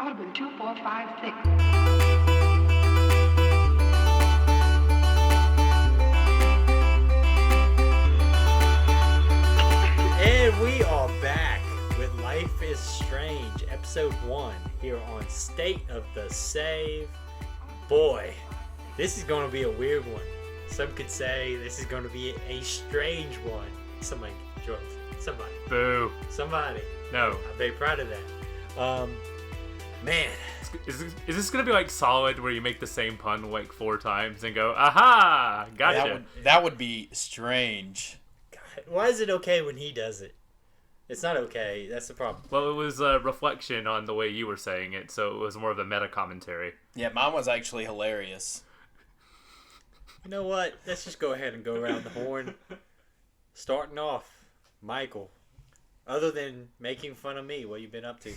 Audubon 2456. And we are back with Life is Strange, episode 1, here on State of the Save. Boy, this is going to be a weird one. Some could say this is going to be a strange one. Somebody. Boo. Somebody. No. I'm very proud of that. Man. Is this going to be like Solid, where you make the same pun like 4 times and go, aha, gotcha. That would be strange. God, why is it okay when he does it? It's not okay. That's the problem. Well, it was a reflection on the way you were saying it, so it was more of a meta commentary. Yeah, mine was actually hilarious. You know what? Let's just go ahead and go around the horn. Starting off, Michael. Other than making fun of me, what you been up to?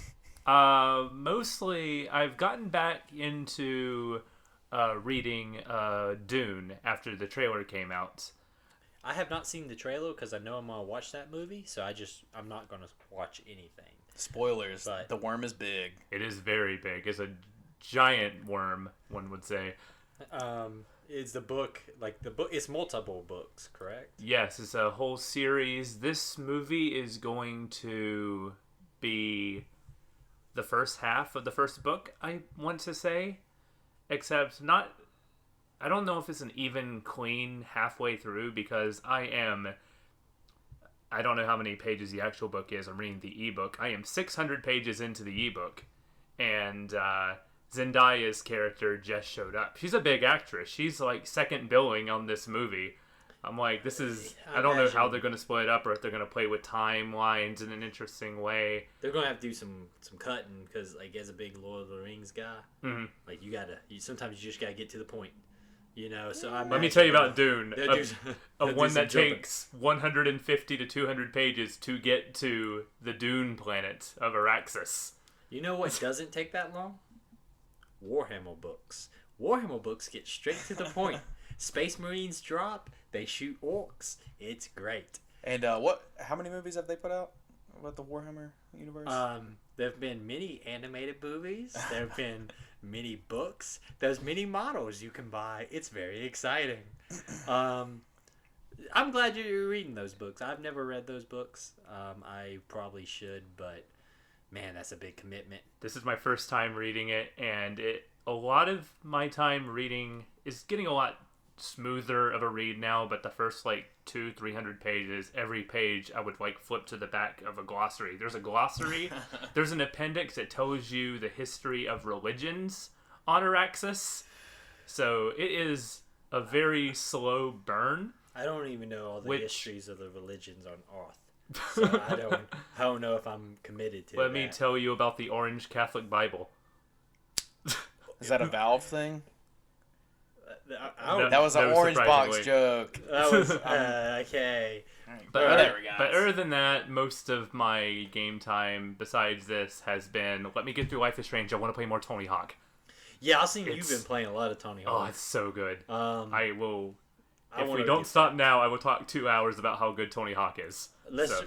Mostly, I've gotten back into reading Dune after the trailer came out. I have not seen the trailer because I know I'm gonna watch that movie, so I'm not gonna watch anything. Spoilers. But the worm is big. It is very big. It's a giant worm, one would say. Is the book it's multiple books, correct? Yes, it's a whole series. This movie is going to be the first half of the first book, I want to say. Except I don't know if it's an even clean halfway through, because I don't know how many pages the actual book is. I'm reading the ebook. I am 600 pages into the ebook, and Zendaya's character just showed up. She's a big actress. She's like second billing on this movie. I'm like, I don't know how they're going to split it up, or if they're going to play with timelines in an interesting way. They're going to have to do some cutting, because like as a big Lord of the Rings guy, like sometimes you just got to get to the point. You know, so let me tell you about Dune, a one that jumping. takes 150 to 200 pages to get to the Dune planet of Araxis. You know what doesn't take that long? Warhammer books. Warhammer books get straight to the point. Space Marines drop, they shoot orcs. It's great. And how many movies have they put out about the Warhammer universe? There have been many animated movies. There have been many books. There's many models you can buy. It's very exciting. I'm glad you're reading those books. I've never read those books. I probably should, but man, that's a big commitment. This is my first time reading it, and a lot of my time reading is getting a lot smoother of a read now, but the first 200-300 pages, every page I would flip to the back of a glossary. There's a glossary. There's an appendix that tells you the history of religions on Araxis. So it is a very slow burn. I don't even know all the histories of the religions on Earth. So I don't know if I'm committed to Let me tell you about the Orange Catholic Bible. Is that a Valve thing? That that was an orange box joke. That was okay. But whatever, guys. But other than that, most of my game time besides this has been, let me get through Life is Strange. I want to play more Tony Hawk. Yeah, I've seen you've been playing a lot of Tony Hawk. Oh, it's so good. I will. If we don't stop now, I will talk 2 hours about how good Tony Hawk is.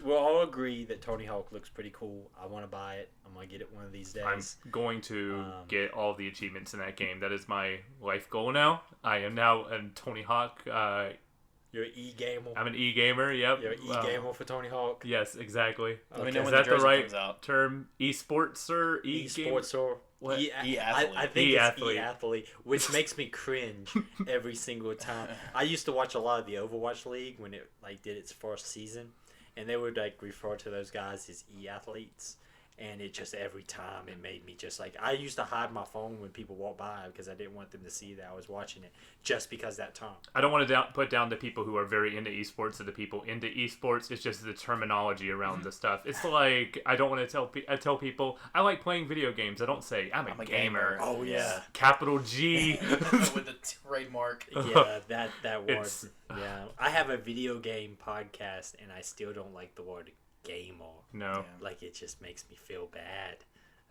We'll all agree that Tony Hawk looks pretty cool. I want to buy it. I'm going to get it one of these days. I'm going to get all the achievements in that game. That is my life goal now. I am now a Tony Hawk. You're an e-gamer. I'm an e-gamer, yep. You're an e-gamer for Tony Hawk. Yes, exactly. Okay. Is that the right term? E-sportser? E-sportser. E-athlete. I think it's e-athlete, which makes me cringe every single time. I used to watch a lot of the Overwatch League when it did its first season, and they would refer to those guys as e-athletes. And it just, every time, it made me just I used to hide my phone when people walked by because I didn't want them to see that I was watching it, just because that time. I don't want to put down the people who are very into esports to the people into esports. It's just the terminology around the stuff. It's I don't want to tell people, I like playing video games. I don't say, I'm a gamer. Oh, yeah. Capital G. With the trademark. Yeah, that word. Yeah. I have a video game podcast, and I still don't like the word gamer. No. It just makes me feel bad.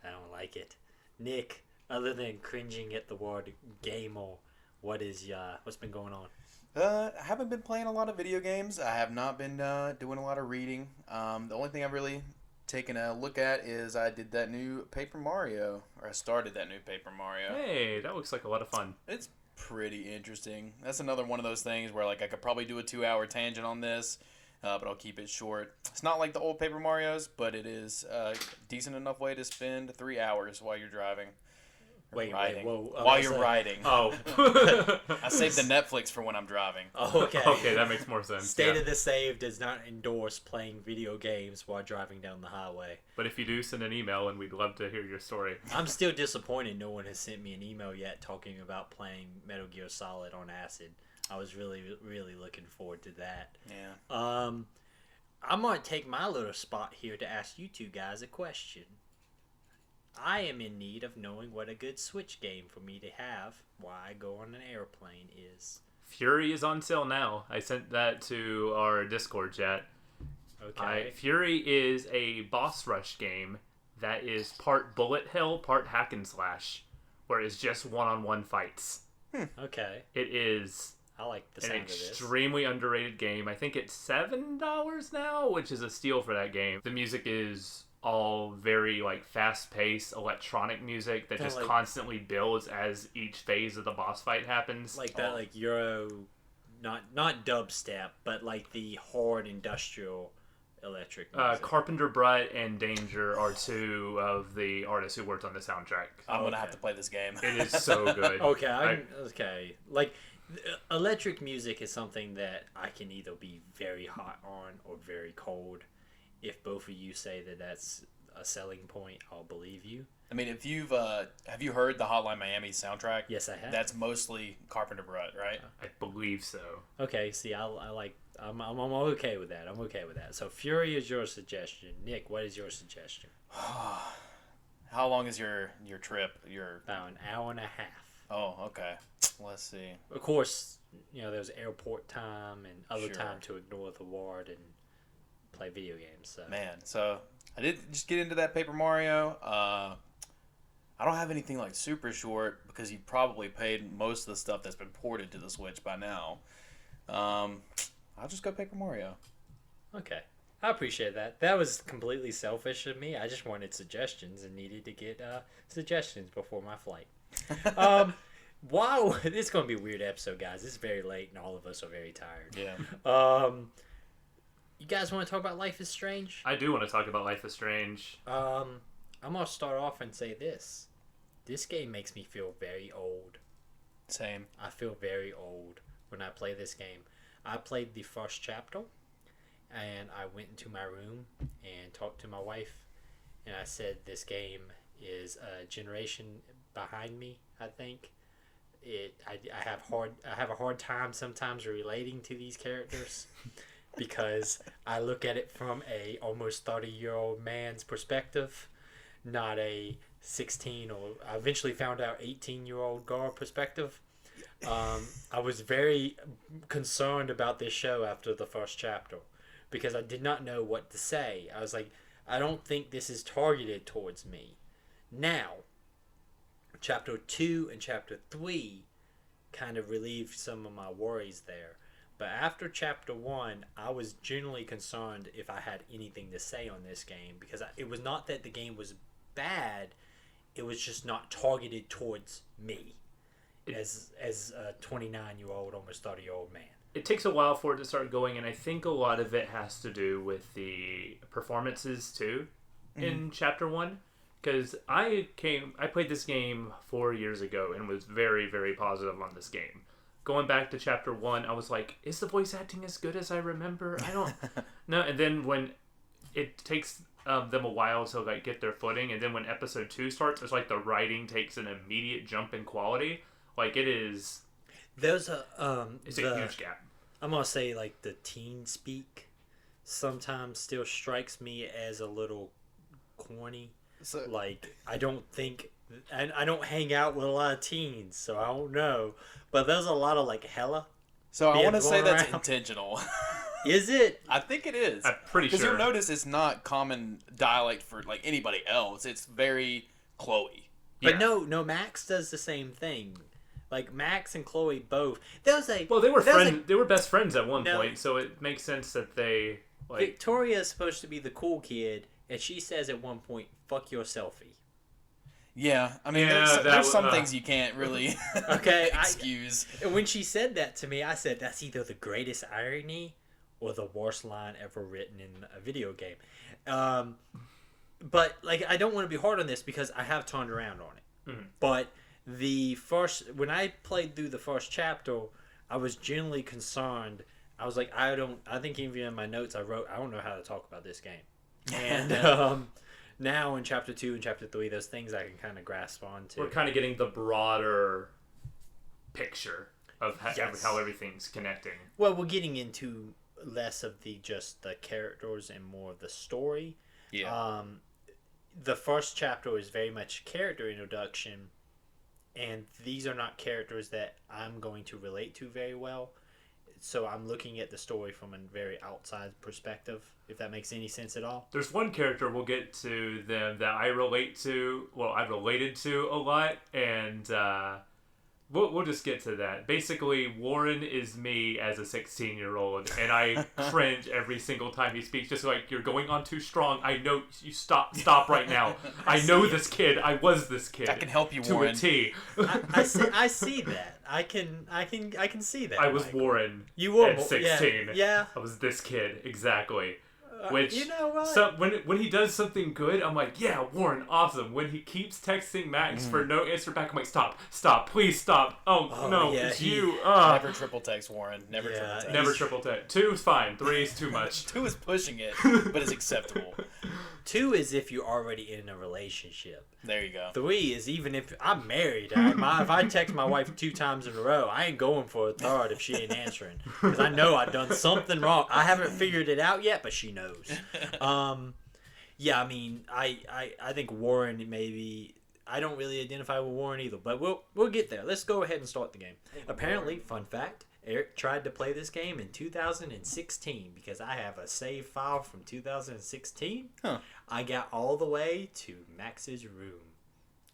I don't like it. Nick, other than cringing at the word gamer, what's been going on? I haven't been playing a lot of video games. I have not been doing a lot of reading. The only thing I've really taking a look at is I did that new Paper Mario, or I started that new Paper Mario. Hey, that looks like a lot of fun. It's pretty interesting. That's another one of those things where like I could probably do a 2-hour tangent on this, but I'll keep it short. It's not like the old Paper Marios, but it is a decent enough way to spend 3 hours while you're driving. Wait, whoa. While you're riding. Oh. I saved the Netflix for when I'm driving. Oh, okay. Okay, that makes more sense. State of the Save does not endorse playing video games while driving down the highway. But if you do, send an email, and we'd love to hear your story. I'm still disappointed no one has sent me an email yet talking about playing Metal Gear Solid on acid. I was really, really looking forward to that. Yeah. I'm going to take my little spot here to ask you two guys a question. I am in need of knowing what a good Switch game for me to have while I go on an airplane is. Furi is on sale now. I sent that to our Discord chat. Okay. Furi is a boss rush game that is part bullet hell, part hack and slash, where it's just one-on-one fights. Okay. It is I like the an sound of this. extremely underrated game. I think it's $7 now, which is a steal for that game. The music is all very like fast-paced electronic music that Kinda just like, constantly builds as each phase of the boss fight happens. like that, like Euro, not dubstep, but like the hard industrial electric music. Carpenter Brett and Danger are two of the artists who worked on the soundtrack. I'm going to have to play this game. It is so good. Okay. Like, electric music is something that I can either be very hot on or very cold. If both of you say that that's a selling point, I'll believe you. I mean, if you've have you heard the Hotline Miami soundtrack? Yes, I have. That's mostly Carpenter Brett, right? I believe so. Okay, see, I'm okay with that. I'm okay with that. So Furi is your suggestion. Nick, what is your suggestion? How long is your trip? About an hour and a half. Oh, okay. Let's see. Of course, there's airport time and other Sure. time to ignore the ward and play video games. So. Man, so I did just get into that Paper Mario. I don't have anything like super short because you probably paid most of the stuff that's been ported to the Switch by now. I'll just go Paper Mario. Okay. I appreciate that. That was completely selfish of me. I just wanted suggestions and needed to get suggestions before my flight. Wow, this is going to be a weird episode, guys. It's very late and all of us are very tired. Yeah. You guys want to talk about Life is Strange? I do want to talk about Life is Strange. I'm going to start off and say this. This game makes me feel very old. Same. I feel very old when I play this game. I played the first chapter, and I went into my room and talked to my wife, and I said this game is a generation behind me, I think. I have a hard time sometimes relating to these characters because I look at it from a almost 30-year-old man's perspective, not a 16 or I eventually found out 18-year-old girl perspective. I was very concerned about this show after the first chapter because I did not know what to say. I was like, I don't think this is targeted towards me. Now, chapter 2 and chapter 3 kind of relieved some of my worries there. But after chapter 1, I was generally concerned if I had anything to say on this game because it was not that the game was bad, it was just not targeted towards me as a 29-year-old, almost 30-year-old man. It takes a while for it to start going, and I think a lot of it has to do with the performances too in chapter 1. Because I played this game 4 years ago and was very, very positive on this game. Going back to chapter 1, I was like, is the voice acting as good as I remember? I don't know. And then when it takes them a while to like get their footing, and then when episode 2 starts, it's like the writing takes an immediate jump in quality. Like it is. It's a huge gap. I'm gonna say like the teen speak sometimes still strikes me as a little corny. So, like I don't think, and I don't hang out with a lot of teens, so I don't know. But there's a lot of like hella. So I want to say that's around. Intentional. Is it? I think it is. I'm pretty sure. Because you'll notice it's not common dialect for like anybody else. It's very Chloe. But no, Max does the same thing. Like Max and Chloe both. There was a well, they were friends. They were best friends at one point, so it makes sense that they like. Victoria is supposed to be the cool kid, and she says at one point, "Fuck your selfie." Yeah, I mean, Yeah, there's some things you can't really Okay, excuse. And when she said that to me, I said, "That's either the greatest irony or the worst line ever written in a video game." But like, I don't want to be hard on this because I have turned around on it. Mm-hmm. But when I played through the first chapter, I was genuinely concerned. I was like, I think even in my notes I wrote, I don't know how to talk about this game. And now in chapter 2 and chapter 3, those things I can kind of grasp onto. We're kind of getting the broader picture of Yes. how everything's connecting. Well, we're getting into less of just the characters and more of the story. Yeah. The first chapter is very much character introduction, and these are not characters that I'm going to relate to very well. So I'm looking at the story from a very outside perspective, if that makes any sense at all. There's one character, we'll get to them, that I relate to, well, I've related to a lot, and we'll just get to that. Basically, Warren is me as a 16-year-old, and I cringe every single time he speaks, just like, "You're going on too strong. I know, you stop right now. I know this kid. I was this kid. I can help you, to Warren." a T." I see that. I can see that. I was Michael. Warren You were at 16. Yeah. I was this kid, exactly. Which, you know what? So when he does something good, I'm like, yeah, Warren, awesome. When he keeps texting Max for no answer back, I'm like, stop, please stop. Oh no, yeah, it's he- you. Never triple text Warren. Never Yeah, triple text. Never triple text. 2 is fine. 3 is too much. 2 is pushing it, but it's acceptable. 2 is if you're already in a relationship. There you go. 3 is even if I'm married. If I text my wife 2 times in a row, I ain't going for a third if she ain't answering. Because I know I've done something wrong. I haven't figured it out yet, but she knows. Yeah, I mean, I think Warren maybe... I don't really identify with Warren either, but we'll get there. Let's go ahead and start the game. Apparently, fun fact, Eric tried to play this game in 2016 because I have a save file from 2016. Huh. I got all the way to Max's room,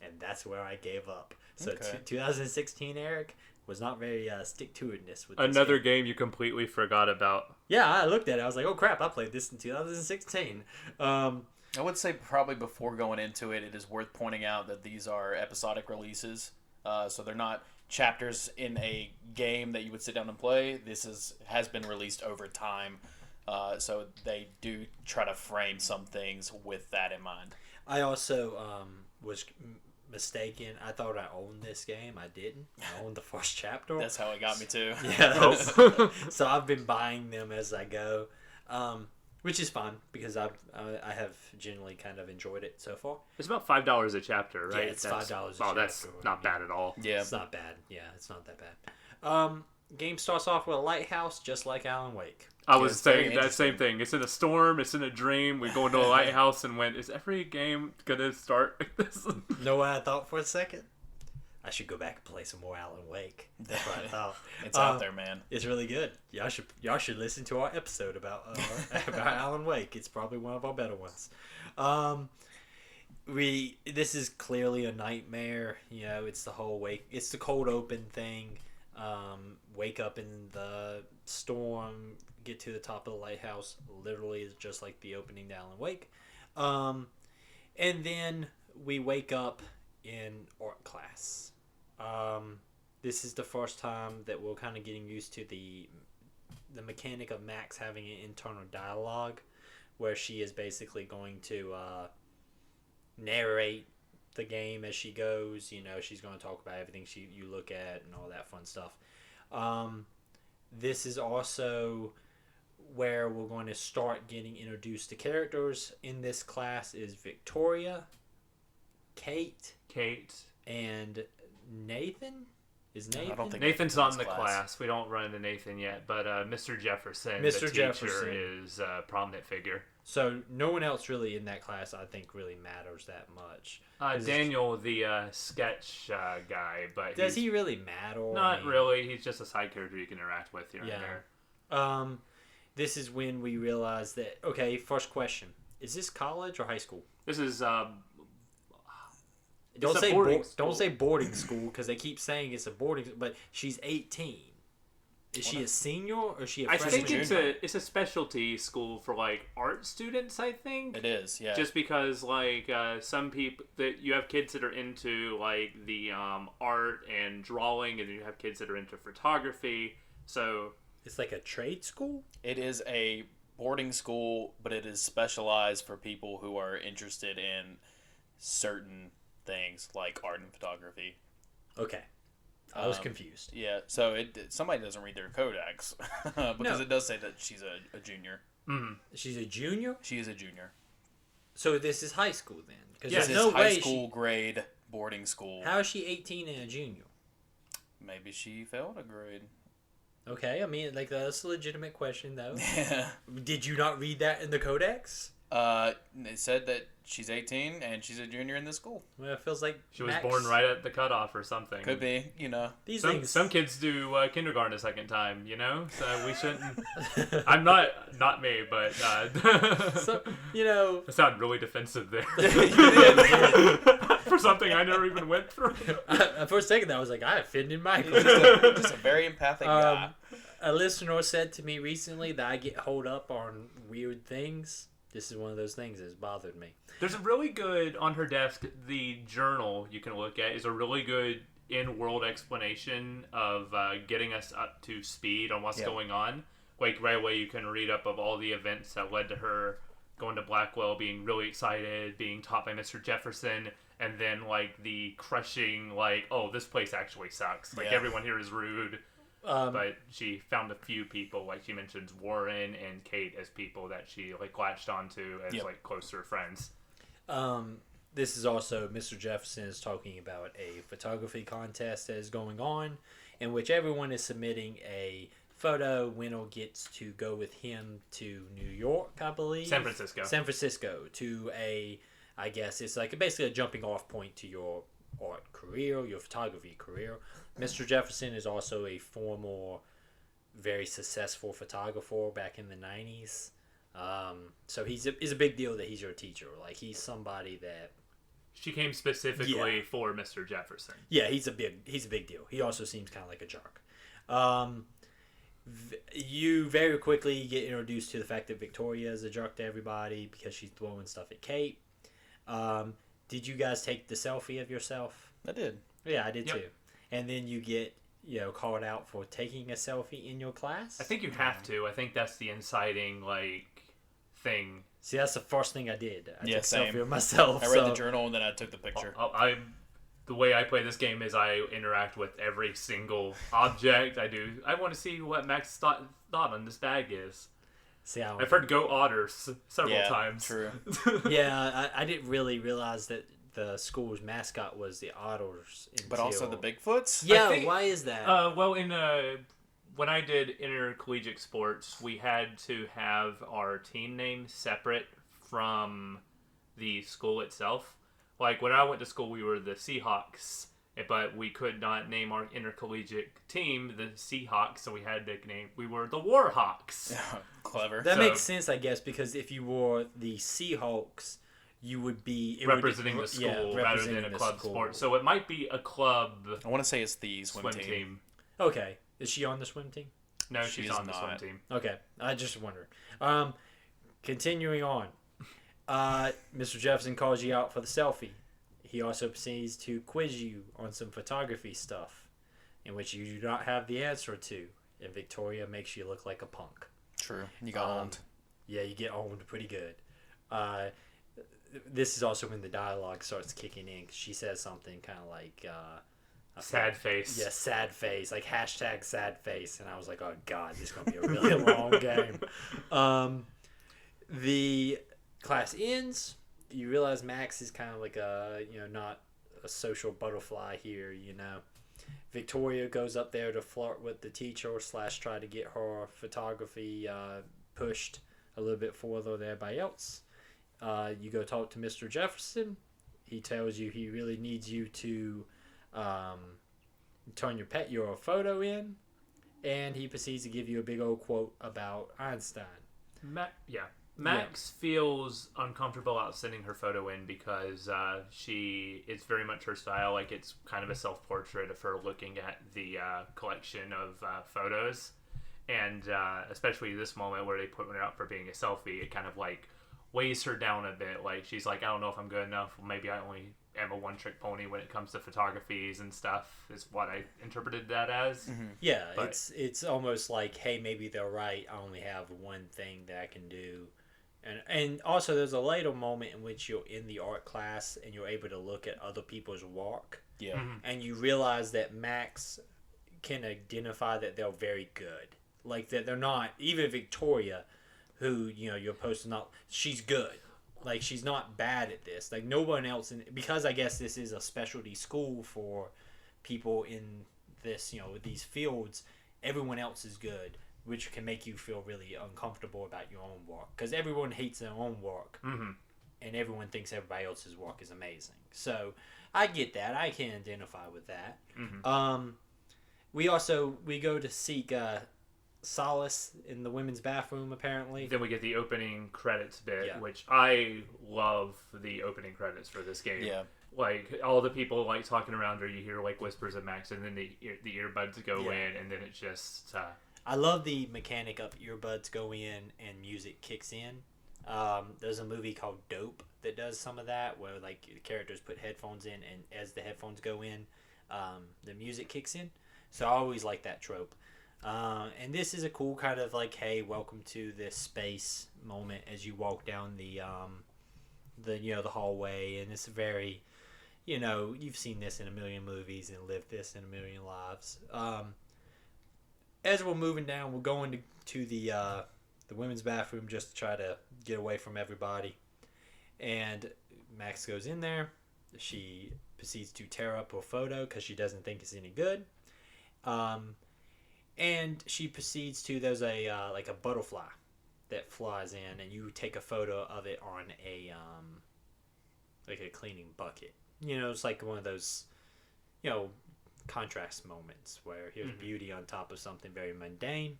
and that's where I gave up. So Okay. 2016 Eric was not very stick-to-itness with this Another game. game you completely forgot about. Yeah, I looked at it. I was like, oh crap, I played this in 2016. I would say probably before going into it, it is worth pointing out that these are episodic releases. So they're not chapters in a game that you would sit down and play. This has been released over time. So they do try to frame some things with that in mind. I also was mistaken. I thought I owned this game. I didn't. I owned the first chapter. That's how it got me too. Yeah. So I've been buying them as I go, which is fine because I have generally kind of enjoyed it so far. It's about $5 a chapter, right? Yeah, it's $5 a Oh, that's chapter. not bad at all. Yeah. It's not bad. Yeah, it's not that bad. Game starts off with a lighthouse, just like Alan Wake. I was it's very saying that same thing. It's in a storm. It's in a dream. We go into a lighthouse and went, is every game gonna start like this? Know what I thought for a second? I should go back and play some more Alan Wake. That's what I thought. It's out there, man. It's really good. Y'all should listen to our episode about about Alan Wake. It's probably one of our better ones. This is clearly a nightmare. You know, it's the whole it's the cold open thing. Wake up in the storm, get to the top of the lighthouse. Literally is just like the opening to Alan Wake. And then we wake up in art class. This is the first time that we're kind of getting used to the mechanic of Max having an internal dialogue where she is basically going to narrate the game as she goes. You know, she's going to talk about everything you look at and all that fun stuff. This is also where we're going to start getting introduced to characters. In this class is Victoria, Kate, and Nathan. Is Nathan? I don't think Nathan's not in the class. class. We don't run into Nathan yet, but Mr. Jefferson, Mr. the teacher, Jefferson. is a prominent figure. So no one else really in that class, I think, really matters that much. Daniel, the sketch guy, but Does he really matter? Not really. He's just a side character you can interact with here and there. This is when we realize that. Okay, first question: is this college or high school? This is Don't a say boarding don't say boarding school because they keep saying it's a boarding. But she's 18. Is she a senior or is she a I freshman? think it's a specialty school for like art students. I think It is, yeah. just because like some people that you have kids that are into like the art and drawing, and then you have kids that are into photography. So it's like a trade school. It is a boarding school, but it is specialized for people who are interested in certain things like art and photography. Okay. I was confused. Yeah, so somebody doesn't read their codex because it does say that she's a junior. Mm-hmm. She's a junior? She is a junior. So this is high school then? Because This there's is no high way school grade boarding school. How is she 18 and a junior? Maybe she failed a grade. Okay, I mean, like, that's a legitimate question, though. Yeah. Did you not read that in the codex? It said that she's 18 and she's a junior in this school. Well, it feels like she was Max... born right at the cutoff or something. Could be, you know. These some, things... some kids do kindergarten a second time, you know? So we shouldn't... I'm not me, but... So, you know... I sound really defensive there. For something I never even went through. For a second, I was like, I offended Michael. Just a very empathic guy. A listener said to me recently that I get hold up on weird things. This is one of those things that's bothered me. There's a really good, on her desk, the journal you can look at is a really good in-world explanation of getting us up to speed on what's going on. Like, right away you can read up of all the events that led to her going to Blackwell, being really excited, being taught by Mr. Jefferson, and then, like, the crushing, like, oh, this place actually sucks. Like, everyone here is rude. But she found a few people, like she mentions Warren and Kate as people that she like latched onto as like closer friends. This is also Mr. Jefferson is talking about a photography contest that is going on, in which everyone is submitting a photo. Winnow gets to go with him to New York, I believe. San Francisco to I guess it's like basically a jumping off point to your art career, your photography career. Mr. Jefferson is also a former, very successful photographer back in the 90s. So it's a big deal that he's your teacher. Like, he's somebody that... She came specifically for Mr. Jefferson. Yeah, he's a big deal. He also seems kind of like a jerk. You very quickly get introduced to the fact that Victoria is a jerk to everybody because she's throwing stuff at Kate. Did you guys take the selfie of yourself? I did. Yeah, I did too. And then you get, called out for taking a selfie in your class? I think you have to. I think that's the inciting, thing. See, that's the first thing I did. I took a same. selfie of myself. I read the journal and then I took the picture. The way I play this game is I interact with every single object. I want to see what Max thought on this bag is. See, I've heard "Go Otters" several times. True. Yeah, I didn't really realize that the school's mascot was the Otters. But also the Bigfoots? Yeah, why is that? Well, when I did intercollegiate sports, we had to have our team name separate from the school itself. Like, when I went to school, we were the Seahawks, but we could not name our intercollegiate team the Seahawks, so we had to we were the Warhawks. Clever. That makes sense, I guess, because if you were the Seahawks, you would be representing the school rather than a club sport. So it might be a club. I want to say it's the swim team. Okay. Is she on the swim team? No, she's on the swim team. Okay. I just wondered. Continuing on. Mr. Jefferson calls you out for the selfie. He also proceeds to quiz you on some photography stuff, in which you do not have the answer to. And Victoria makes you look like a punk. True. You got owned. Yeah, you get owned pretty good. This is also when the dialogue starts kicking in. 'Cause she says something kind of like... sad face. Yeah, sad face. Like, hashtag sad face. And I was like, oh, God, this is going to be a really long game. The class ends. You realize Max is kind of like not a social butterfly here, Victoria goes up there to flirt with the teacher / try to get her photography pushed a little bit further than everybody else. You go talk to Mr. Jefferson. He tells you he really needs you to turn your photo in, and he proceeds to give you a big old quote about Einstein. Max feels uncomfortable out sending her photo in because it's very much her style. Like, it's kind of a self-portrait of her looking at the collection of photos. and especially this moment where they put her out for being a selfie, it kind of like weighs her down a bit. Like she's like, I don't know if I'm good enough. Maybe I only am a one-trick pony when it comes to photographies and stuff. Is what I interpreted that as. Yeah, But- it's almost like, hey, maybe they're right. I only have one thing that I can do. And also there's a later moment in which you're in the art class and you're able to look at other people's work. Yeah. And you realize that Max can identify that they're very good. Like that they're not, even Victoria, who, you're supposed to not, she's good. Like she's not bad at this. Like no one else because I guess this is a specialty school for people in this, with these fields, everyone else is good, which can make you feel really uncomfortable about your own work because everyone hates their own work. And everyone thinks everybody else's work is amazing. So I get that. I can identify with that. We go to seek solace in the women's bathroom, apparently. Then we get the opening credits bit, Yeah. which I love the opening credits for this game. Yeah. Like all the people like talking around her, you hear like whispers of Max, and then the earbuds go Yeah. in, and then it just. I love the mechanic of earbuds go in and music kicks in. There's a movie called Dope that does some of that, where like the characters put headphones in, and as the headphones go in, the music kicks in. So I always like that trope. And this is a cool kind of like, hey, welcome to this space moment as you walk down the hallway, and it's very, you've seen this in a million movies and lived this in a million lives. As we're moving down, we're going to the women's bathroom just to try to get away from everybody. And Max goes in there. She proceeds to tear up her photo because she doesn't think it's any good. And she proceeds to, there's a like a butterfly that flies in, and you take a photo of it on a like a cleaning bucket. It's like one of those, contrast moments where here's beauty on top of something very mundane.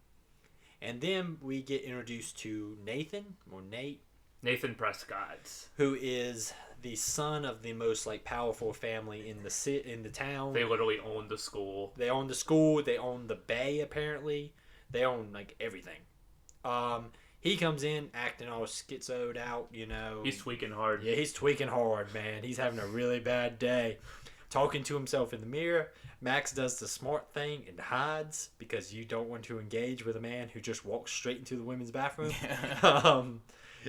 And then we get introduced to Nathan Prescott, who is the son of the most like powerful family in the town. They literally own the school. They own the school. They own the bay. Apparently, they own like everything. He comes in acting all schizoed out. He's tweaking hard. Yeah, he's tweaking hard, man. He's having a really bad day. Talking to himself in the mirror. Max does the smart thing and hides because you don't want to engage with a man who just walks straight into the women's bathroom.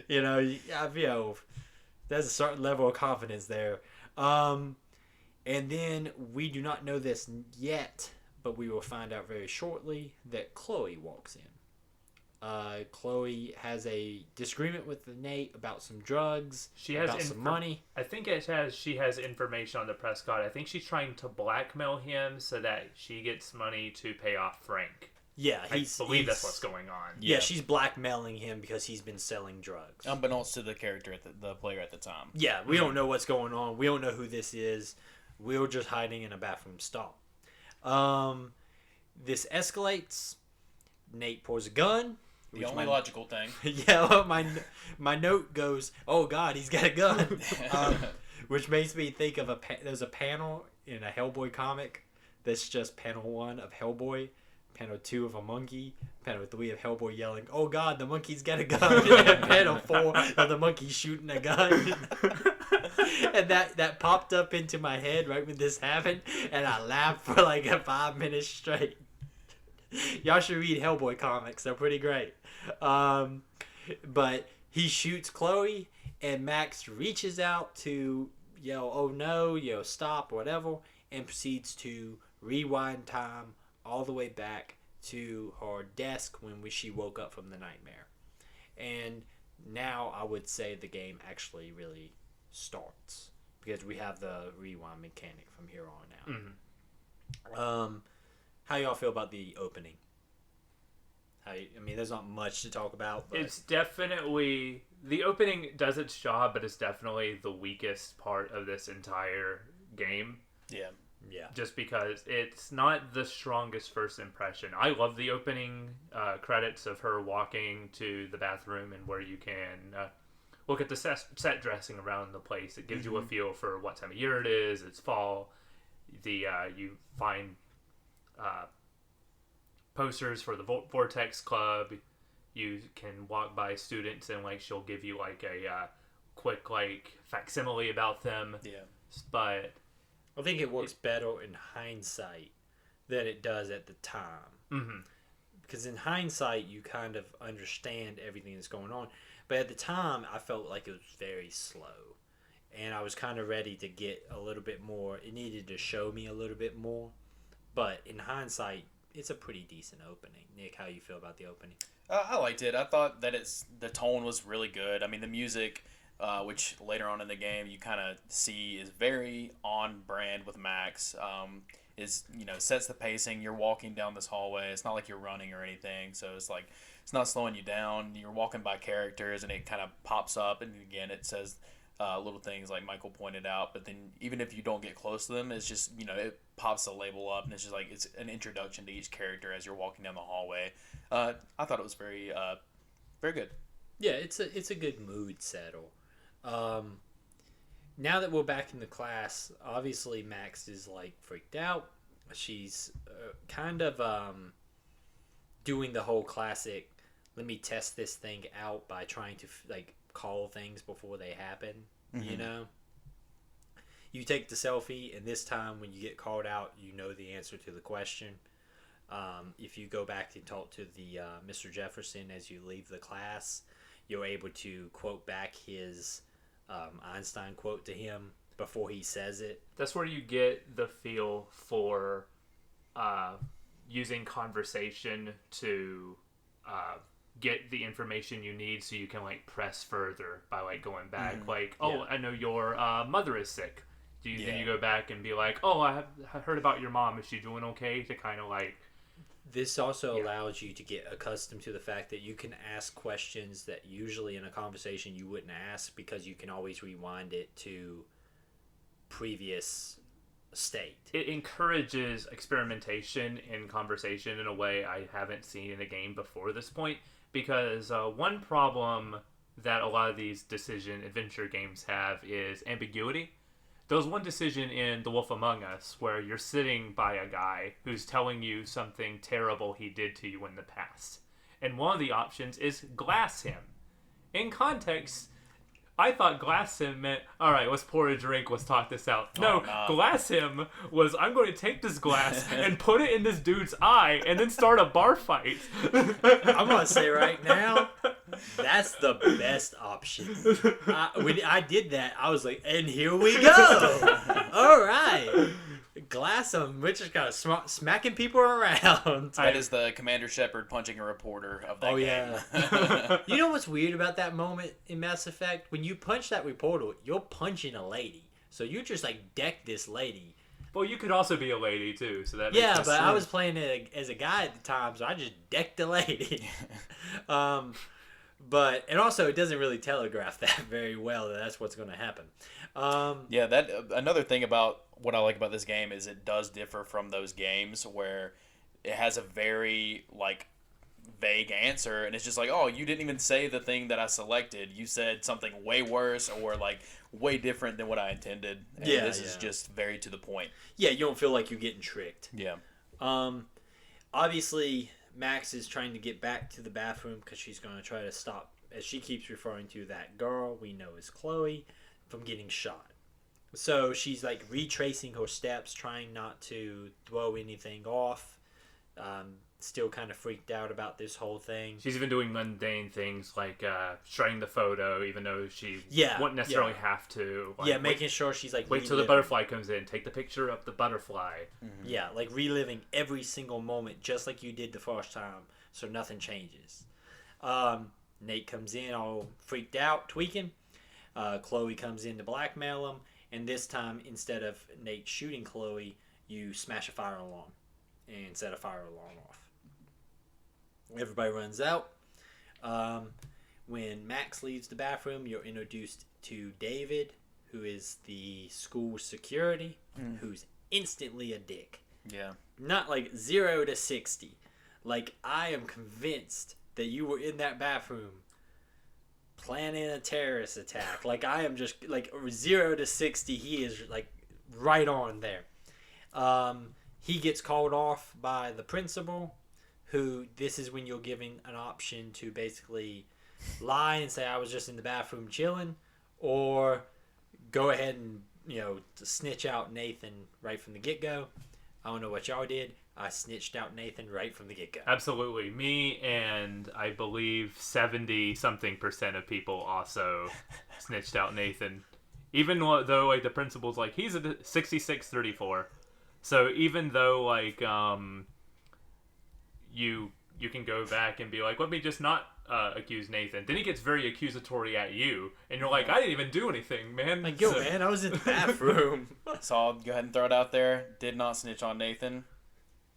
There's a certain level of confidence there. And then we do not know this yet, but we will find out very shortly that Chloe walks in. Chloe has a disagreement with Nate about some drugs, about some money. I think she has information on the Prescott. I think she's trying to blackmail him so that she gets money to pay off Frank. Yeah, I believe that's what's going on. Yeah, she's blackmailing him because he's been selling drugs. Unbeknownst to the character, the player at the time. Yeah, we don't know what's going on. We don't know who this is. We're just hiding in a bathroom stall. This escalates. Nate pours a gun. The only logical thing. Yeah, well, my note goes, oh God, he's got a gun. Which makes me think of there's a panel in a Hellboy comic that's just panel 1 of Hellboy, panel 2 of a monkey, panel 3 of Hellboy yelling, oh God, the monkey's got a gun, and panel 4 of the monkey shooting a gun. And that popped up into my head right when this happened, and I laughed for like 5 minutes straight. Y'all should read Hellboy comics. They're pretty great. But he shoots Chloe, and Max reaches out to yell, oh no, stop, whatever, and proceeds to rewind time all the way back to her desk when she woke up from the nightmare. And now I would say the game actually really starts because we have the rewind mechanic from here on out. How y'all feel about the opening? There's not much to talk about. But it's definitely, the opening does its job, but it's definitely the weakest part of this entire game. Yeah. Just because it's not the strongest first impression. I love the opening credits of her walking to the bathroom and where you can look at the set dressing around the place. It gives you a feel for what time of year it is. It's fall. You find posters for the Vortex Club. You can walk by students and like she'll give you like a quick like facsimile about them. Yeah. But I think it works better in hindsight than it does at the time. Mm-hmm. Because in hindsight, you kind of understand everything that's going on. But at the time, I felt like it was very slow. And I was kind of ready to get a little bit more. It needed to show me a little bit more. But in hindsight, it's a pretty decent opening. Nick, how you feel about the opening? I liked it. I thought that the tone was really good. I mean, the music, which later on in the game you kind of see is very on brand with Max. Is sets the pacing. You're walking down this hallway. It's not like you're running or anything. So it's like it's not slowing you down. You're walking by characters and it kind of pops up. And again, it says little things like Michael pointed out. But then even if you don't get close to them, it's just it pops the label up and it's just like it's an introduction to each character as you're walking down the hallway. I thought it was very good. Yeah, it's a good mood settle. Now that we're back in the class, obviously Max is like freaked out. She's kind of doing the whole classic, let me test this thing out by trying to like call things before they happen. Mm-hmm. You take the selfie, and this time when you get called out, you know the answer to the question. If you go back and talk to the Mr. Jefferson as you leave the class, you're able to quote back his Einstein quote to him before he says it. That's where you get the feel for using conversation to get the information you need so you can like press further by like going back. I know your mother is sick. Then you go back and be like, I heard about your mom. Is she doing okay? To kind of like... This also allows you to get accustomed to the fact that you can ask questions that usually in a conversation you wouldn't ask because you can always rewind it to previous state. It encourages experimentation in conversation in a way I haven't seen in a game before this point, because one problem that a lot of these decision adventure games have is ambiguity. There was one decision in The Wolf Among Us where you're sitting by a guy who's telling you something terrible he did to you in the past. And one of the options is glass him. In context, I thought glass him meant, all right, let's pour a drink, let's talk this out. No, glass him was, I'm going to take this glass and put it in this dude's eye and then start a bar fight. I'm going to say right now, that's the best option. When I did that, I was like, and here we go. All right. Glass him. We're just kind of smacking people around. That is the Commander Shepard punching a reporter of that game. Yeah. You know what's weird about that moment in Mass Effect? When you punch that reporter, you're punching a lady. So you just like deck this lady. Well, you could also be a lady too, so that makes sense. sense. I was playing it as a guy at the time, so I just decked the lady. But and also it doesn't really telegraph that very well that that's what's going to happen. That another thing about what I like about this game is it does differ from those games where it has a very like vague answer and it's just like, oh, you didn't even say the thing that I selected. You said something way worse or like way different than what I intended. And this is just very to the point. Yeah, you don't feel like you're getting tricked. Yeah. Obviously, Max is trying to get back to the bathroom because she's going to try to stop, as she keeps referring to that girl we know is Chloe, from getting shot. So she's like retracing her steps, trying not to throw anything off. Still kind of freaked out about this whole thing. She's even doing mundane things like shredding the photo, even though she wouldn't necessarily have to. Like, making sure she's like wait till the butterfly comes in, take the picture of the butterfly. Mm-hmm. Yeah, like reliving every single moment, just like you did the first time, so nothing changes. Nate comes in all freaked out, tweaking. Chloe comes in to blackmail him, and this time, instead of Nate shooting Chloe, you smash a fire alarm and set a fire alarm off. Everybody runs out. When Max leaves the bathroom, you're introduced to David, who is the school security, who's instantly a dick. Yeah. Not like 0 to 60. Like, I am convinced that you were in that bathroom planning a terrorist attack. Like, I am just, like, 0 to 60, he is, like, right on there. He gets called off by the principal who this is when you're giving an option to basically lie and say I was just in the bathroom chilling, or go ahead and snitch out Nathan right from the get-go. I don't know what y'all did. I snitched out Nathan right from the get-go. Absolutely. Me and I believe 70-something% of people also snitched out Nathan. Even though like the principal's like, he's a 66-34. So even though like you can go back and be like, let me just not accuse Nathan. Then he gets very accusatory at you, and you're like, I didn't even do anything, man. Like, yo, man, I was in the bathroom. So I'll go ahead and throw it out there. Did not snitch on Nathan.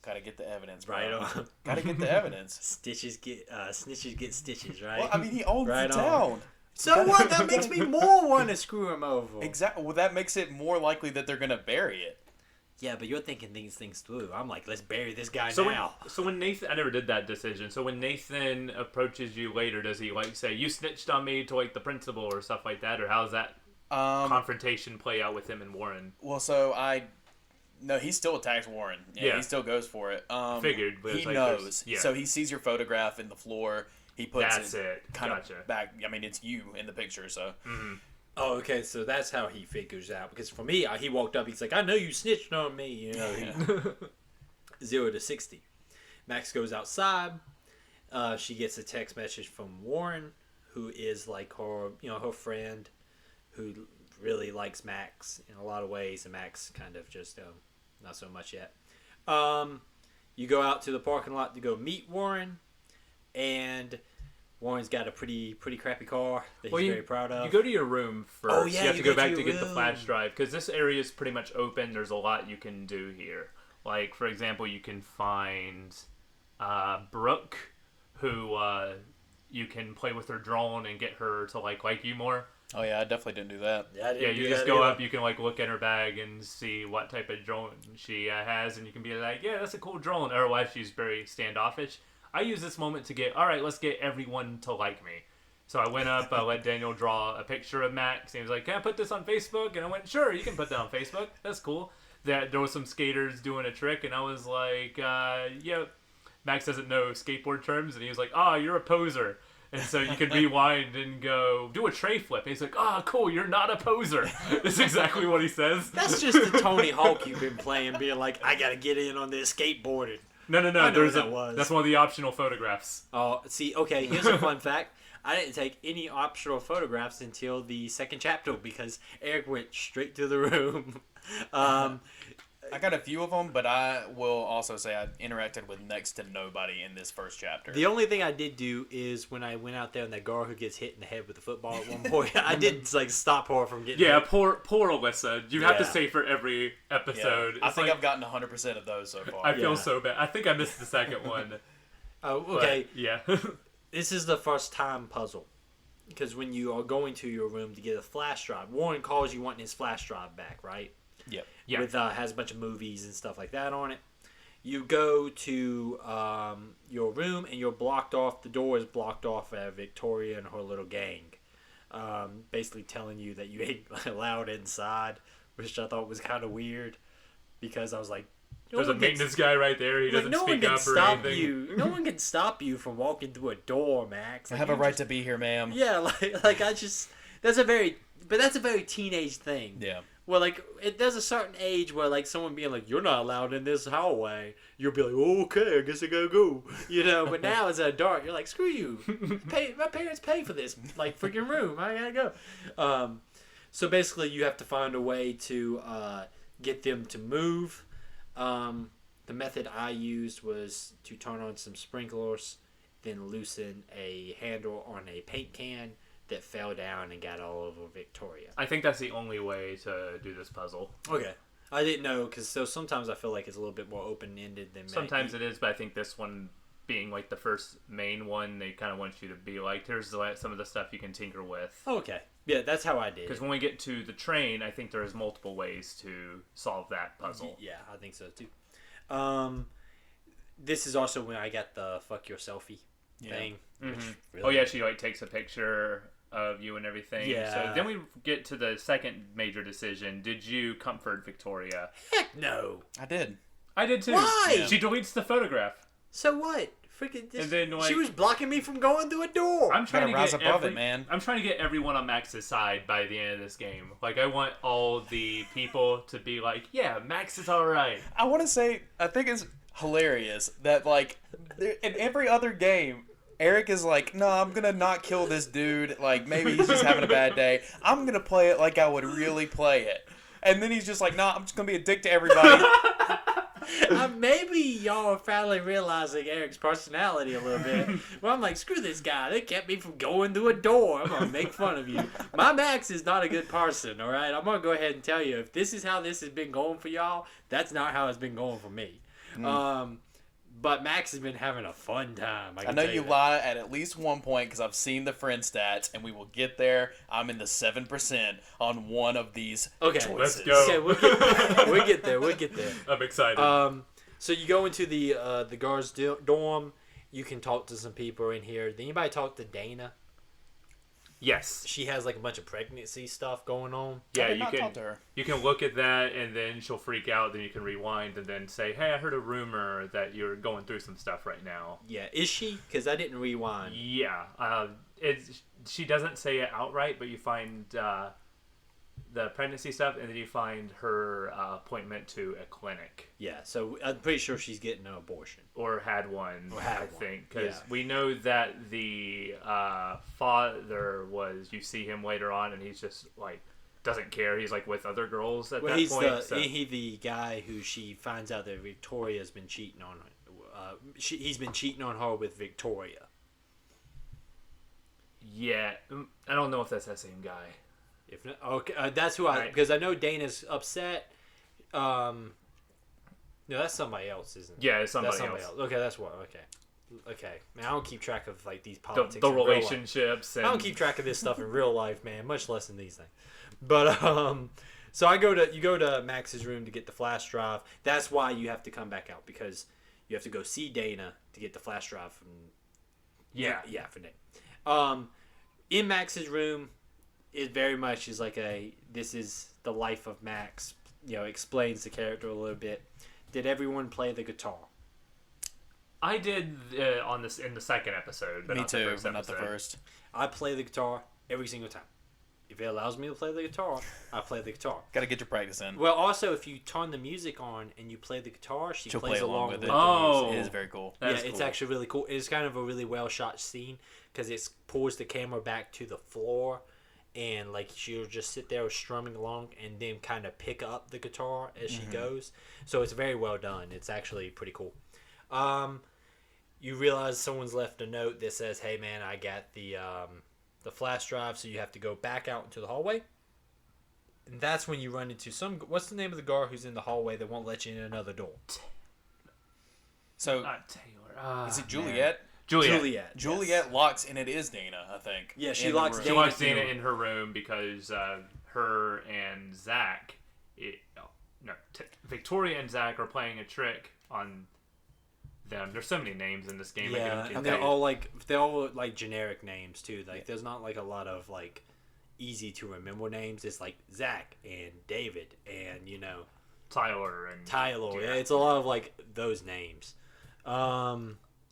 Gotta get the evidence, bro. Right on. Gotta get the evidence. Snitches get stitches, right? Well, I mean, he owns right the town. So what? That makes me more want to screw him over. Exactly. Well, that makes it more likely that they're gonna bury it. Yeah, but you're thinking these things through. I'm like, let's bury this guy now. So when Nathan, I never did that decision. So when Nathan approaches you later, does he like say, you snitched on me to like the principal or stuff like that? Or how does that confrontation play out with him and Warren? Well, no, he still attacks Warren. Yeah, he still goes for it. Figured. But he knows. Yeah. So he sees your photograph in the floor. He puts it kind of back. I mean, it's you in the picture, so... Mm-hmm. Oh, okay, so that's how he figures out. Because for me, he walked up, he's like, I know you snitched on me. 0 to 60. Max goes outside. She gets a text message from Warren, who is like her, her friend, who really likes Max in a lot of ways, and Max kind of just not so much yet. You go out to the parking lot to go meet Warren, and Warren's got a pretty crappy car that he's very proud of. You go to your room first. Oh, yeah, you have to go back to your get the flash drive, because this area is pretty much open. There's a lot you can do here. Like, for example, you can find Brooke, who you can play with her drone and get her to like you more. Oh yeah, I definitely didn't do that. Yeah, you just go up, you can like look at her bag and see what type of drone she has, and you can be like, yeah, that's a cool drone. Otherwise, she's very standoffish. I use this moment to let's get everyone to like me. So I went up, I let Daniel draw a picture of Max, and he was like, can I put this on Facebook? And I went, sure, you can put that on Facebook. That's cool. There was some skaters doing a trick, and I was like, yeah, Max doesn't know skateboard terms, and he was like, you're a poser. And so you can rewind and go, do a tray flip. And he's like, cool, you're not a poser. That's exactly what he says. That's just the Tony Hawk you've been playing, being like, I got to get in on this skateboarding. No. That's one of the optional photographs. Oh, see, okay, here's a fun fact. I didn't take any optional photographs until the second chapter because Eric went straight to the room. I got a few of them, but I will also say I interacted with next to nobody in this first chapter. The only thing I did do is when I went out there and that girl who gets hit in the head with a football at one point, I did like stop her from getting hit. Poor Alyssa. You have to say for every episode. Yeah. I think I've gotten 100% of those so far. I feel so bad. I think I missed the second one. Oh, okay. But, yeah. This is the first time puzzle. Because when you are going to your room to get a flash drive, Warren calls you wanting his flash drive back, right? Yep. Yeah. With has a bunch of movies and stuff like that on it. You go to your room and you're blocked off. The door is blocked off by Victoria and her little gang, basically telling you that you ain't allowed inside, which I thought was kind of weird because I was like, there's a maintenance guy right there. He doesn't speak up or anything. No one can stop you from walking through a door, Max. I have a right to be here, ma'am. Yeah, like I just that's a very teenage thing. Yeah. Well, like, there's a certain age where, like, someone being like, you're not allowed in this hallway, you'll be like, oh, okay, I guess I gotta go. But now as an adult, you're like, screw you. My parents pay for this, like, freaking room. I gotta go. So basically, you have to find a way to get them to move. The method I used was to turn on some sprinklers, then loosen a handle on a paint can that fell down and got all over Victoria. I think that's the only way to do this puzzle. Okay. I didn't know, because sometimes I feel like it's a little bit more open-ended than... Sometimes it is, but I think this one being like the first main one, they kind of want you to be like, here's some of the stuff you can tinker with. Okay. Yeah, that's how I did. Because when we get to the train, I think there's multiple ways to solve that puzzle. Yeah, I think so too. This is also when I got the fuck your selfie thing. Mm-hmm. Which really... Oh yeah, she like takes a picture of you and everything. Yeah. So then we get to the second major decision. Did you comfort Victoria? Heck no. I did. I did too. Why? Yeah. She deletes the photograph. So what? Freaking, And then, like, she was blocking me from going through a door. I'm trying to rise get above it, man. I'm trying to get everyone on Max's side by the end of this game. Like, I want all the people to be like, yeah, Max is all right. I want to say, I think it's hilarious that, like, in every other game, Eric is like, no, I'm going to not kill this dude. Like, maybe he's just having a bad day. I'm going to play it like I would really play it. And then he's just like, nah, I'm just going to be a dick to everybody. Maybe y'all are finally realizing Eric's personality a little bit. Well, I'm like, screw this guy. They kept me from going through a door. I'm going to make fun of you. My Max is not a good person, all right? I'm going to go ahead and tell you, if this is how this has been going for y'all, that's not how it's been going for me. But Max has been having a fun time. I know you lie at least one point because I've seen the friend stats, and we will get there. I'm in the 7% on one of these choices. Let's go. Okay, we'll get there. We'll get there. I'm excited. So you go into the guards' dorm. You can talk to some people in here. Did anybody talk to Dana? Yes. She has like a bunch of pregnancy stuff going on. Yeah, you can talk to her. You can look at that, and then she'll freak out. Then you can rewind and then say, "Hey, I heard a rumor that you're going through some stuff right now." Yeah, is she? Because I didn't rewind. Yeah, she doesn't say it outright, but you find the pregnancy stuff, and then you find her appointment to a clinic. Yeah, so I'm pretty sure she's getting an abortion. Or had one, I think. Because yeah. we know that the father you see him later on, and he's just, like, doesn't care. He's, like, with other girls at that point. He's the guy who she finds out that Victoria's been cheating on her. He's been cheating on her with Victoria. Yeah, I don't know if that's that same guy. If not, okay, that's who because I know Dana's upset. No, that's somebody else, isn't it? Yeah, it's somebody else. Okay, that's what. Okay. Man, I don't keep track of like these politics. The relationships. And... I don't keep track of this stuff in real life, man. Much less in these things. But so you go to Max's room to get the flash drive. That's why you have to come back out because you have to go see Dana to get the flash drive from. Yeah, for Dana. In Max's room. It very much is like this is the life of Max, explains the character a little bit. Did everyone play the guitar? I did in the second episode, but Me not too, the first but not episode. the first. I play the guitar every single time. If it allows me to play the guitar, I play the guitar. Got to get your practice in. Well, also, if you turn the music on and you play the guitar, she'll plays play along with it. Oh, the music. It is very cool. It's actually really cool. It's kind of a really well shot scene because it pulls the camera back to the floor. And like she'll just sit there strumming along and then kind of pick up the guitar as she goes. So it's very well done. It's actually pretty cool. You realize someone's left a note that says, "Hey man, I got the flash drive, so you have to go back out into the hallway." And that's when you run into what's the name of the guard who's in the hallway that won't let you in another door? So Not Taylor. is it Juliet? Juliet locks, and it is Dana, I think. Yeah, she locks She locks Dana in her room because her and Zach, Victoria and Zach are playing a trick on them. There's so many names in this game. Yeah, and they're all like generic names too. Like there's not like a lot of like easy to remember names. It's like Zach and David and Tyler. Yeah, it's a lot of like those names.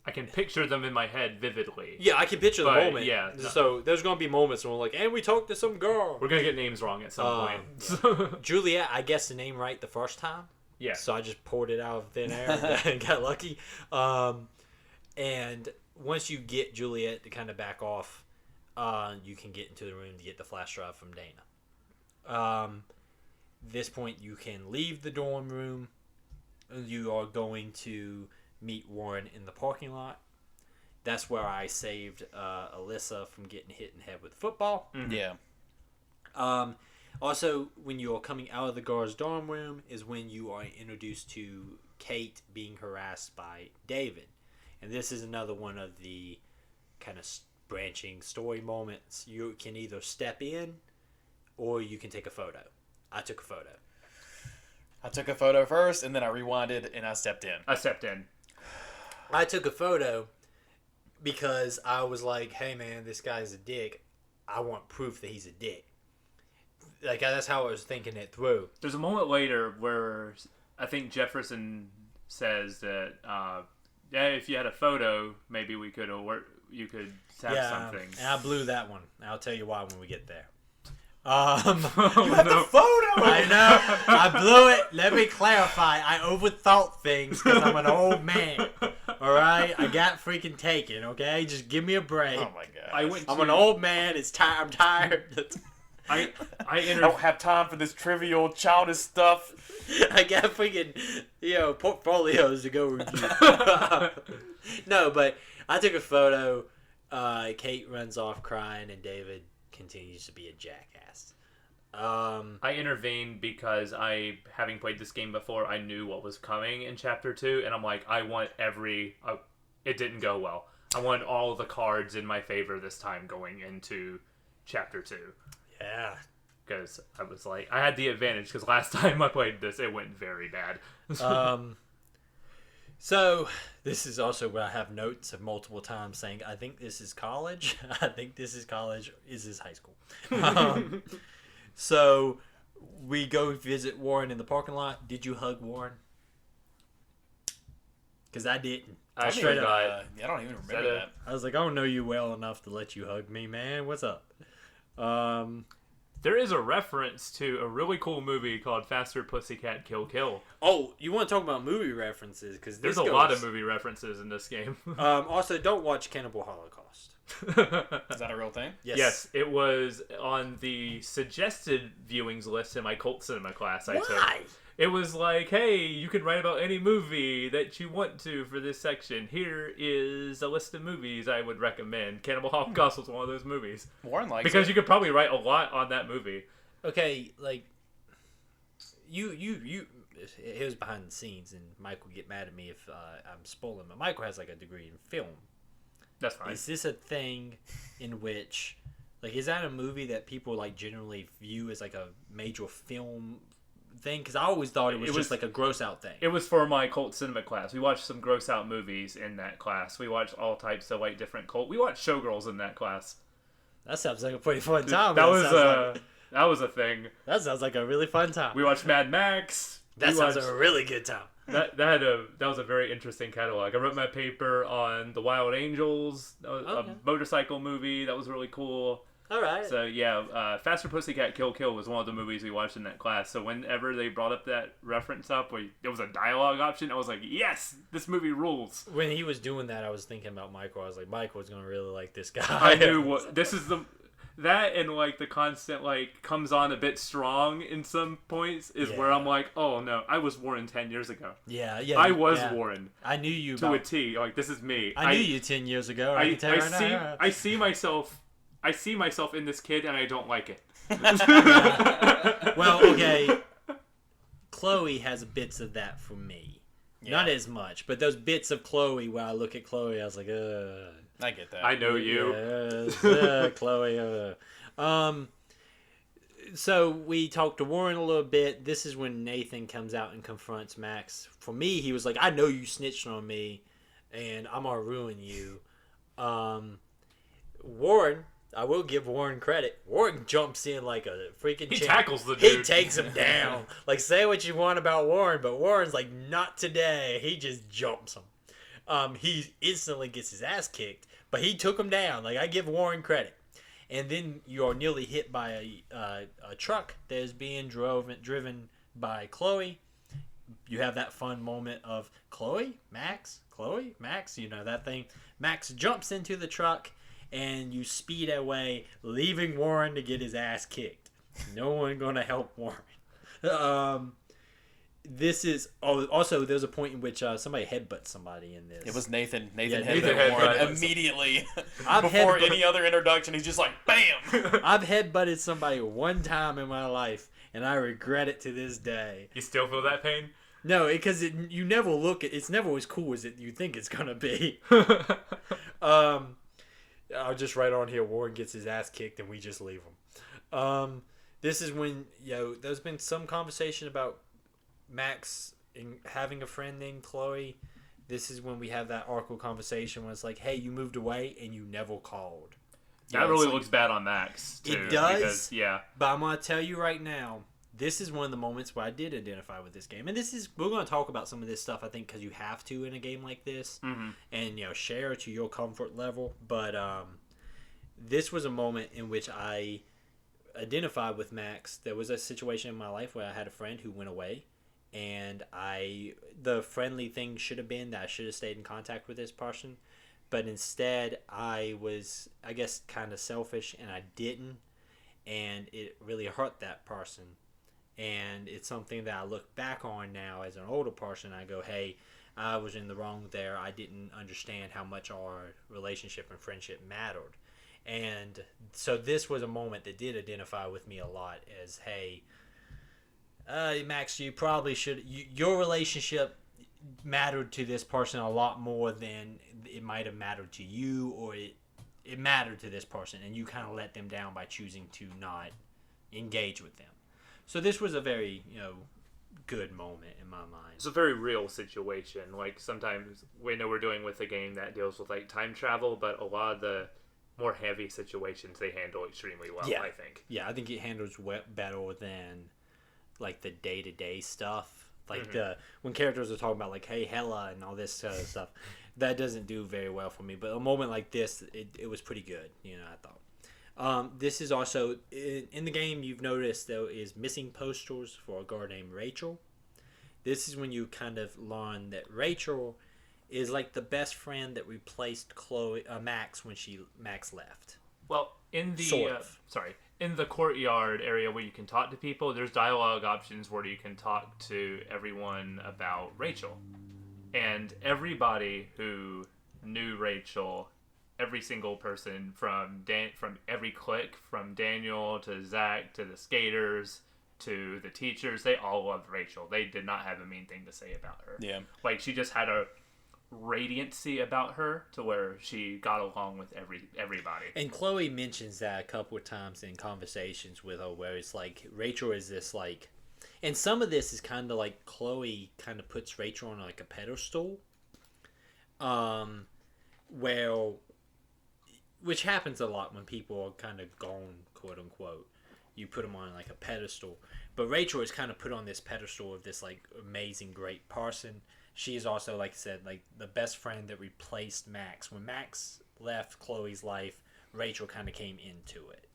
I can picture them in my head vividly. Yeah, I can picture the moment. Yeah. So there's gonna be moments when we're like, and we talked to some girl. We're gonna get names wrong at some point. Yeah. Juliet, I guessed the name right the first time. Yeah. So I just poured it out of thin air and got lucky. And once you get Juliet to kind of back off, you can get into the room to get the flash drive from Dana. This point, you can leave the dorm room. You are going to meet Warren in the parking lot. That's where I saved Alyssa from getting hit in the head with a football. Mm-hmm. Yeah. Also, when you are coming out of the guard's dorm room is when you are introduced to Kate being harassed by David. And this is another one of the kind of branching story moments. You can either step in or you can take a photo. I took a photo. I took a photo first, and then I rewinded, and I stepped in. I took a photo because I was like, hey man, this guy's a dick. I want proof that he's a dick. Like, that's how I was thinking it through. There's a moment later where I think Jefferson says that if you had a photo, maybe we could you could have something. And I blew that one. I'll tell you why when we get there. You have the photo. I know. I blew it. Let me clarify. I overthought things because I'm an old man. All right, I got freaking taken. Okay, just give me a break. Oh my god! I'm an old man. I'm tired. I don't have time for this trivial, childish stuff. I got freaking portfolios to go review. No, but I took a photo. Kate runs off crying, and David continues to be a jackass. I intervened because having played this game before, I knew what was coming in Chapter 2, and I'm like, I want it didn't go well. I want all the cards in my favor this time going into Chapter 2. Yeah. Because I was like, I had the advantage, because last time I played this, it went very bad. So, this is also where I have notes of multiple times saying, I think this is college. I think this is college. This is high school. So, we go visit Warren in the parking lot. Did you hug Warren? Because I didn't. I straight up. I don't even remember that. I was like, I don't know you well enough to let you hug me, man. What's up? There is a reference to a really cool movie called Faster Pussycat Kill Kill. Oh, you want to talk about movie references? Because there's a lot of movie references in this game. Also, don't watch Cannibal Holocaust. Is that a real thing? Yes, it was on the suggested viewings list in my cult cinema class I took. It was like, hey, you can write about any movie that you want to for this section. Here is a list of movies I would recommend. Cannibal Holocaust was one of those movies. Warren likes because it. You could probably write a lot on that movie. Okay, like, you it was behind the scenes, and Mike would get mad at me if I'm spoiling, but Michael has, like, a degree in film. That's fine. Is this a thing in which, like, is that a movie that people, like, generally view as, like, a major film thing? Because I always thought it was just like a gross out thing. It was for my cult cinema class. We watched some gross out movies in that class. We watched all types of like different cult. We watched Showgirls in that class. That sounds like a pretty fun time. That was a thing. That sounds like a really fun time. We watched Mad Max. That sounds like a really good time. That was a very interesting catalog. I wrote my paper on The Wild Angels, a motorcycle movie that was really cool. All right. So yeah, Faster Pussycat Kill Kill was one of the movies we watched in that class. So whenever they brought up that reference where there was a dialogue option, I was like, yes, this movie rules. When he was doing that, I was thinking about Michael. I was like, Michael's gonna really like this guy. I knew this is that and like the constant like comes on a bit strong in some points is where I'm like, oh no, I was Warren 10 years ago. Yeah. I was Warren. I knew you to a T. Like this is me. I knew you 10 years ago. I see myself in this kid, and I don't like it. Well, okay. Chloe has bits of that for me. Yeah. Not as much, but those bits of Chloe, when I look at Chloe, I was like, I get that. I know you. Chloe. So we talked to Warren a little bit. This is when Nathan comes out and confronts Max. For me, he was like, I know you snitched on me, and I'm going to ruin you. Warren... I will give Warren credit. Warren jumps in like a freaking He tackles the dude. He takes him down. Like, say what you want about Warren, but Warren's like, not today. He just jumps him. He instantly gets his ass kicked, but he took him down. Like, I give Warren credit. And then you are nearly hit by a truck that is being driven by Chloe. You have that fun moment of Chloe, Max, you know, that thing. Max jumps into the truck. And you speed away, leaving Warren to get his ass kicked. No one gonna help Warren. This is also there's a point in which somebody headbutts somebody in this. It was Nathan. Nathan headbutted Warren immediately before any other introduction. He's just like, bam. I've headbutted somebody one time in my life, and I regret it to this day. You still feel that pain? No, because you never look at it's never as cool as you think it's gonna be. I'll just write on here, Warren gets his ass kicked and we just leave him. This is when, there's been some conversation about Max having a friend named Chloe. This is when we have that awkward conversation where it's like, hey, you moved away and you never called. That really looks bad on Max, too. It does? Because, but I'm going to tell you right now, this is one of the moments where I did identify with this game. And we're going to talk about some of this stuff, I think, because you have to in a game like this. Mm-hmm. And, share to your comfort level. But this was a moment in which I identified with Max. There was a situation in my life where I had a friend who went away. And the friendly thing should have been that I should have stayed in contact with this person. But instead, I was, I guess, kind of selfish, and I didn't. And it really hurt that person. And it's something that I look back on now as an older person. I go, hey, I was in the wrong there. I didn't understand how much our relationship and friendship mattered. And so this was a moment that did identify with me a lot as, hey, Max, you probably should. Your relationship mattered to this person a lot more than it might have mattered to you, or it mattered to this person, and you kind of let them down by choosing to not engage with them. So this was a very, good moment in my mind. It's a very real situation. Like, sometimes we know we're doing with a game that deals with, like, time travel, but a lot of the more heavy situations they handle extremely well, I think. Yeah, I think it handles better than, like, the day-to-day stuff. Like, when characters are talking about, like, hey, Hella, and all this stuff, that doesn't do very well for me. But a moment like this, it was pretty good, I thought. This is also, in the game, you've noticed there is missing posters for a girl named Rachel. This is when you kind of learn that Rachel is, like, the best friend that replaced Max when Max left. Well, in the in the courtyard area where you can talk to people, there's dialogue options where you can talk to everyone about Rachel. And everybody who knew Rachel, every single person from every clique, from Daniel to Zach to the skaters to the teachers, they all loved Rachel. They did not have a mean thing to say about her. Yeah. Like, she just had a radiancy about her to where she got along with everybody. And Chloe mentions that a couple of times in conversations with her, where it's like Rachel is this, like, and some of this is kind of like Chloe kind of puts Rachel on, like, a pedestal, which happens a lot when people are kind of gone, quote unquote. You put them on, like, a pedestal, but Rachel is kind of put on this pedestal of this, like, amazing, great person. She is also, like I said, like, the best friend that replaced Max. When Max left Chloe's life, Rachel kind of came into it.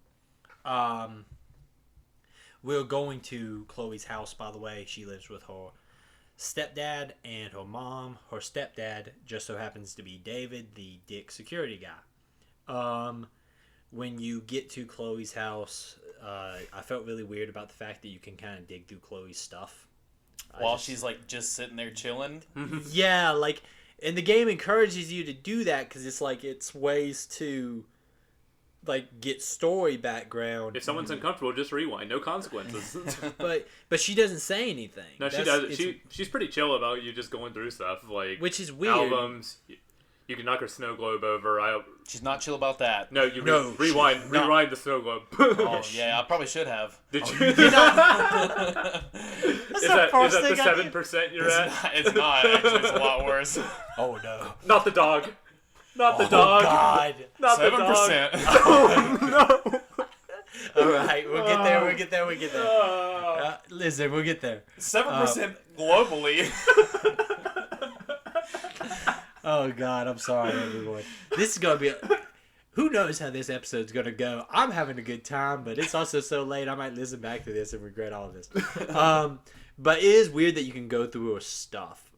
We're going to Chloe's house, by the way. She lives with her stepdad and her mom. Her stepdad just so happens to be David, the dick security guy. When you get to Chloe's house, I felt really weird about the fact that you can kind of dig through Chloe's stuff. While she's, like, just sitting there chilling? Yeah, like, and the game encourages you to do that because it's, like, it's ways to, like, get story background. If someone's uncomfortable, just rewind. No consequences. but she doesn't say anything. No, she does. She's pretty chill about you just going through stuff. Like, which is weird. Albums. You can knock her snow globe over. She's not chill about that. No, rewind the snow globe. Oh, yeah, I probably should have. Did you? Is that the 7% you're at? It's not. Actually, it's a lot worse. Oh, no. Not the dog. Not the dog. Oh, God. Not 7%. The dog. Oh, no. All right, we'll get there. Listen, we'll get there. 7% globally. Oh, God, I'm sorry, everyone. This is going to be... Who knows how this episode's going to go? I'm having a good time, but it's also so late, I might listen back to this and regret all of this. But it is weird that you can go through her stuff.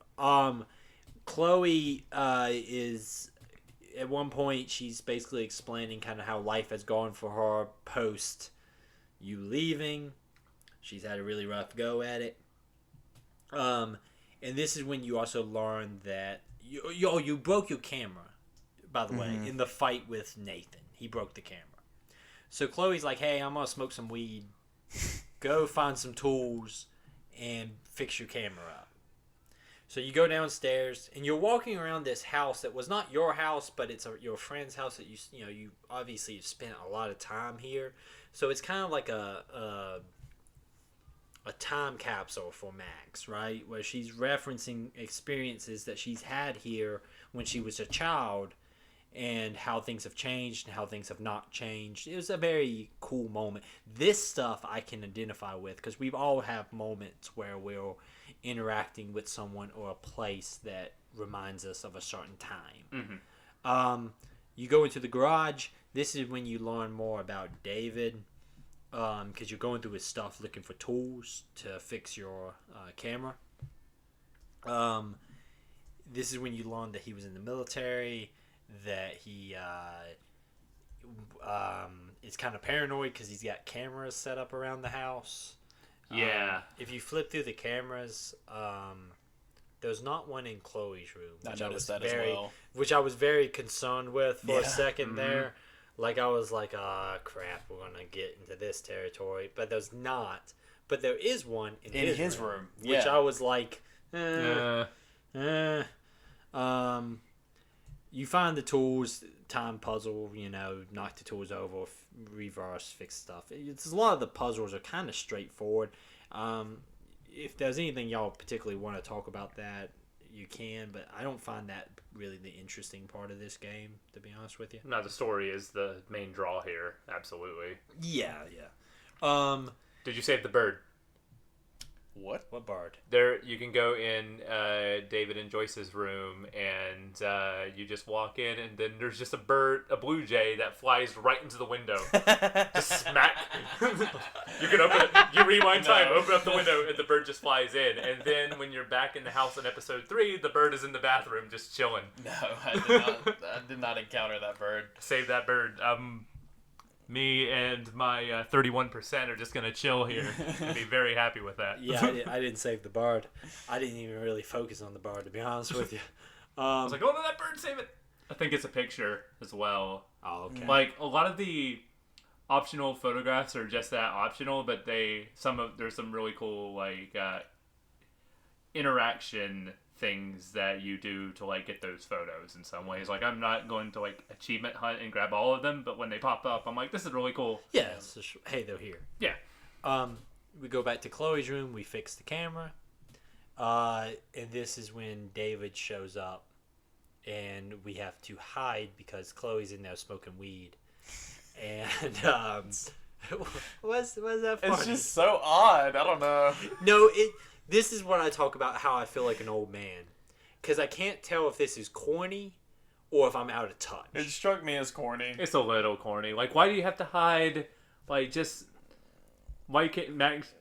Chloe is... At one point, she's basically explaining kind of how life has gone for her post you leaving. She's had a really rough go at it. And this is when you also learn that... You broke your camera, by the way, in the fight with Nathan. He broke the camera. So Chloe's like, hey, I'm going to smoke some weed. Go find some tools and fix your camera up. So you go downstairs, and you're walking around this house that was not your house, but it's your friend's house that you obviously spent a lot of time here. So it's kind of like a time capsule for Max, right? Where she's referencing experiences that she's had here when she was a child, and how things have changed and how things have not changed. It was a very cool moment. This stuff I can identify with because we all have moments where we're interacting with someone or a place that reminds us of a certain time. You go into the garage. This is when you learn more about David, because you're going through his stuff looking for tools to fix your camera. This is when you learn that he was in the military, that he is kind of paranoid because he's got cameras set up around the house. Yeah. If you flip through the cameras, there's not one in Chloe's room. I noticed that as well. Which I was very concerned with for a second there. Like, I was like, crap, we're going to get into this territory. But there's not. But there is one in his room. Which I was like, you find the tools, time puzzle, knock the tools over, reverse, fix stuff. A lot of the puzzles are kind of straightforward. If there's anything y'all particularly want to talk about that, you can, but I don't find that really the interesting part of this game, to be honest with you. No, the story is the main draw here. Absolutely. Yeah. Did you save the bird? What? What bird? There, you can go in David and Joyce's room, and you just walk in, and then there's just a blue jay that flies right into the window. Just smack. You can open it. You rewind time, open up the window, and the bird just flies in. And then when you're back in the house in episode 3, the bird is in the bathroom just chilling. No, I did not encounter that bird. Save that bird. Me and my 31% are just going to chill here and be very happy with that. Yeah, I didn't save the bird. I didn't even really focus on the bird, to be honest with you. I was like, oh, no, that bird, save it. I think it's a picture as well. Oh, okay. Like, a lot of the optional photographs are just that optional, but there's some really cool, like, interaction things that you do to like get those photos in some ways. Like, I'm not going to like achievement hunt and grab all of them, but when they pop up, I'm like, this is really cool. Yeah. So, hey, they're here. Yeah. We go back to Chloe's room. We fix the camera. And this is when David shows up, and we have to hide because Chloe's in there smoking weed. And what's that funny? It's just so odd. I don't know. No, this is what I talk about, how I feel like an old man. Because I can't tell if this is corny or if I'm out of touch. It struck me as corny. It's a little corny. Like, why do you have to hide? Like, just... Why can't... Max...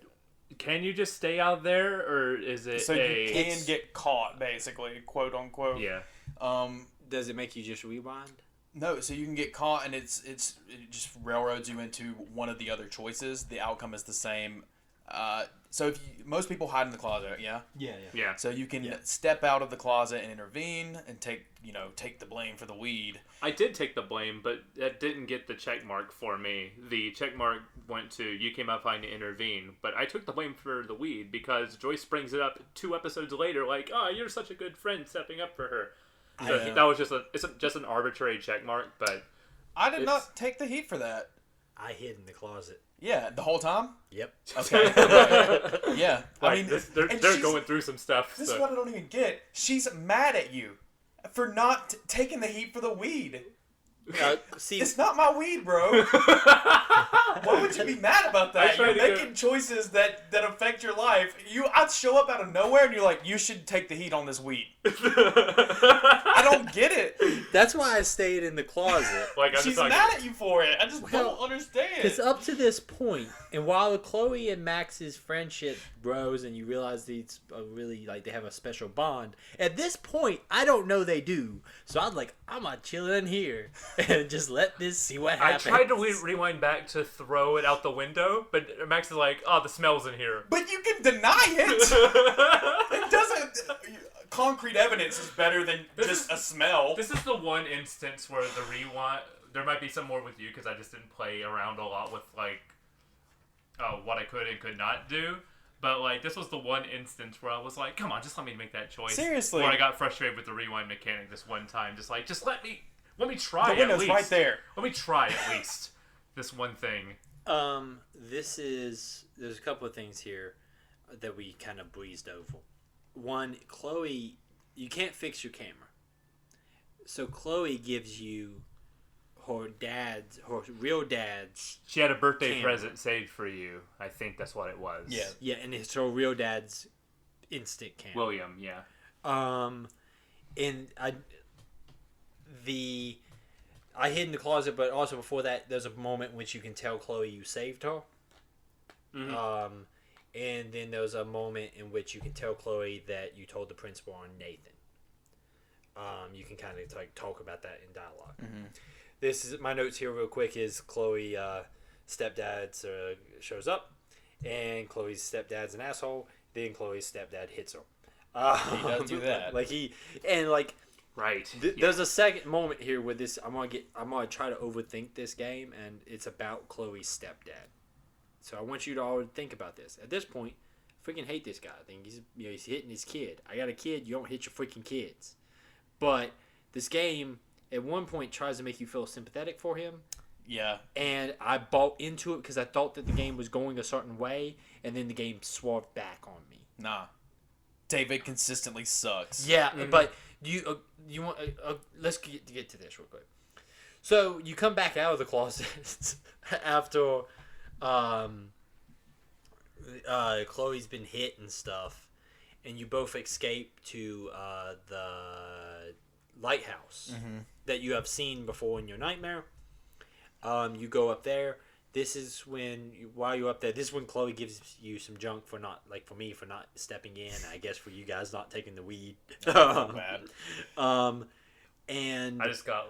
Can you just stay out there, or is it so you can get caught, basically, quote unquote? Yeah. Does it make you just rewind? No, so you can get caught, and it just railroads you into one of the other choices. The outcome is the same. So most people hide in the closet, yeah? Yeah. So you can step out of the closet and intervene and take the blame for the weed. I did take the blame, but that didn't get the check mark for me. The check mark went to, you came out fine to intervene, but I took the blame for the weed because Joyce brings it up 2 episodes later, like, oh, you're such a good friend stepping up for her. So that was just an arbitrary check mark, but... I did not take the heat for that. I hid in the closet. Yeah, the whole time? Yep. Okay. Right. Yeah. Like, I mean, they're going through some stuff. This is what I don't even get. She's mad at you for not taking the heat for the weed. See, it's not my weed, bro. Why would you be mad about that? You're making choices that affect your life. I'd show up out of nowhere and you're like, you should take the heat on this weed. I don't get it. That's why I stayed in the closet. Like, she's mad at you for it. I just don't understand. It's up to this point, and while Chloe and Max's friendship grows, and you realize these really they have a special bond. At this point, I don't know they do. So I'm like, I'm gonna chill in here and just let this see what happens. I tried to rewind back to throw it out the window, but Max is like, oh, the smell's in here. But you can deny it. It doesn't. Concrete evidence is better than a smell. This is the one instance where the rewind... There might be some more with you, because I just didn't play around a lot with, what I could and could not do. But, this was the one instance where I was like, come on, just let me make that choice. Seriously. Where I got frustrated with the rewind mechanic this one time. Just let me try the window's at least. Right there. Let me try at least this one thing. There's a couple of things here that we kind of breezed over. One, Chloe, you can't fix your camera. So Chloe gives you her real dad's. She had a birthday camera. present saved for you. I think that's what it was. Yeah. Yeah, and it's her real dad's instant camera. William, yeah. And I hid in the closet, but also before that, there's a moment in which you can tell Chloe you saved her. Mm-hmm. And then there's a moment in which you can tell Chloe that you told the principal on Nathan. You can kind of like talk about that in dialogue. Mm-hmm. This is my notes here real quick. Is Chloe stepdad shows up, and Chloe's stepdad's an asshole. Then Chloe's stepdad hits her. He does do that. Right. There's a second moment here with this. I'm gonna try to overthink this game, and it's about Chloe's stepdad. So I want you to all think about this. At this point, I freaking hate this guy. I think he's hitting his kid. I got a kid. You don't hit your freaking kids. But this game at one point tries to make you feel sympathetic for him. Yeah. And I bought into it because I thought that the game was going a certain way, and then the game swerved back on me. Nah. David consistently sucks. Yeah, but you want let's get to this real quick. So you come back out of the closet after Chloe's been hit and stuff, and you both escape to the lighthouse that you have seen before in your nightmare. You go up there. This is when, while you're up there, this is when Chloe gives you some junk for not stepping in. I guess for you guys not taking the weed. Not bad. And I just got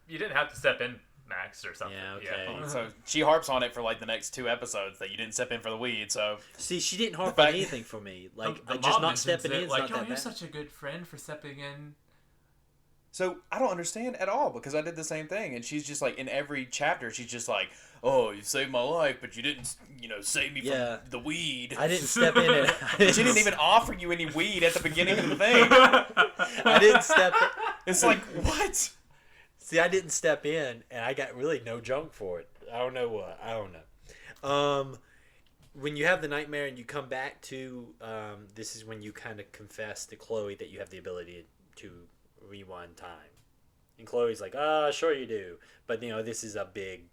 you didn't have to step in, Max, or something. Yeah, okay. Yeah. So she harps on it for like the next 2 episodes that you didn't step in for the weed. So see, she didn't harp on anything for me. Like The just mom not stepping in. mentions it, Is not that you're bad. such a good friend for stepping in. So I don't understand at all because I did the same thing, and she's just like in every chapter she's just like, "Oh, you saved my life, but you didn't, save me from the weed." I didn't step in it. She didn't even offer you any weed at the beginning of the thing. I didn't step. It's like, what? See, I didn't step in, and I got really no junk for it. I don't know what. I don't know. When you have the nightmare and you come back to, this is when you kind of confess to Chloe that you have the ability to rewind time. And Chloe's like, sure you do. But, this is a big,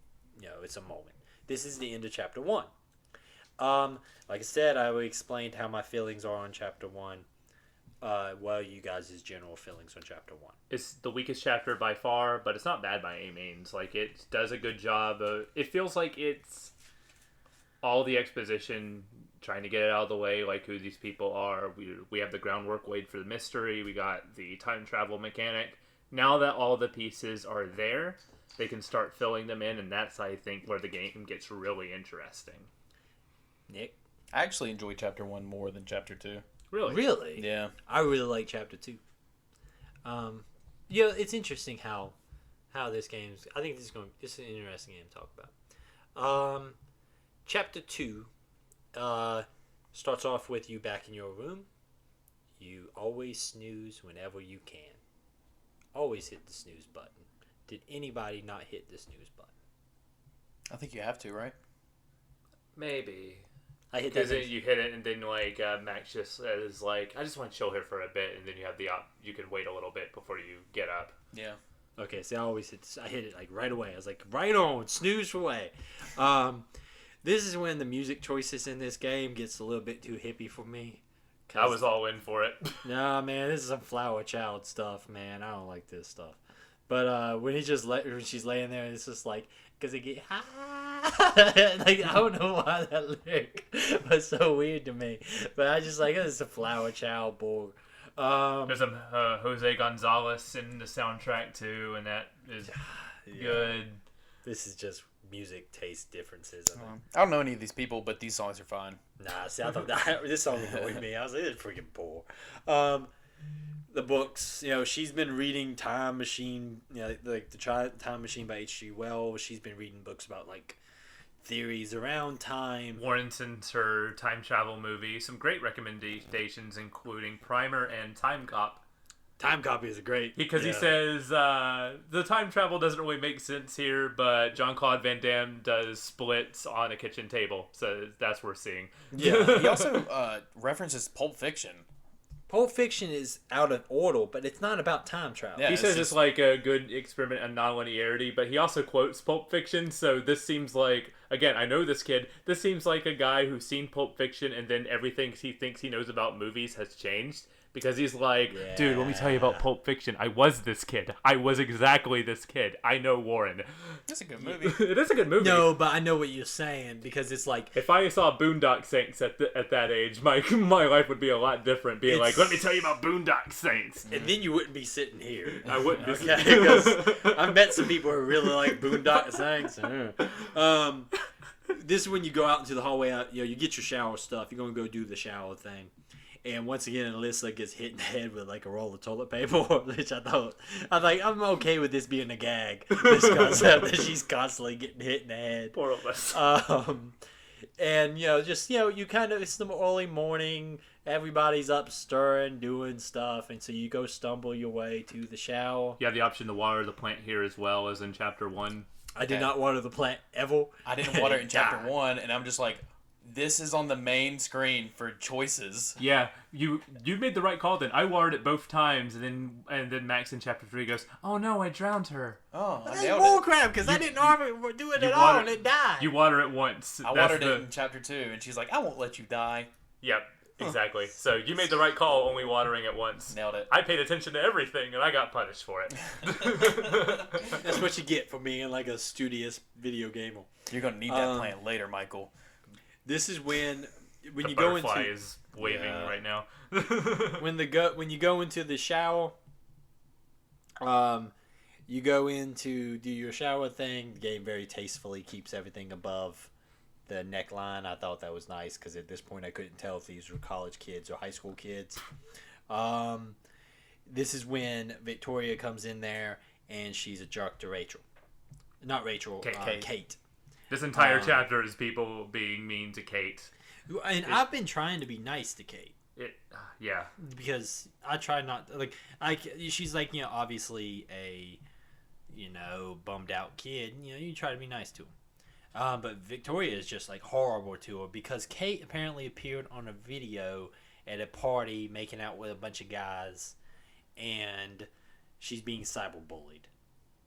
it's a moment. This is the end of chapter 1. Like I said, I explained how my feelings are on chapter 1. Well, you guys' general feelings on chapter 1. It's the weakest chapter by far, but it's not bad by any means. Like, it does a good job of, it feels like it's all the exposition, trying to get it out of the way, like who these people are. We have the groundwork laid for the mystery. We got the time travel mechanic. Now that all the pieces are there, they can start filling them in, and that's, I think, where the game gets really interesting. Nick? I actually enjoy chapter 1 more than chapter 2. Really? Really? Yeah. I really like chapter 2. It's interesting how this game's. I think this is an interesting game to talk about. Chapter 2 starts off with you back in your room. You always snooze whenever you can. Always hit the snooze button. Did anybody not hit the snooze button? I think you have to, right? Maybe. I hit that. Because you hit it, and then Max just is like, I just want to chill here for a bit, and then you have you can wait a little bit before you get up. Yeah. Okay, so I hit it like right away. I was like, right on, snooze away. This is when the music choices in this game gets a little bit too hippie for me. I was all in for it. Nah, man, this is some Flower Child stuff, man. I don't like this stuff. But when when she's laying there, it's just like, because it get like, I don't know why that lyric was so weird to me. But I just like, it's a Flower Child bull. There's some Jose Gonzalez in the soundtrack too, and that is good. This is just music taste differences. I don't know any of these people, but these songs are fine. Nah, see, I thought this song annoyed me. I was like, it's freaking poor. The books, she's been reading Time Machine, like the Time Machine by H.G. Wells. She's been reading books about like theories around time. Warrenton's her time travel movie. Some great recommendations, including Primer and Time Cop. Time Copy is great. Because he says the time travel doesn't really make sense here, but Jean-Claude Van Damme does splits on a kitchen table, so that's worth seeing. Yeah. He also references Pulp Fiction Pulp Fiction is out of order, but it's not about time travel. Yeah, He it's says just- it's like a good experiment in nonlinearity, but he also quotes Pulp Fiction, so this seems like, again, I know this kid, this seems like a guy who's seen Pulp Fiction and then everything he thinks he knows about movies has changed. Because he's like, dude, let me tell you about Pulp Fiction. I was this kid. I was exactly this kid. I know Warren. It's a good movie. It is a good movie. No, but I know what you're saying, because it's like... If I saw Boondock Saints at that age, my life would be a lot different. Being like, let me tell you about Boondock Saints. And then you wouldn't be sitting here. I wouldn't be Okay, because I've met some people who really like Boondock Saints. This is when you go out into the hallway. You get your shower stuff. You're going to go do the shower thing. And once again, Alyssa gets hit in the head with like a roll of toilet paper, which I thought, I'm okay with this being a gag. This concept that she's constantly getting hit in the head. Poor Alyssa. And you kind of, it's the early morning, everybody's up stirring, doing stuff, and so you go stumble your way to the shower. You have the option to water the plant here as well as in chapter 1. I did not water the plant ever. I didn't water it in chapter 1, and I'm just like, this is on the main screen for choices. Yeah, you made the right call then. I watered it both times, and then Max in chapter 3 goes, "Oh no, I drowned her." Oh, I That's nailed bull it. crap, because I didn't do it You at all, water- and it died. You water it once. I That's watered it in chapter 2, and she's like, I won't let you die. Yep, exactly. So you made the right call, only watering it once. Nailed it. I paid attention to everything, and I got punished for it. That's what you get for being like a studious video gamer. You're going to need that plant later, Michael. This is when The you go butterfly into is waving right now. when you go into the shower, you go in to do your shower thing. The game very tastefully keeps everything above the neckline. I thought that was nice, because at this point I couldn't tell if these were college kids or high school kids. This is when Victoria comes in there and she's a jerk to Rachel. Not Rachel, Kate. This entire chapter is people being mean to Kate. And I've been trying to be nice to Kate. Yeah. Because I try not to, she's like, obviously a, bummed out kid. You try to be nice to him. But Victoria is just like horrible to her, because Kate apparently appeared on a video at a party making out with a bunch of guys, and she's being cyberbullied.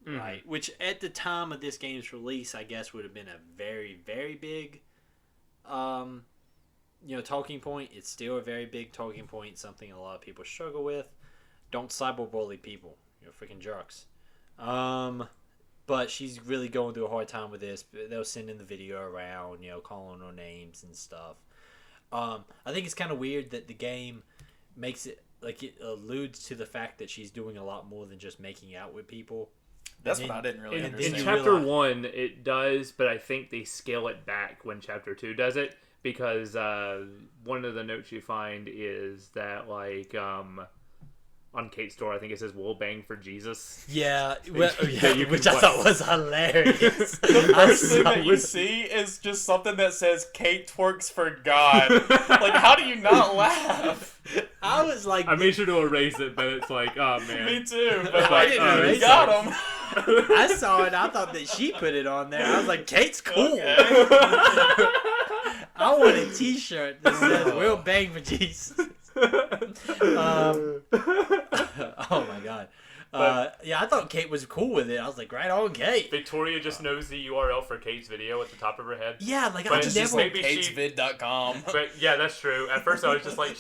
Mm-hmm. Right? Which at the time of this game's release, I guess would have been a very, very big talking point. It's still a very big talking point, something a lot of people struggle with. Don't cyberbully people. You're freaking jerks. But she's really going through a hard time with this. They'll send in the video around, calling her names and stuff. I think it's kind of weird that the game makes it, it alludes to the fact that she's doing a lot more than just making out with people. That's what I didn't really understand. In chapter 1, it does, but I think they scale it back when chapter 2 does it, because one of the notes you find is that, on Kate's door, I think it says, "We'll bang for Jesus." Yeah, which I thought was hilarious. The first thing that you see is just something that says, Kate twerks for God. How do you not laugh? I was like... I made sure to erase it, but it's like, oh, man. Me too. But I didn't erase you got him. I saw it. I thought that she put it on there. I was like, Kate's cool. Okay. I want a T-shirt that says, "We'll bang for Jesus." Oh my god. I thought Kate was cool with it. I was like, right on, Kate. Victoria just knows the URL for Kate's video at the top of her head. Yeah, But I it's just never... maybe katesvid.com. But yeah, that's true. At first I was just like,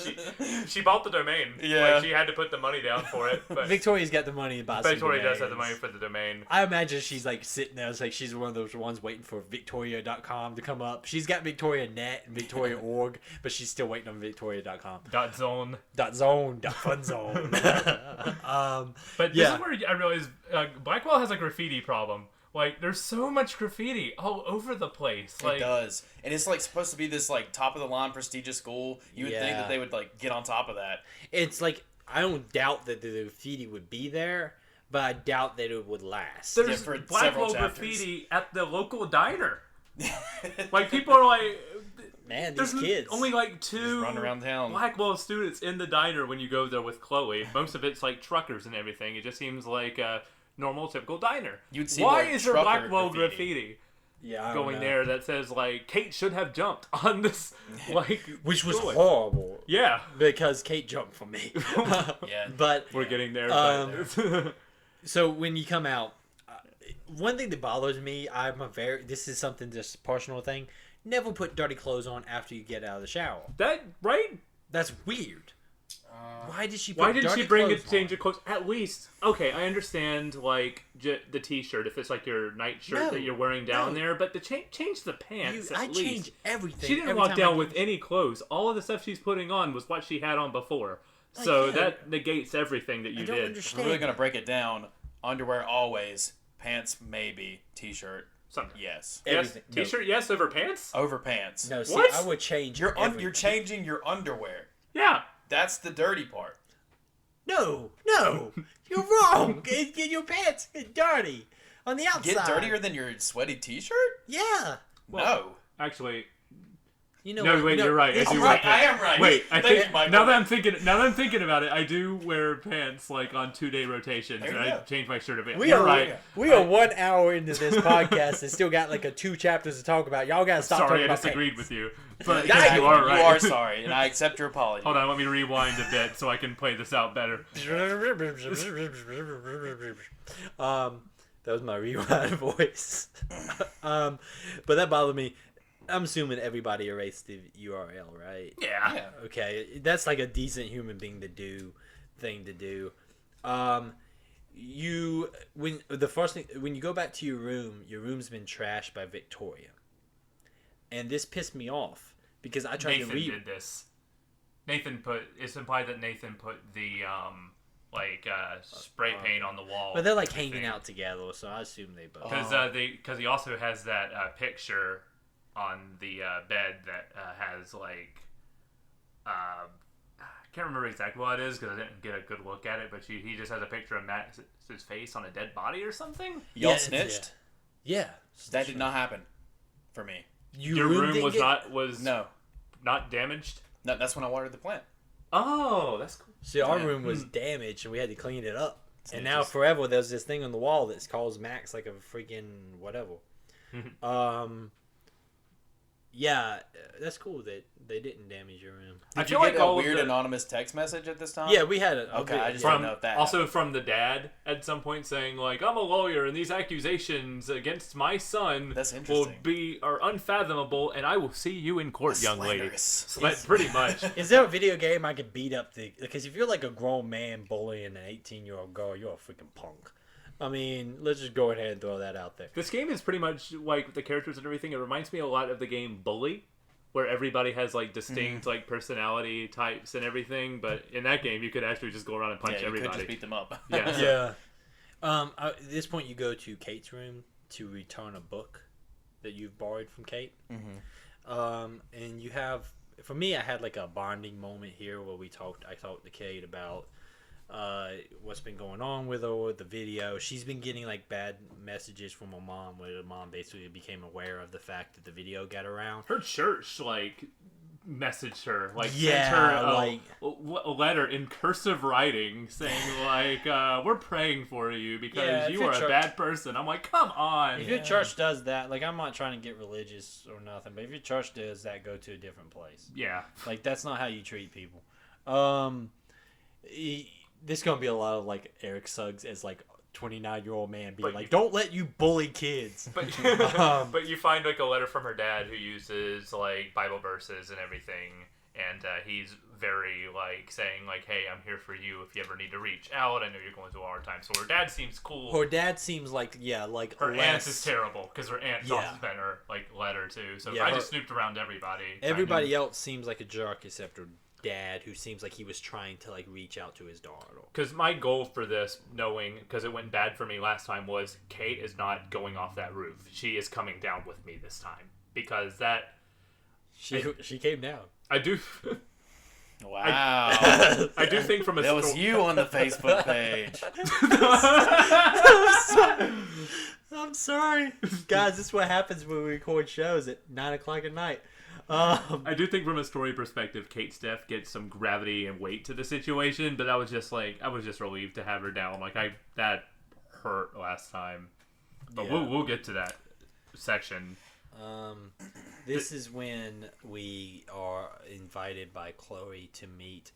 she bought the domain. Yeah. She had to put the money down for it. But Victoria's got the money to buy some Victoria does have the domains. money for the domain. I imagine she's sitting there. It's like she's one of those ones waiting for Victoria.com to come up. She's got Victoria.net and Victoria.org, but she's still waiting on Victoria.com. .zone. .zone. .funzone. But this is where I realized Blackwell has a graffiti problem. There's so much graffiti all over the place. It does. And it's supposed to be this top of the line prestigious school. You would think that they would get on top of that. It's I don't doubt that the graffiti would be there, but I doubt that it would last. There's for Blackwell several chapters. graffiti at the local diner. People are Man, there's these kids. only two run around town. Blackwell students in the diner when you go there with Chloe. Most of it's truckers and everything. It just seems like a normal, typical diner. You'd see Why more is there trucker Blackwell graffiti? going there that says like Kate should have jumped on this, like, which was horrible. Yeah, because Kate jumped for me. Yeah, but we're getting there. So when you come out, one thing that bothers me, this is something just personal thing. Never put dirty clothes on after you get out of the shower. That's weird. Why did she? Why did she bring a change of clothes? At least, okay, I understand like the t-shirt if it's like your night shirt that you're wearing down there, but change the pants. I change everything. She didn't walk down with any clothes. All of the stuff she's putting on was what she had on before. So that negates everything that you did. Understand. We're really gonna break it down. Underwear always, pants maybe, t-shirt. Something. Yes. Everything. Yes. T-shirt, yes, over pants? Over pants. No, see, what? I would change You're changing your underwear. Yeah. That's the dirty part. No, you're wrong. Get your pants get dirty on the outside. Get dirtier than your sweaty t-shirt? Yeah. No. Actually, you know. No, wait, you're right. I am right. Wait, now that I'm thinking about it, I do wear pants like on 2-day rotations, and I change my shirt a bit. You're right. We are 1 hour into this podcast and still got like 2 chapters to talk about. Y'all gotta stop talking about disagreed pants. with you. But you are right. You are sorry, and I accept your apology. Hold on, let me rewind a bit so I can play this out better. That was my rewind voice. But that bothered me. I'm assuming everybody erased the URL, right? Yeah. Okay, that's like a decent human being thing to do. When you go back to your room's been trashed by Victoria, and this pissed me off because I tried to read. Nathan did this. It's implied that Nathan put the spray paint on the wall. But they're like hanging out together, so I assume they both. Because he also has that picture on the bed that has like I can't remember exactly what it is because I didn't get a good look at it, but he just has a picture of Max's face on a dead body or something. Y'all snitched? Yeah. That did not happen for me. Your room was not damaged? No, that's when I watered the plant. Oh, that's cool. See, our room was damaged and we had to clean it up. And now forever there's this thing on the wall that calls Max like a freaking whatever. Yeah, that's cool that they didn't damage your room. Did you get a weird anonymous text message at this time? Yeah, we had it. Okay, I just didn't know if that happened. From the dad at some point saying like, I'm a lawyer and these accusations against my son are unfathomable and I will see you in court, young lady. Pretty much. Is there a video game I could beat up because if you're like a grown man bullying an 18-year-old girl, you're a freaking punk. I mean, let's just go ahead and throw that out there. This game is pretty much like the characters and everything. It reminds me a lot of the game Bully, where everybody has like distinct like personality types and everything. But in that game, you could actually just go around and punch everybody. You could just beat them up. Yeah. At this point, you go to Kate's room to return a book that you've borrowed from Kate. And you have, for me, I had like a bonding moment here where I talked to Kate about what's been going on with her, the video. She's been getting like bad messages from her mom, where her mom basically became aware of the fact that the video got around. Her church like messaged her, like sent her a letter in cursive writing saying like we're praying for you because you are a bad person. I'm like, come on. If your church does that, like, I'm not trying to get religious or nothing, but if your church does that, go to a different place. Yeah, like that's not how you treat people. This is gonna be a lot of like Eric Suggs as like 29-year-old man being like, don't let you bully kids. But you find like a letter from her dad who uses like Bible verses and everything, and he's very like saying like, hey, I'm here for you if you ever need to reach out. I know you're going through a hard time. So her dad seems cool. Her dad seems like her aunt is terrible because her aunt also sent her like letter too. So I just snooped around everybody. Everybody else seems like a jerk except her dad, who seems like he was trying to like reach out to his daughter. Because my goal for this, knowing because it went bad for me last time, was Kate is not going off that roof. She is coming down with me this time because she came down. I do. Wow. I do think from a that was you on the Facebook page. I'm sorry, guys. This is what happens when we record shows at 9:00 at night. I do think from a story perspective, Kate's death gets some gravity and weight to the situation, but I was just relieved to have her down. Like that hurt last time, but we'll get to that. section. This is when we are invited by Chloe to meet.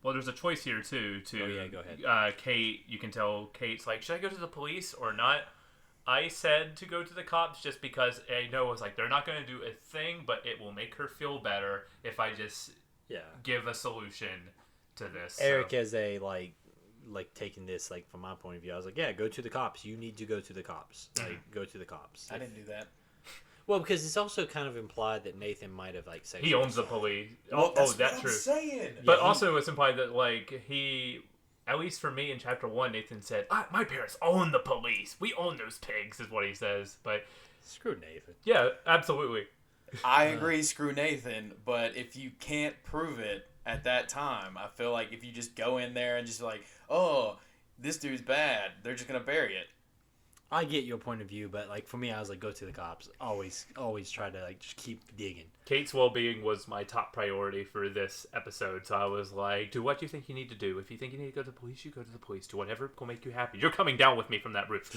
Well, there's a choice here too. Oh yeah, go ahead. Kate, you can tell Kate's like, should I go to the police or not? I said to go to the cops just because I know it's like they're not going to do a thing, but it will make her feel better if I just give a solution to this. Eric has a like taking this like from my point of view. I was like, yeah, go to the cops. You need to go to the cops. Like, go to the cops. I didn't do that. Well, because it's also kind of implied that Nathan might have like said he owns the police. Well, that's what true. I'm saying. But also, it's implied that like he, at least for me in chapter 1, Nathan said, "My parents own the police. We own those pigs," is what he says. But screw Nathan. Yeah, absolutely. I agree. Screw Nathan. But if you can't prove it at that time, I feel like if you just go in there and just like, oh, this dude's bad, they're just gonna bury it. I get your point of view, but like for me, I was like, go to the cops. Always try to like just keep digging. Kate's well-being was my top priority for this episode, so I was like, do what you think you need to do. If you think you need to go to the police, you go to the police. Do whatever will make you happy. You're coming down with me from that roof.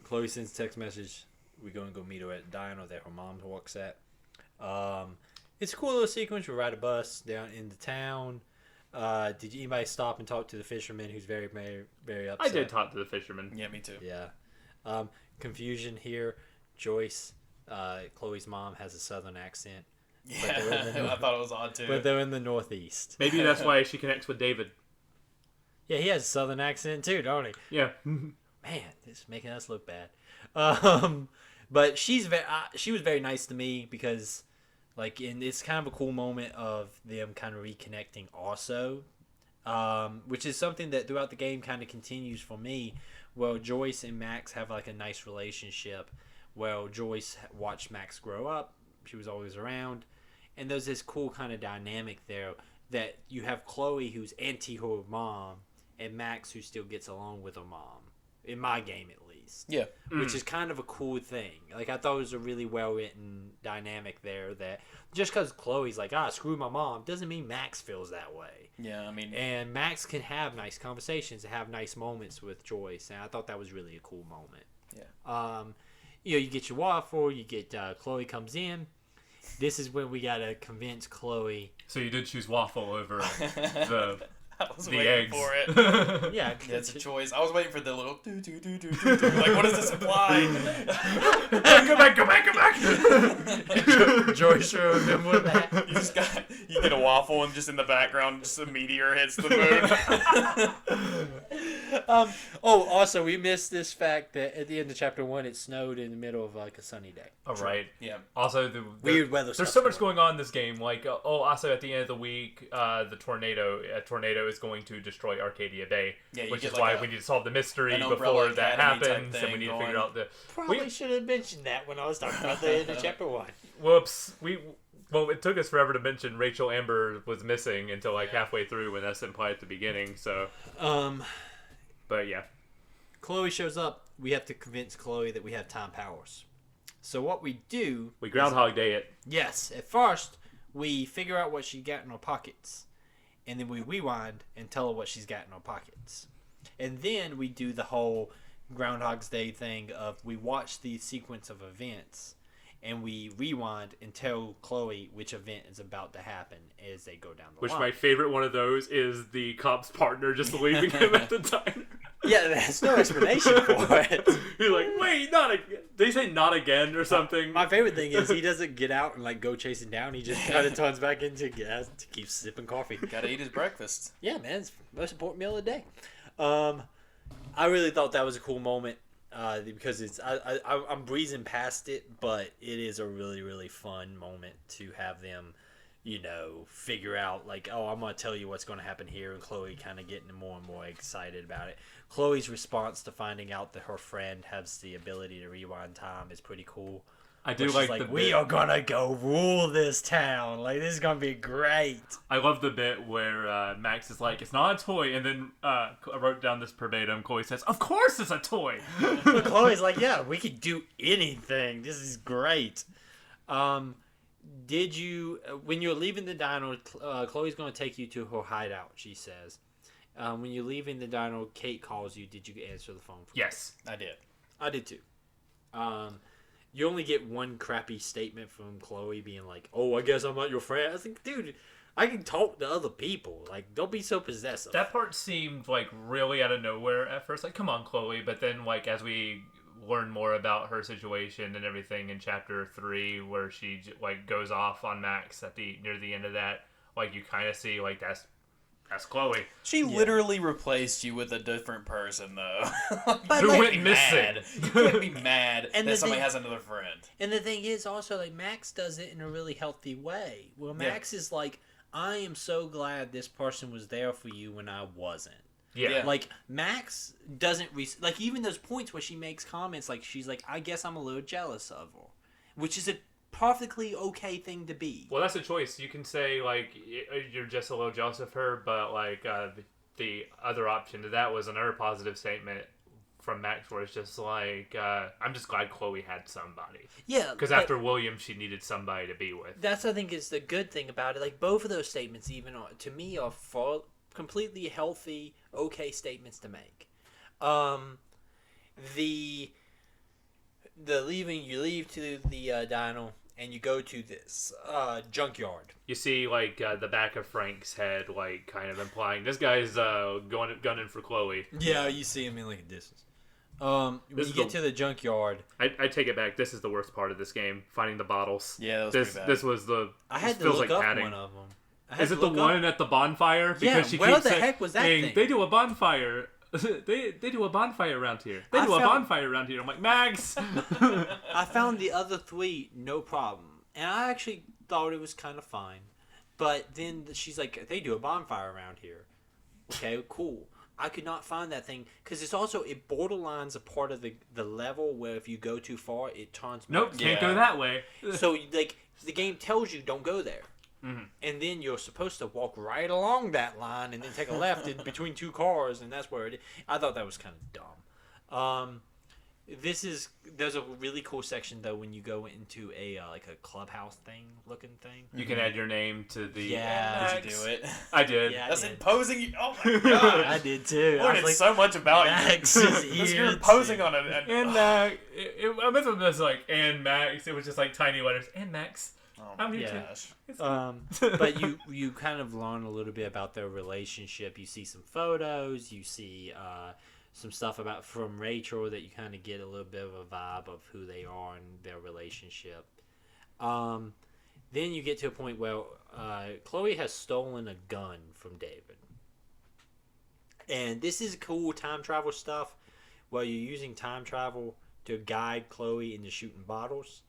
Chloe sends text message. We're gonna go meet her at the diner that her mom works at. It's a cool little sequence. We ride a bus down into town. Did anybody stop and talk to the fisherman who's very, very, very upset? I did talk to the fisherman. Yeah, me too. Yeah. Confusion here. Joyce, Chloe's mom, has a southern accent. Yeah, I thought it was odd too. But they're in the Northeast. Maybe that's why she connects with David. Yeah, he has a southern accent too, don't he? Yeah. Man, this is making us look bad. But she was very nice to me because... Like, and it's kind of a cool moment of them kind of reconnecting also, which is something that throughout the game kind of continues for me. Well, Joyce and Max have like a nice relationship. Well, Joyce watched Max grow up. She was always around. And there's this cool kind of dynamic there that you have Chloe who's anti her mom and Max who still gets along with her mom. In my game, at least. Yeah. Which is kind of a cool thing. Like, I thought it was a really well-written dynamic there that just because Chloe's like, screw my mom, doesn't mean Max feels that way. Yeah, I mean... And Max can have nice conversations and have nice moments with Joyce, and I thought that was really a cool moment. Yeah. You get your waffle, you get Chloe comes in. This is when we got to convince Chloe. So you did choose waffle over the... I was the waiting eggs. for it. Yeah, it's a choice. I was waiting for the little do. Like, what does this imply? Go back. Joyce showed him with that. You get a waffle and just in the background, just a meteor hits the moon. Also, we missed this fact that at the end of chapter 1, it snowed in the middle of like a sunny day. Oh, right. Yeah. Also, weird weather. There's so much going on in this game. Like, also at the end of the week, a tornado is going to destroy Arcadia Bay, which is why we need to solve the mystery before that happens, and we need to figure out the. Probably should have mentioned that when I was talking about the end of chapter 1. Whoops. Well, it took us forever to mention Rachel Amber was missing until like halfway through when that's implied at the beginning. So. But yeah. Chloe shows up. We have to convince Chloe that we have time powers. So what we do... We Groundhog Day it. Yes. At first, we figure out what she got in her pockets. And then we rewind and tell her what she's got in her pockets. And then we do the whole Groundhog's Day thing of we watch the sequence of events and we rewind and tell Chloe which event is about to happen as they go down the line. My favorite one of those is the cop's partner just leaving him at the diner. Yeah, there's no explanation for it. He's like, wait, not again. Did he say not again or something? My favorite thing is he doesn't get out and like go chasing down. He just kind of turns back into gas to keep sipping coffee. Gotta eat his breakfast. Yeah, man, it's the most important meal of the day. I really thought that was a cool moment because I'm breezing past it, but it is a really, really fun moment to have them, figure out like, oh, I'm going to tell you what's going to happen here, and Chloe kind of getting more and more excited about it. Chloe's response to finding out that her friend has the ability to rewind time is pretty cool. I do like we are gonna go rule this town. Like, this is gonna be great. I love the bit where Max is like, it's not a toy, and then I wrote down this verbatim. Chloe says, of course it's a toy. Chloe's like, yeah, we could do anything. This is great. Did you, when you're leaving the diner, Chloe's gonna take you to her hideout, she says. When you're leaving the diner, Kate calls you. Did you answer the phone? Yes, I did. I did too. You only get one crappy statement from Chloe being like, "Oh, I guess I'm not your friend." I was like, dude, I can talk to other people. Like, don't be so possessive. That part seemed like really out of nowhere at first. Like, come on, Chloe. But then, like, as we learn more about her situation and everything in chapter 3, where she like goes off on Max near the end of that, like, you kind of see like that's Chloe. She literally replaced you with a different person, though. But who went missing? You can't be mad that somebody has another friend. And the thing is also, like, Max does it in a really healthy way. Well, Max is like, I am so glad this person was there for you when I wasn't. Yeah. Like, Max doesn't... like, even those points where she makes comments, like, she's like, I guess I'm a little jealous of her. Which is a perfectly okay thing to be. Well, that's a choice. You can say, like, you're just a little jealous of her, but, like, the other option to that was another positive statement from Max, where it's just like, I'm just glad Chloe had somebody. Yeah. Because after William, she needed somebody to be with. That's, I think, is the good thing about it. Like, both of those statements, even, to me, are completely healthy, okay statements to make. The leaving, you leave to the dino, and you go to this junkyard. You see, like, the back of Frank's head, like, kind of implying this guy's gunning for Chloe. Yeah, you see him in, like, a distance. When you get to the junkyard... I take it back. This is the worst part of this game, finding the bottles. Yeah, that was pretty bad. This was the... I had to look up one of them. Is it the one at the bonfire? Because she where keeps the heck was that thing? They do a bonfire. they do a bonfire around here. They do a bonfire around here. I'm like, Max! I found the other 3, no problem. And I actually thought it was kind of fine. But then she's like, they do a bonfire around here. Okay, cool. I could not find that thing. Because it borderlines a part of the level where if you go too far, it turns... Nope, can't go that way. So, like, the game tells you, don't go there. Mm-hmm. And then you're supposed to walk right along that line and then take a left in between 2 cars, and that's where it is. I thought that was kind of dumb. There's a really cool section though when you go into a like a clubhouse looking thing. You can add your name to the. Yeah, did you do it? I did. Yeah, That's imposing. Oh my god! I did too. I learned so much about Max you. is You're here imposing too. on it. And Max. I meant it was like and Max. It was just like tiny letters. And Max. Oh I'm my here gosh. But you kind of learn a little bit about their relationship. You see some photos. You see some stuff from Rachel that you kind of get a little bit of a vibe of who they are and their relationship. Then you get to a point where Chloe has stolen a gun from David. And this is cool time travel stuff where you're using time travel to guide Chloe into shooting bottles.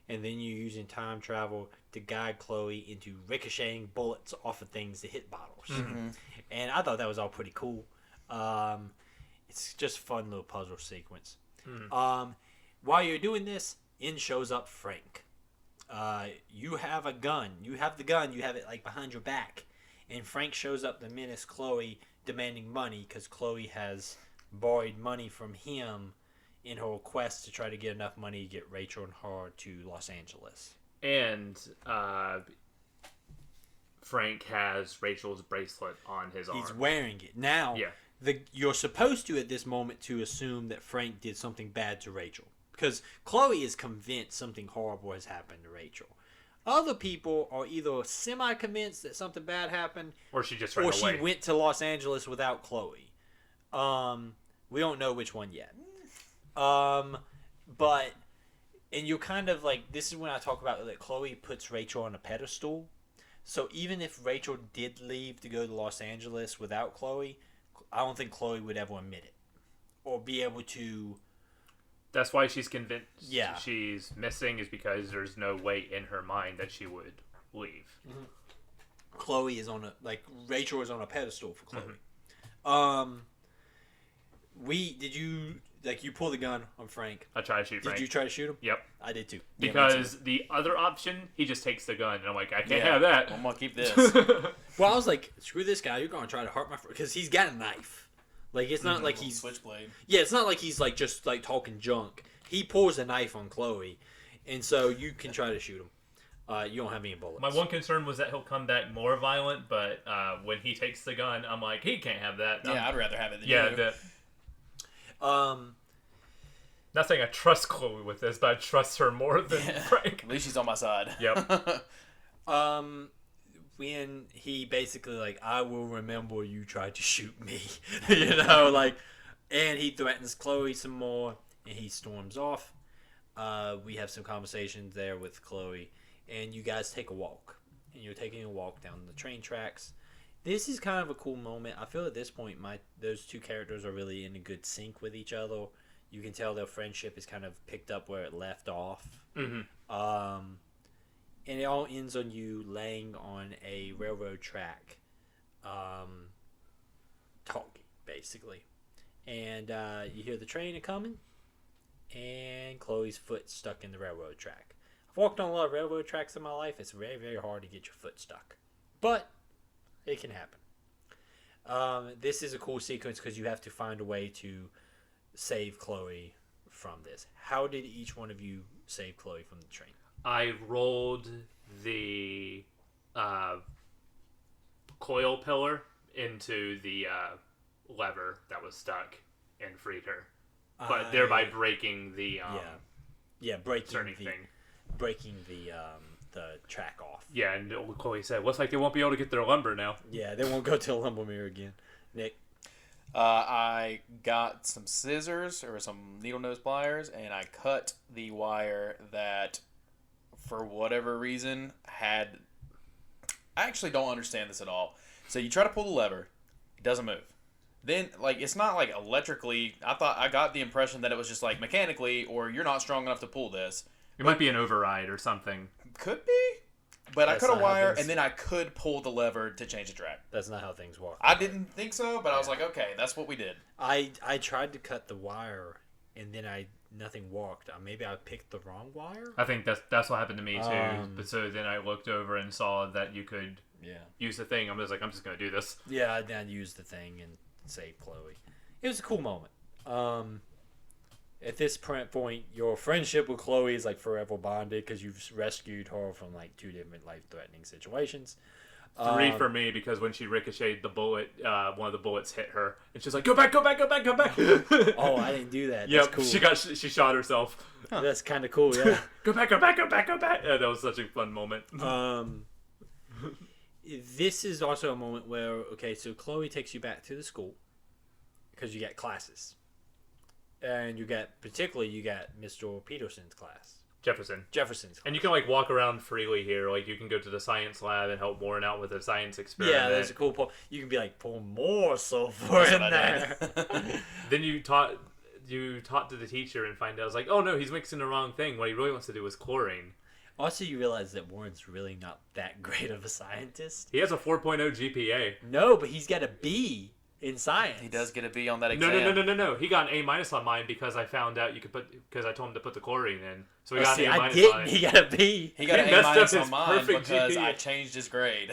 And then you're using time travel to guide Chloe into ricocheting bullets off of things to hit bottles. Mm-hmm. And I thought that was all pretty cool. It's just a fun little puzzle sequence. While you're doing this, in shows up Frank. You have a gun. You have the gun. You have it like behind your back. And Frank shows up to menace Chloe, demanding money because Chloe has borrowed money from him in her quest to try to get enough money to get Rachel and her to Los Angeles. And Frank has Rachel's bracelet on his arm. He's wearing it. Now, you're supposed to, at this moment, to assume that Frank did something bad to Rachel. Because Chloe is convinced something horrible has happened to Rachel. Other people are either semi-convinced that something bad happened, or she just ran away. Or she went to Los Angeles without Chloe. We don't know which one yet. But, and you're kind of like, this is when I talk about that Chloe puts Rachel on a pedestal. So even if Rachel did leave to go to Los Angeles without Chloe, I don't think Chloe would ever admit it. Or be able to... That's why she's convinced Yeah. she's missing, is because there's no way in her mind that she would leave. Mm-hmm. Chloe is on a... Like, Rachel is on a pedestal for Chloe. Mm-hmm. Did you... Like, you pull the gun on Frank. I try to shoot Frank. Did you try to shoot him? Yep. I did too. Because the other option, he just takes the gun. And I'm like, I can't have that. I'm going to keep this. Well, I was like, screw this guy. You're going to try to hurt my friend. Because he's got a knife. Like, it's not like he's... Switchblade. Yeah, it's not like he's, like, just, like, talking junk. He pulls a knife on Chloe. And so you can try to shoot him. You don't have any bullets. My one concern was that he'll come back more violent, but when he takes the gun, I'm like, he can't have that. Yeah, I'd rather have it than you. Not saying I trust Chloe with this, but I trust her more than Frank. At least she's on my side. Yep. When he basically like, I will remember you tried to shoot me, you know, like, and he threatens Chloe some more, and he storms off. We have some conversations there with Chloe, and you guys take a walk, and you're taking a walk down the train tracks. This is kind of a cool moment. I feel at this point, those two characters are really in a good sync with each other. You can tell their friendship is kind of picked up where it left off. Mm-hmm. And it all ends on you laying on a railroad track, talking, basically. And you hear the train coming, and Chloe's foot stuck in the railroad track. I've walked on a lot of railroad tracks in my life. It's very, very hard to get your foot stuck. But it can happen. This is a cool sequence because you have to find a way to save Chloe from this. How did each one of you save Chloe from the train? I rolled the coil pillar into the lever that was stuck and freed her, but thereby breaking the breaking the track off. Yeah, and Chloe said, "Looks like they won't be able to get their lumber now." Yeah, they won't go to a lumber mill again. Nick. I got some scissors or some needle nose pliers, and I cut the wire that, for whatever reason, I actually don't understand this at all. So you try to pull the lever, it doesn't move. Then, like, it's not like electrically. I got the impression that it was just like mechanically, or you're not strong enough to pull this. It might be an override or something. Could be. But That's I cut a not wire, how things- and then I could pull the lever to change the track. That's not how things work. I didn't think so, but I was like, okay, that's what we did. I tried to cut the wire, and then nothing worked. Maybe I picked the wrong wire? I think that's what happened to me too. But so then I looked over and saw that you could use the thing. I'm just going to do this. Yeah, I used the thing and saved Chloe. It was a cool moment. At this point, your friendship with Chloe is like forever bonded because you've rescued her from like 2 different life-threatening situations. 3 for me, because when she ricocheted the bullet, one of the bullets hit her, and she's like, "Go back, go back, go back, go back!" Oh, I didn't do that. Yep, That's cool. she shot herself. Huh. That's kind of cool. Yeah. Go back, go back, go back, go back. Yeah, that was such a fun moment. This is also a moment where so Chloe takes you back to the school because you got classes, and you got Mr. Peterson's class. Jefferson's class. And you can like walk around freely here. Like you can go to the science lab and help Warren out with a science experiment. Yeah, there's a cool part. You can be like, pour more sulfur in there. Then you taught to the teacher and find out, I was like, oh no, he's mixing the wrong thing. What he really wants to do is chlorine. Also, you realize that Warren's really not that great of a scientist. He has a 4.0 GPA. No, but he's got a B in science. He does get a B on that exam. No. He got an A- on mine because I found out because I told him to put the chlorine in. So he got an A- I didn't. on it. He got a B. He got an A- messed up on mine perfect because GPA. I changed his grade.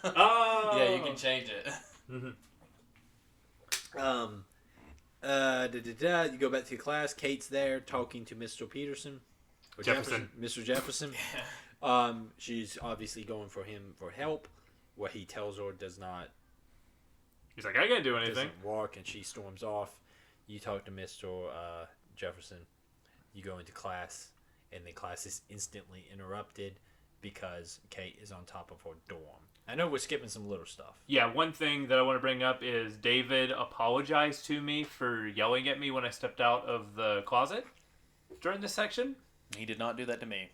Oh. Yeah, you can change it. You go back to your class. Kate's there talking to Mr. Peterson. Or Jefferson. Mr. Jefferson. She's obviously going for him for help. What he tells her does not. He's like, I can't do anything. Doesn't work, and she storms off. You talk to Mr. Jefferson. You go into class, and the class is instantly interrupted because Kate is on top of her dorm. I know we're skipping some little stuff. Yeah, one thing that I want to bring up is David apologized to me for yelling at me when I stepped out of the closet during this section. He did not do that to me.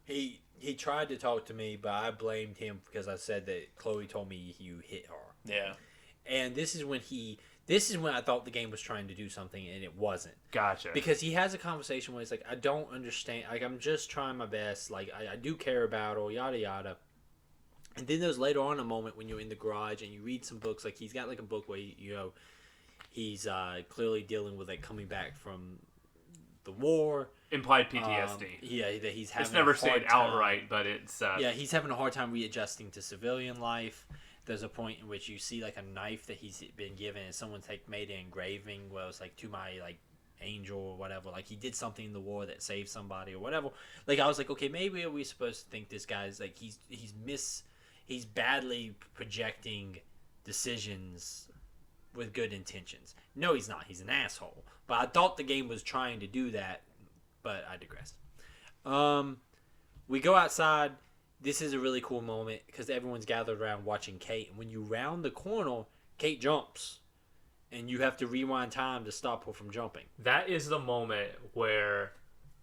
He tried to talk to me, but I blamed him because I said that Chloe told me you hit her. Yeah. And this is when I thought the game was trying to do something, and it wasn't. Gotcha. Because he has a conversation where he's like, I don't understand. Like, I'm just trying my best. Like, I do care about her, yada, yada. And then there's later on a moment when you're in the garage and you read some books. Like, he's got, like, a book where, he's clearly dealing with, like, coming back from the war. Implied PTSD. Yeah, that he's having it's never a hard said time. outright, but it's... Yeah, he's having a hard time readjusting to civilian life. There's a point in which you see like a knife that he's been given, and someone made an engraving where it's like, to my like angel or whatever. Like he did something in the war that saved somebody or whatever. Like I was like, okay, maybe are we supposed to think this guy's like he's badly projecting decisions with good intentions. No, he's not. He's an asshole. But I thought the game was trying to do that, but I digress. We go outside. This is a really cool moment because everyone's gathered around watching Kate. And when you round the corner, Kate jumps. And you have to rewind time to stop her from jumping. That is the moment where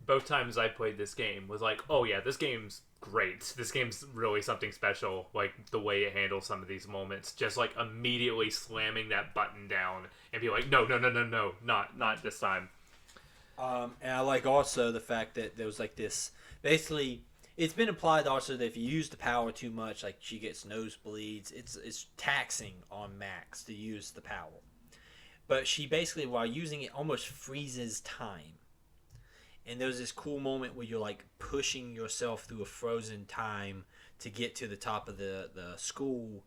both times I played this game was like, oh yeah, this game's great. This game's really something special. Like the way it handles some of these moments, just like immediately slamming that button down and be like, no, not this time. And I like also the fact that there was like this, basically, it's been implied also that if you use the power too much, like she gets nosebleeds, it's taxing on Max to use the power. But she basically, while using it, almost freezes time. And there's this cool moment where you're like pushing yourself through a frozen time to get to the top of the school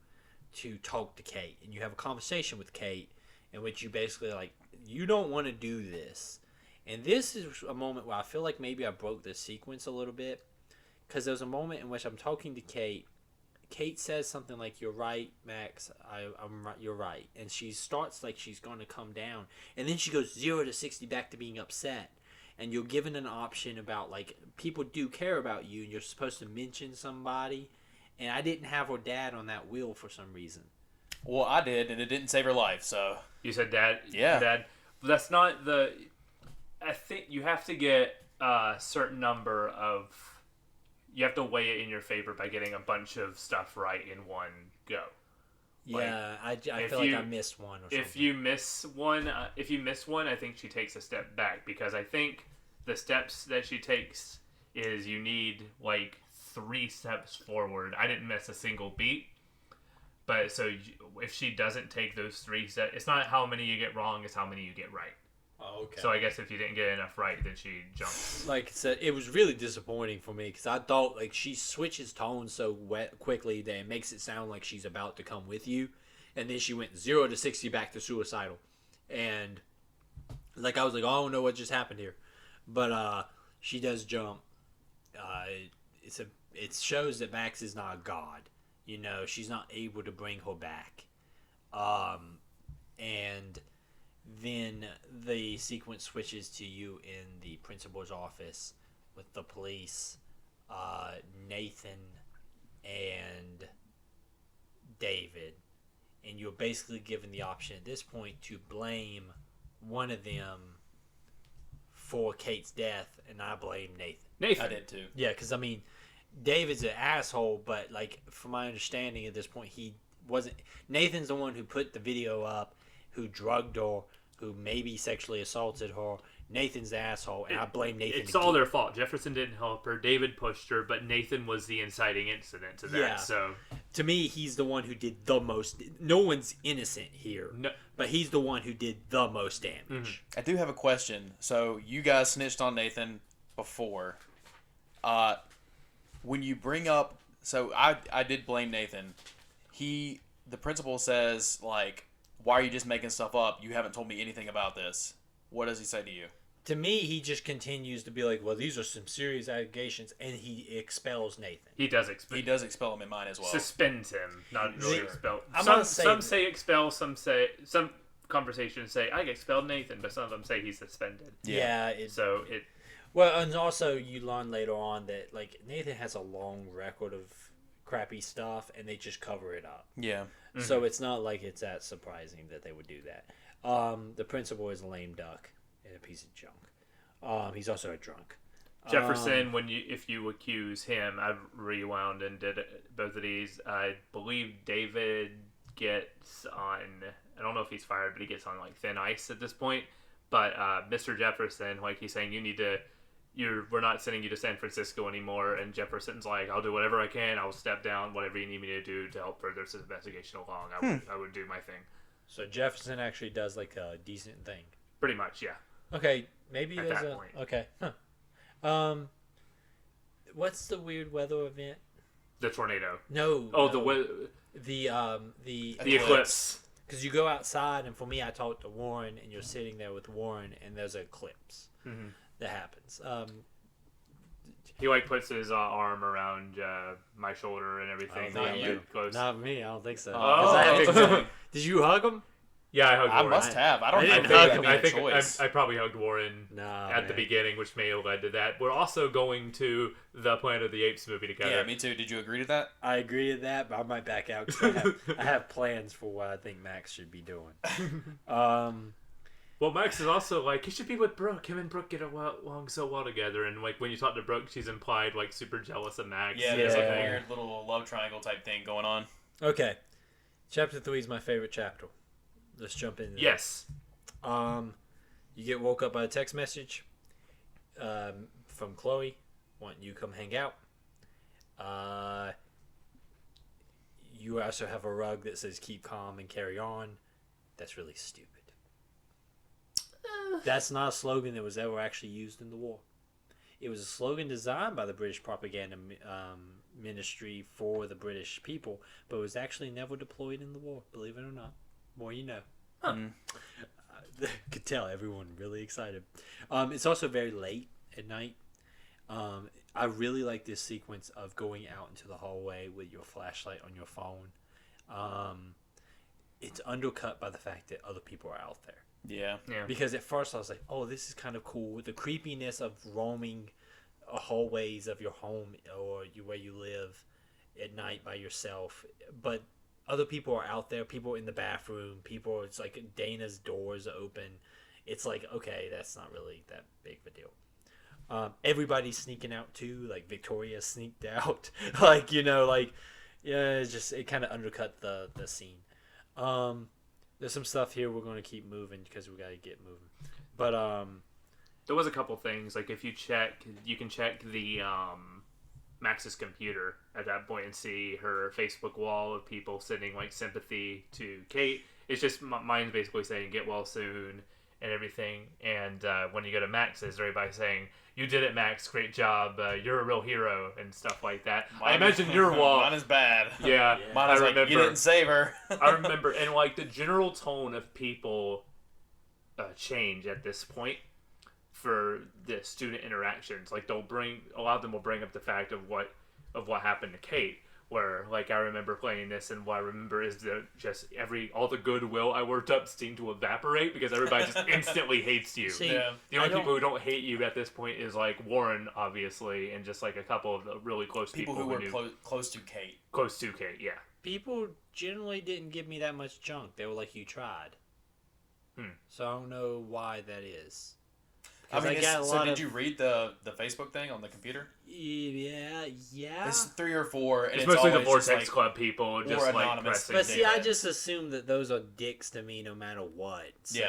to talk to Kate. And you have a conversation with Kate in which you basically like, you don't want to do this. And this is a moment where I feel like maybe I broke the sequence a little bit. Because there's a moment in which I'm talking to Kate. Kate says something like, you're right, Max, I'm right, you're right. And she starts like she's going to come down. And then she goes 0 to 60 back to being upset. And you're given an option about, like, people do care about you, and you're supposed to mention somebody. And I didn't have her dad on that wheel for some reason. Well, I did, and it didn't save her life, so... You said dad? Yeah. Dad. That's not the... I think you have to get a certain number of... You have to weigh it in your favor by getting a bunch of stuff right in one go. Yeah, like, I feel like I missed one or something. If you miss one, I think she takes a step back, because I think the steps that she takes is you need like 3 steps forward. I didn't miss a single beat, but so if she doesn't take those 3 steps, it's not how many you get wrong, it's how many you get right. Oh, okay. So I guess if you didn't get enough right, then she jumps. Like I said, it was really disappointing for me because I thought like she switches tones so quickly that it makes it sound like she's about to come with you, and then she went 0 to 60 back to suicidal, and like I was like, oh, I don't know what just happened here, but she does jump. It shows that Max is not a god. You know, she's not able to bring her back, and then the sequence switches to you in the principal's office with the police, Nathan and David, and you're basically given the option at this point to blame one of them for Kate's death, and I blame Nathan. I did too. Yeah, because I mean, David's an asshole, but like from my understanding at this point, he wasn't. Nathan's the one who put the video up, who drugged her, who maybe sexually assaulted her. Nathan's the asshole, and I blame Nathan. It's all their fault. Jefferson didn't help her. David pushed her, but Nathan was the inciting incident to that. Yeah. So to me, he's the one who did the most. No one's innocent here, no. But he's the one who did the most damage. Mm-hmm. I do have a question. So you guys snitched on Nathan before. When you bring up... So I did blame Nathan. The principal says, like, why are you just making stuff up? You haven't told me anything about this. What does he say to you? To me, he just continues to be like, well, these are some serious allegations, and he expels Nathan. He does expel. He does expel him in mine as well. Suspends him, not really expel. Some say expel, some conversations say, I expelled Nathan, but some of them say he's suspended. Yeah. Well, and also you learn later on that like Nathan has a long record of crappy stuff, and they just cover it up. Yeah. Mm-hmm. So it's not like it's that surprising that they would do that. The principal is a lame duck and a piece of junk. He's also a drunk. Jefferson, if you accuse him, I rewound and did both of these. I believe David gets on, I don't know if he's fired, but he gets on like thin ice at this point. But Mr. Jefferson, like he's saying, we're not sending you to San Francisco anymore. And Jefferson's like, I'll do whatever I can. I'll step down, whatever you need me to do to help further this investigation along. I would do my thing. So Jefferson actually does like a decent thing. Pretty much, yeah. Okay, maybe at there's that point. Okay. Huh. What's the weird weather event? The tornado. No. Oh, no. the eclipse. Because you go outside, and for me, I talked to Warren, and you're sitting there with Warren, and there's an eclipse that happens. He like puts his arm around my shoulder and everything. Not you. Close. Not me. I don't think so. Oh. Did you hug him? Yeah, I hugged I Warren. must have. I don't I think didn't that hug would him. be a choice. I probably hugged Warren at the beginning, which may have led to that. We're also going to the Planet of the Apes movie together. Yeah, me too. Did you agree to that? I agree to that, but I might back out because I have plans for what I think Max should be doing. Well, Max is also like, he should be with Brooke. Him and Brooke get along so well together. And like when you talk to Brooke, she's implied like super jealous of Max. Yeah, there's like a weird little love triangle type thing going on. Okay. Chapter 3 is my favorite chapter. Let's jump in. Yes. You get woke up by a text message from Chloe wanting you to come hang out. You also have a rug that says keep calm and carry on. That's really stupid. That's not a slogan that was ever actually used in the war. It was a slogan designed by the British propaganda ministry for the British people, but it was actually never deployed in the war, believe it or not. More you know. Huh. Could tell everyone really excited. It's also very late at night. I really like this sequence of going out into the hallway with your flashlight on your phone. It's undercut by the fact that other people are out there. Yeah. Because at first I was like, oh, this is kind of cool. The creepiness of roaming hallways of your home or where you live at night by yourself. But other people are out there. People in the bathroom. It's like Dana's doors open. It's like, okay, that's not really that big of a deal. Everybody's sneaking out too. Like Victoria sneaked out. It kind of undercut the scene. There's some stuff here we're going to keep moving because we got to get moving. But there was a couple things. Like if you can check the Max's computer at that point and see her Facebook wall of people sending like sympathy to Kate. It's just mine's basically saying get well soon and everything. And when you go to Max's, everybody's saying, you did it, Max. Great job. You're a real hero and stuff like that. I imagine your wall. Mine is bad. Yeah. Mine is like, you didn't save her. I remember. And like the general tone of people change at this point for the student interactions. Like a lot of them will bring up the fact of what happened to Kate. Where like I remember playing this, and what I remember is all the goodwill I worked up seemed to evaporate because everybody just instantly hates you. See, the only people who don't hate you at this point is like Warren, obviously, and just like a couple of the really close people who were close to Kate. Close to Kate, yeah. People generally didn't give me that much junk. They were like, you tried. So I don't know why that is. I mean, did you read the Facebook thing on the computer? Yeah. It's 3 or 4, and it's mostly the Vortex like, Club people just like pressing. But see, I just assume that those are dicks to me no matter what. So,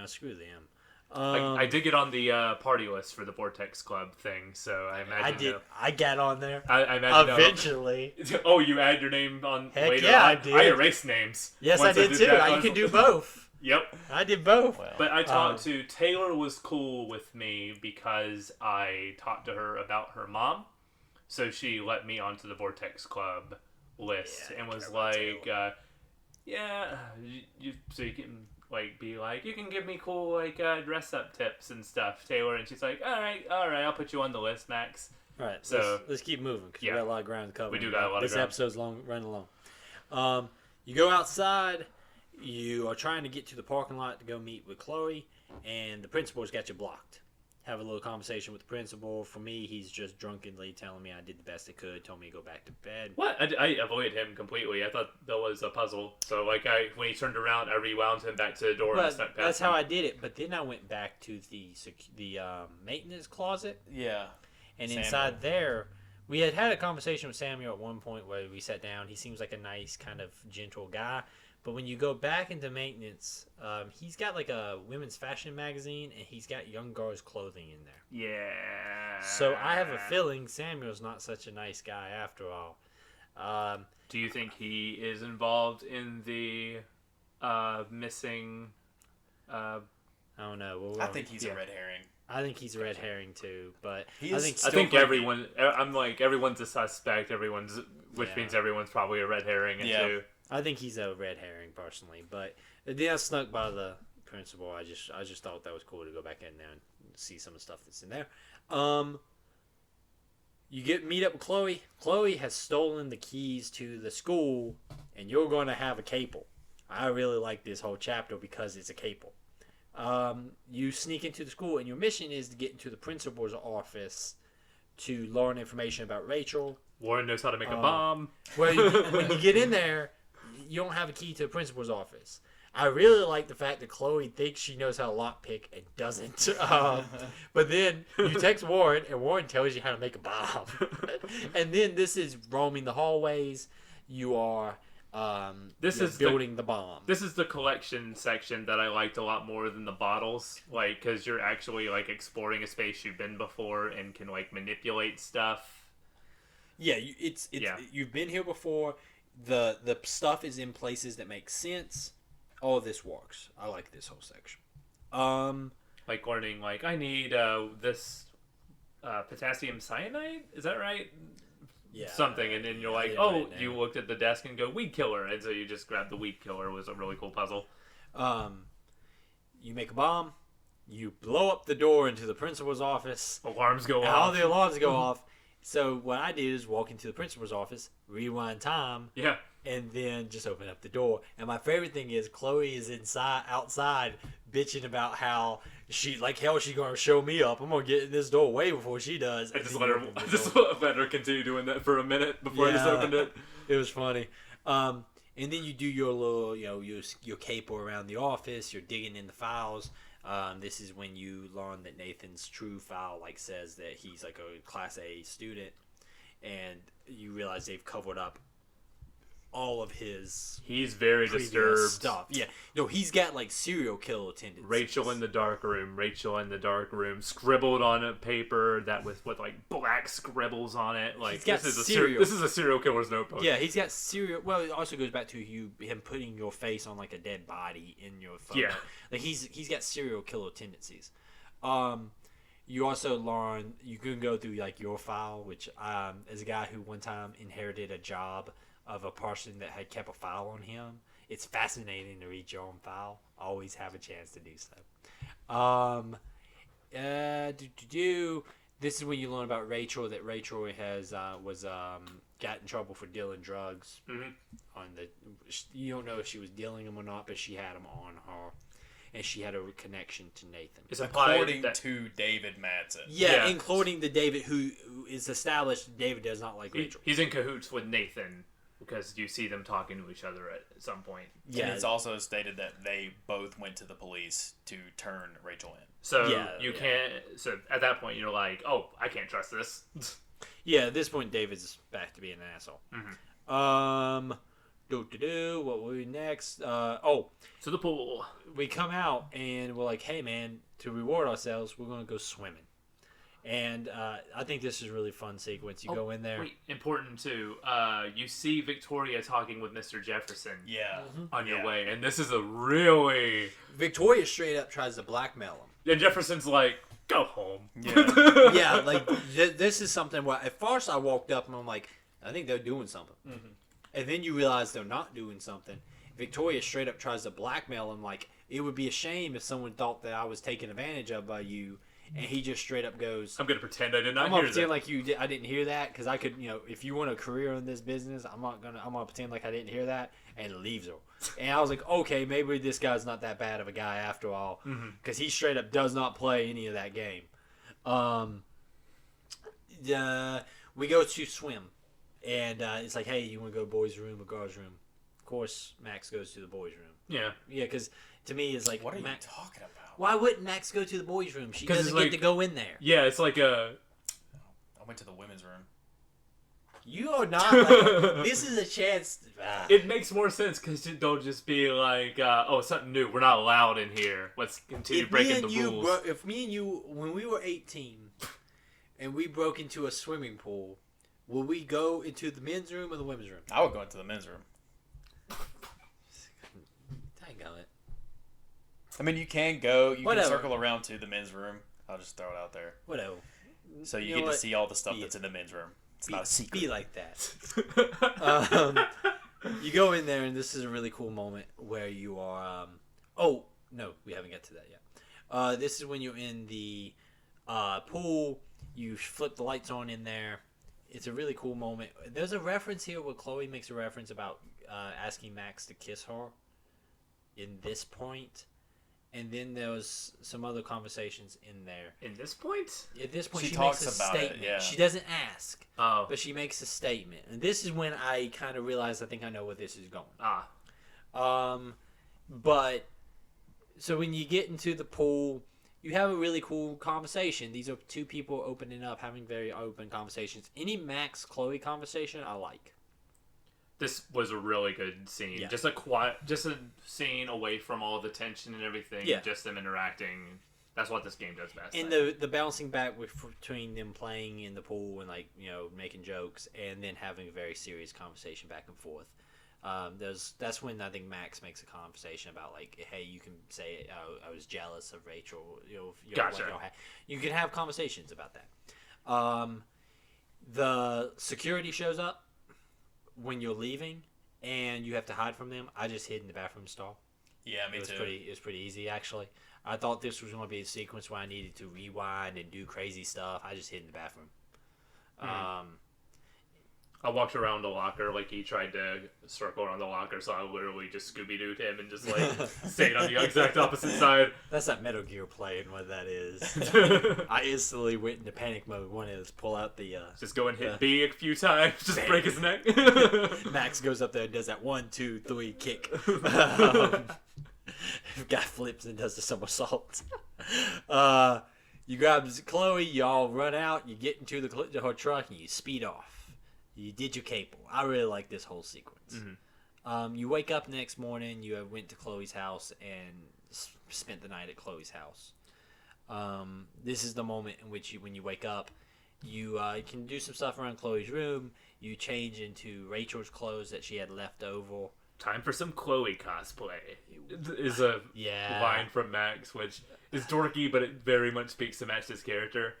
screw them. I did get on the party list for the Vortex Club thing, so I imagine. I got on there. I imagine. Eventually. Oh, you add your name on Heck later? Yeah, on? I did. I erased names. Yes, I did too. You can do both. Yep. I did both. Well, but I talked to Taylor was cool with me because I talked to her about her mom. So she let me onto the Vortex Club list and was like, so you can like be like, you can give me cool like dress up tips and stuff, Taylor. And she's like, all right, I'll put you on the list, Max. All right. So let's keep moving because we got a lot of ground to cover. We do got a lot of ground. This episode's running long. You go outside. You are trying to get to the parking lot to go meet with Chloe, and the principal's got you blocked. Have a little conversation with the principal. For me, he's just drunkenly telling me I did the best I could, told me to go back to bed. What? I avoided him completely. I thought that was a puzzle. So, like, when he turned around, I rewound him back to the door and stuck past That's him. how I did it, but then I went back to the maintenance closet. Yeah. And inside there, we had a conversation with Samuel at one point where we sat down. He seems like a nice, kind of gentle guy. But when you go back into maintenance, he's got like a women's fashion magazine, and he's got young girls' clothing in there. Yeah. So I have a feeling Samuel's not such a nice guy after all. Do you think he is involved in the missing? I don't know. I think he's a red herring. I think he's a red herring too, but I think everyone. I'm like everyone's a suspect. Which means everyone's probably a red herring too. I think he's a red herring personally, but then I snuck by the principal. I just thought that was cool to go back in there and see some of the stuff that's in there. You meet up with Chloe. Chloe has stolen the keys to the school, and you're going to have a cable. I really like this whole chapter because it's a caper. You sneak into the school, and your mission is to get into the principal's office to learn information about Rachel. Warren knows how to make a bomb. Well, when you get in there, you don't have a key to the principal's office. I really like the fact that Chloe thinks she knows how to lockpick and doesn't. But then you text Warren, and Warren tells you how to make a bomb. And then this is roaming the hallways. You are building the bomb. This is the collection section that I liked a lot more than the bottles, like, because you're actually like exploring a space you've been before and can like manipulate stuff. Yeah, you've been here before. The stuff is in places that make sense. All of this works. I like this whole section. Like learning, like, I need this potassium cyanide. Is that right? Yeah. Something, and then you're like, oh, you looked at the desk and go, weed killer, and so you just grabbed the weed killer. It was a really cool puzzle. You make a bomb. You blow up the door into the principal's office. Alarms go off. All the alarms go off. So what I did is walk into the principal's office, rewind time. Yeah. And then just open up the door. And my favorite thing is Chloe is outside bitching about how she's going to show me up. I'm going to get in this door way before she does. I just let her continue doing that for a minute before I just opened it. It was funny. And then you do your little, your caper around the office. You're digging in the files. This is when you learn that Nathan's true file says that he's like a Class A student. And you realize they've covered up all of his he's very disturbed stuff. Yeah, no, he's got serial killer tendencies. Rachel in the dark room scribbled on a paper that with black scribbles on it. This is a serial killer's notebook. Yeah, he's got serial. Well, it also goes back to him putting your face on a dead body in your photo. Yeah, he's got serial killer tendencies. You also learn you can go through your file, which as a guy who one time inherited a job of a person that had kept a file on him. It's fascinating to read your own file. Always have a chance to do so. This is when you learn about Rachel, that Rachel has got in trouble for dealing drugs. Mm-hmm. You don't know if she was dealing them or not, but she had them on her. And she had a connection to Nathan. It's according to David Madsen. Yeah, including the David who is established. David does not like Rachel. He's in cahoots with Nathan. Because you see them talking to each other at some point. Yeah, and it's also stated that they both went to the police to turn Rachel in. So can't. So at that point, you're like, "Oh, I can't trust this." Yeah, at this point, David's back to being an asshole. Mm-hmm. What will we next? To the pool. We come out and we're like, "Hey, man, to reward ourselves, we're gonna go swimming." And I think this is a really fun sequence. You go in there. Wait, important too. You see Victoria talking with Mr. Jefferson. Yeah. On your way, and this is a really Victoria straight up tries to blackmail him. And Jefferson's like, "Go home." Yeah. Yeah. This is something where at first I walked up and I'm like, I think they're doing something. Mm-hmm. And then you realize they're not doing something. Victoria straight up tries to blackmail him. It would be a shame if someone thought that I was taken advantage of by you. And he just straight up goes, I'm going to pretend I did not hear that. I'm going to pretend I didn't hear that, because I could, if you want a career in this business, I'm going to pretend like I didn't hear that, and leaves her. And I was like, okay, maybe this guy's not that bad of a guy after all, because he straight up does not play any of that game. We go to swim, and it's like, hey, you want to go to boys' room or girls' room? Of course, Max goes to the boys' room. Yeah. Yeah, because to me, it's like, what are you talking about? Why wouldn't Max go to the boys' room? She doesn't get to go in there. Yeah, it's like I went to the women's room. You are not. This is a chance. It makes more sense because they'll just be like, "Oh, something new. We're not allowed in here. Let's continue breaking the rules." If me and you, when we were 18, and we broke into a swimming pool, will we go into the men's room or the women's room? I would go into the men's room. Dang it. I mean, you can go. You can circle around to the men's room. I'll just throw it out there. Whatever. So you get to see all the stuff that's in the men's room. It's not a secret. Be like that. You go in there, and this is a really cool moment where you are... oh, no, we haven't got to that yet. This is when you're in the pool. You flip the lights on in there. It's a really cool moment. There's a reference here where Chloe makes a reference about asking Max to kiss her. in this point, and then there was some other conversations in there. In this point? At this point, She she talks makes a about it, statement. yeah. She doesn't ask, but she makes a statement, and this is when I kind of realized I think I know where this is going. But so when you get into the pool, you have a really cool conversation. These are two people opening up, having very open conversations. Any Max Chloe conversation, I like. This was a really good scene. Yeah. Just a scene away from all the tension and everything. Yeah. Just them interacting. That's what this game does best. And the bouncing back between them playing in the pool and making jokes, and then having a very serious conversation back and forth. That's when I think Max makes a conversation about hey, you can say I was jealous of Rachel. Gotcha. You can have conversations about that. The security shows up when you're leaving, and you have to hide from them. I just hid in the bathroom stall. Yeah, me too. It was pretty easy, actually. I thought this was going to be a sequence where I needed to rewind and do crazy stuff. I just hid in the bathroom. I walked around the locker like he tried to circle around the locker, so I literally just Scooby-Dooed him and just stayed on the exact opposite side. That's that Metal Gear playing what that is. I instantly went into panic mode. One is pull out the... just go and hit B a few times, just break his neck. Max goes up there and does that 1, 2, 3 kick. Guy flips and does the somersault. You grab Chloe, y'all run out, you get into her truck, and you speed off. You did your capo. I really like this whole sequence. Mm-hmm. You wake up next morning. You went to Chloe's house and spent the night at Chloe's house. This is the moment in which when you wake up, you can do some stuff around Chloe's room. You change into Rachel's clothes that she had left over. Time for some Chloe cosplay is a line from Max, which is dorky, but it very much speaks to Max's character.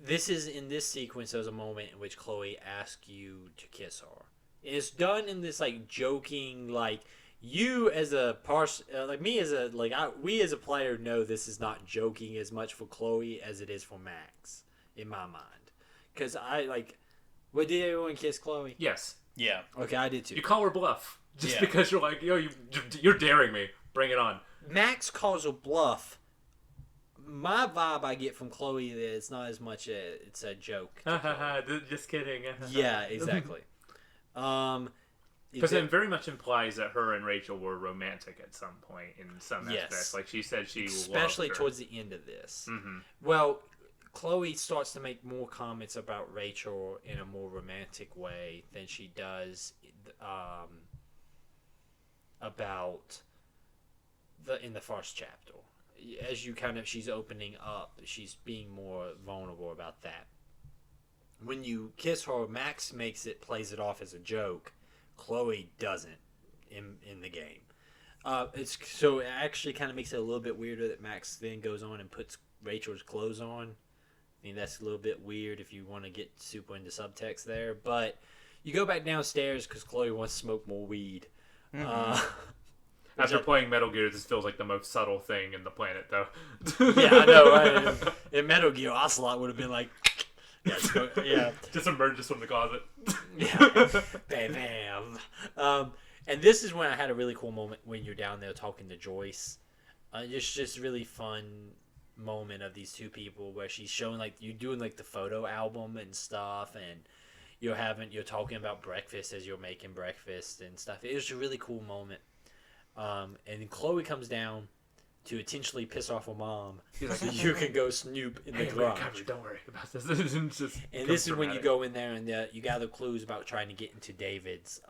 This is in this sequence. There's a moment in which Chloe asks you to kiss her. It's done in this joking, you as a we as a player know this is not joking as much for Chloe as it is for Max in my mind. Because what, did everyone kiss Chloe? Yes. Yeah. Okay, I did too. You call her bluff just because you're you're daring me. Bring it on. Max calls her bluff. My vibe I get from Chloe is it's not as much it's a joke. Just kidding. Yeah, exactly. Because it very much implies that her and Rachel were romantic at some point in some aspects. Like she said she especially loved her. Towards the end of this. Mm-hmm. Well, Chloe starts to make more comments about Rachel in a more romantic way than she does about in the first chapter. As you she's opening up, she's being more vulnerable about that. When you kiss her, Max plays it off as a joke. Chloe doesn't in the game. So it actually kind of makes it a little bit weirder that Max then goes on and puts Rachel's clothes on. I mean, that's a little bit weird if you want to get super into subtext there. But you go back downstairs because Chloe wants to smoke more weed. Mm-hmm. After playing Metal Gear, this feels like the most subtle thing in the planet, though. Yeah, I know, right? In Metal Gear, Ocelot would have been like, just emerges from the closet. Yeah, bam, bam. And this is when I had a really cool moment when you're down there talking to Joyce. It's just really fun moment of these two people where she's showing you're doing the photo album and stuff, and you're talking about breakfast as you're making breakfast and stuff. It was a really cool moment. And then Chloe comes down to intentionally piss off her mom. She's like, you can go snoop in the garage. Don't worry about this. And this is when you go in there and you gather clues about trying to get into David's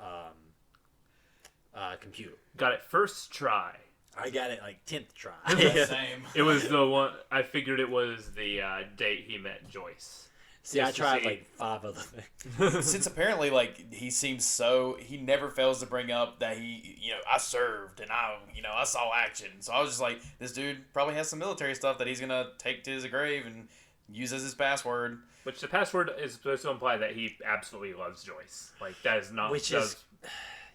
computer. Got it first try. I got it 10th try. Same. It was the one, I figured it was the date he met Joyce. See, I tried 5 other things. Since apparently, he seems he never fails to bring up that I served and I saw action. So I was just like, this dude probably has some military stuff that he's going to take to his grave and use as his password. Which the password is supposed to imply that he absolutely loves Joyce. That is not, seems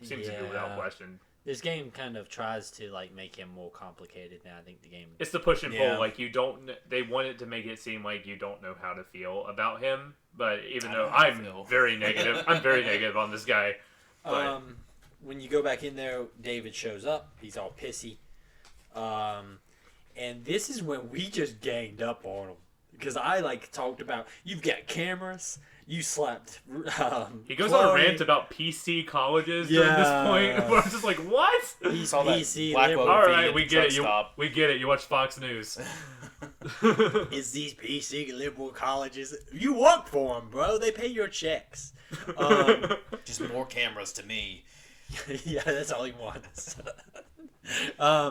to be without question. This game kind of tries to make him more complicated than I think the game. It's the push and pull. They wanted to make it seem like you don't know how to feel about him, but even though I'm very negative, I'm very negative on this guy. But when you go back in there, David shows up. He's all pissy. And this is when we just ganged up on him. Because I, like, talked about, you've got cameras. You slept. He goes Chloe. on a rant about PC colleges during this point. Where I'm just like, what? He's Saw that PC. black liberal. woman All feed right, at we the get truck it. stop. We get it. You watch Fox News. It's these PC liberal colleges. You work for them, bro. They pay your checks. Just more cameras to me. Yeah, that's all he wants.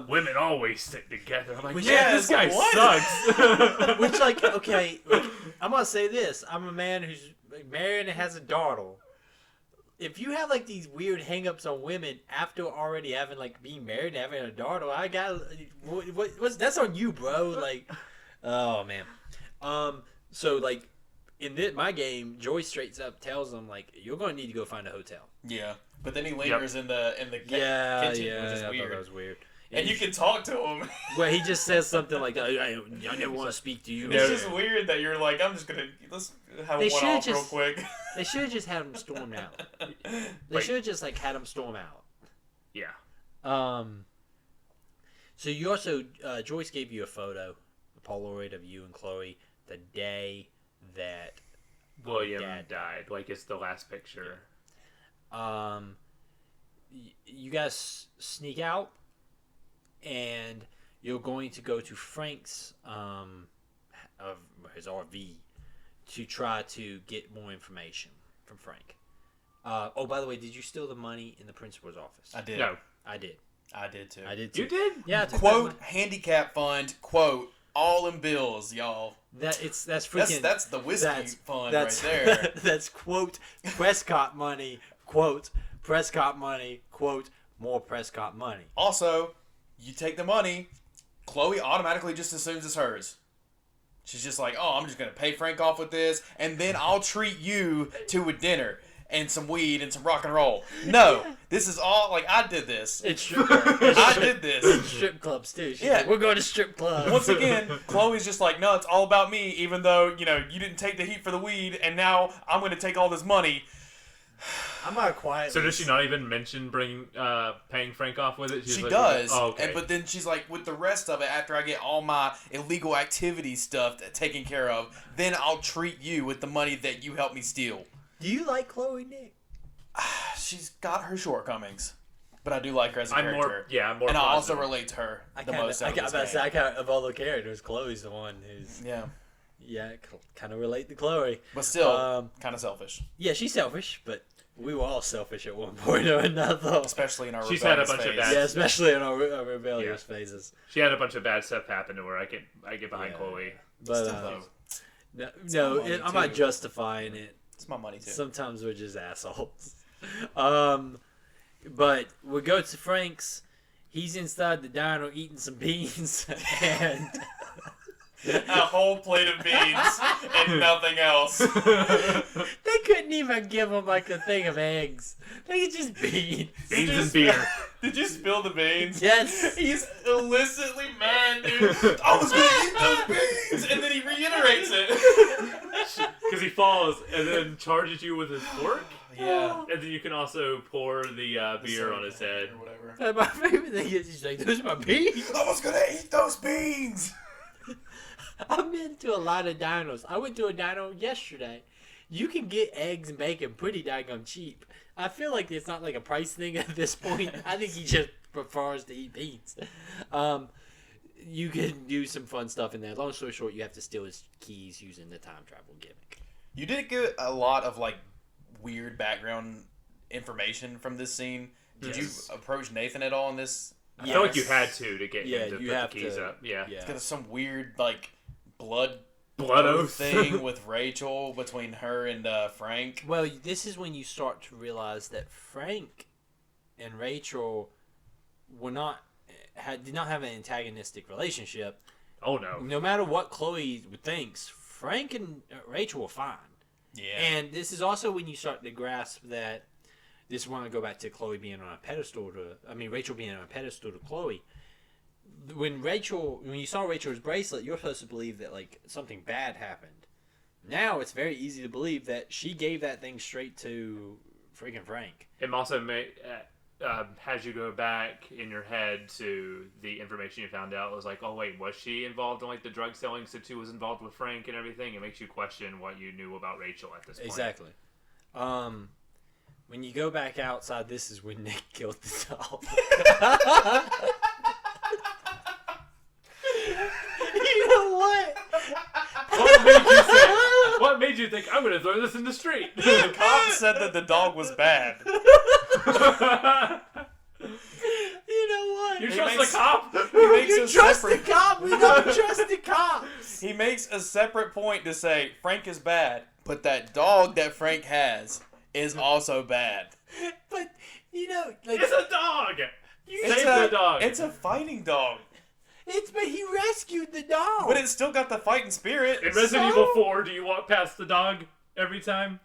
Women always stick together. I'm like, Which- yeah, this guy sucks. Which, like, okay, like, I'm gonna say this. I'm a man who's married and has a daughter. If you have, like, these weird hang-ups on women after already having, like, being married and having a daughter, I got what's that's on you, bro. Like, oh man. So, like, in my game, Joy straight up tells him, like, you're gonna need to go find a hotel. Yeah, but then he lingers in the kitchen, which is I thought weird. that was weird. And you can talk to him. Well, he just says something like, I never want to speak to you. It's just weird that you're like, let's have They one should off just- real quick. They should have just had him storm out. They Wait. should have just, like, had him storm out. Yeah. So you also, Joyce gave you a photo, a Polaroid of you and Chloe the day that William Dad died. Like, it's the last picture. you guys sneak out, and you're going to go to Frank's of his RV to try to get more information from Frank. Oh, by the way, did you steal the money in the principal's office? I did. No. I did. I did too. I did too. You did? Yeah. I took that Quote, money. handicap fund, quote, all in bills, y'all. That's freaking. That's the whiskey fund right there. That's quote Prescott money. Quote Prescott money. Quote more Prescott money. Also, you take the money, Chloe automatically just assumes it's hers. She's just like, oh, I'm just going to pay Frank off with this, and then I'll treat you to a dinner and some weed and some rock and roll. No, this is all, like, I did this. It's strip clubs. I did this. Strip clubs too. She's Yeah. like, we're going to strip clubs. Once again, Chloe's just like, no, it's all about me, even though, you didn't take the heat for the weed, and now I'm going to take all this money. I'm not quiet. So does she not even mention paying Frank off with it? She's She like, does, Oh, okay. but then she's like, with the rest of it, after I get all my illegal activity stuff taken care of, then I'll treat you with the money that you helped me steal. Do you like Chloe, Nick? She's got her shortcomings, but I do like her as a I'm character. more and I also positive. relate to her I the kinda, most. I out of got this about game. of all the characters, Chloe's the one who's Yeah, kind of relate to Chloe. but still kind of selfish, Yeah, she's selfish, but we were all selfish at one point or another. especially in our She's had a rebellious bunch of phase. bad- Yeah, especially in our rebellious phases. She had a bunch of bad stuff happen to her. I get behind Yeah. Chloe. But Still, though, no, my money, I'm not too. justifying it. it's my money too. Sometimes we're just assholes. But we go to Frank's. He's inside the diner eating some beans, and A whole plate of beans and nothing else. they couldn't even give him like a thing of eggs. They could just beans. Beans and beer. Did you spill the beans? Yes. He's illicitly mad, dude. I was gonna eat those beans, and then he reiterates it. Because he falls and then charges you with his fork. Yeah. And then you can also pour the beer on his head. Or whatever. And my favorite thing is he's like, "Those are my beans." I was gonna eat those beans. I've been to a lot of dinos. I went to a dino yesterday. You can get eggs and bacon pretty daggone cheap. I feel like it's not like a price thing at this point. I think he just prefers to eat beans. You can do some fun stuff in there. Long story short, you have to steal his keys using the time travel gimmick. You did get a lot of like weird background information from this scene. Did Yes. you approach Nathan at all in this? I feel like you had to get Yeah, him to you put have the keys to. up. Yeah. Yeah. Because some weird like blood Oath. thing with Rachel between her and Frank. Well, this is when you start to realize that Frank and Rachel did not have an antagonistic relationship. Oh no. No matter what Chloe thinks, Frank and Rachel were fine. Yeah. And this is also when you start to grasp that. This is when I go back to Chloe being on a pedestal Rachel being on a pedestal to Chloe. When you saw Rachel's bracelet, you're supposed to believe that like something bad happened. Now it's very easy to believe that she gave that thing straight to freaking Frank. It also has you go back in your head to the information you found out. It was like, oh wait, was she involved in like the drug selling since she was involved with Frank and everything? It makes you question what you knew about Rachel at this point. Exactly. When you go back outside, this is when Nick killed the dog. You know what? What made you think I'm going to throw this in the street? The cop said that the dog was bad. You know what? You trust the cop? You trust the cop? We don't trust the cops. He makes a separate point to say Frank is bad, but that dog that Frank has is also bad. But, you know, like... It's a dog! You saved the dog. It's a fighting dog. But he rescued the dog. But it's still got the fighting spirit. In Resident Evil 4, do you walk past the dog every time?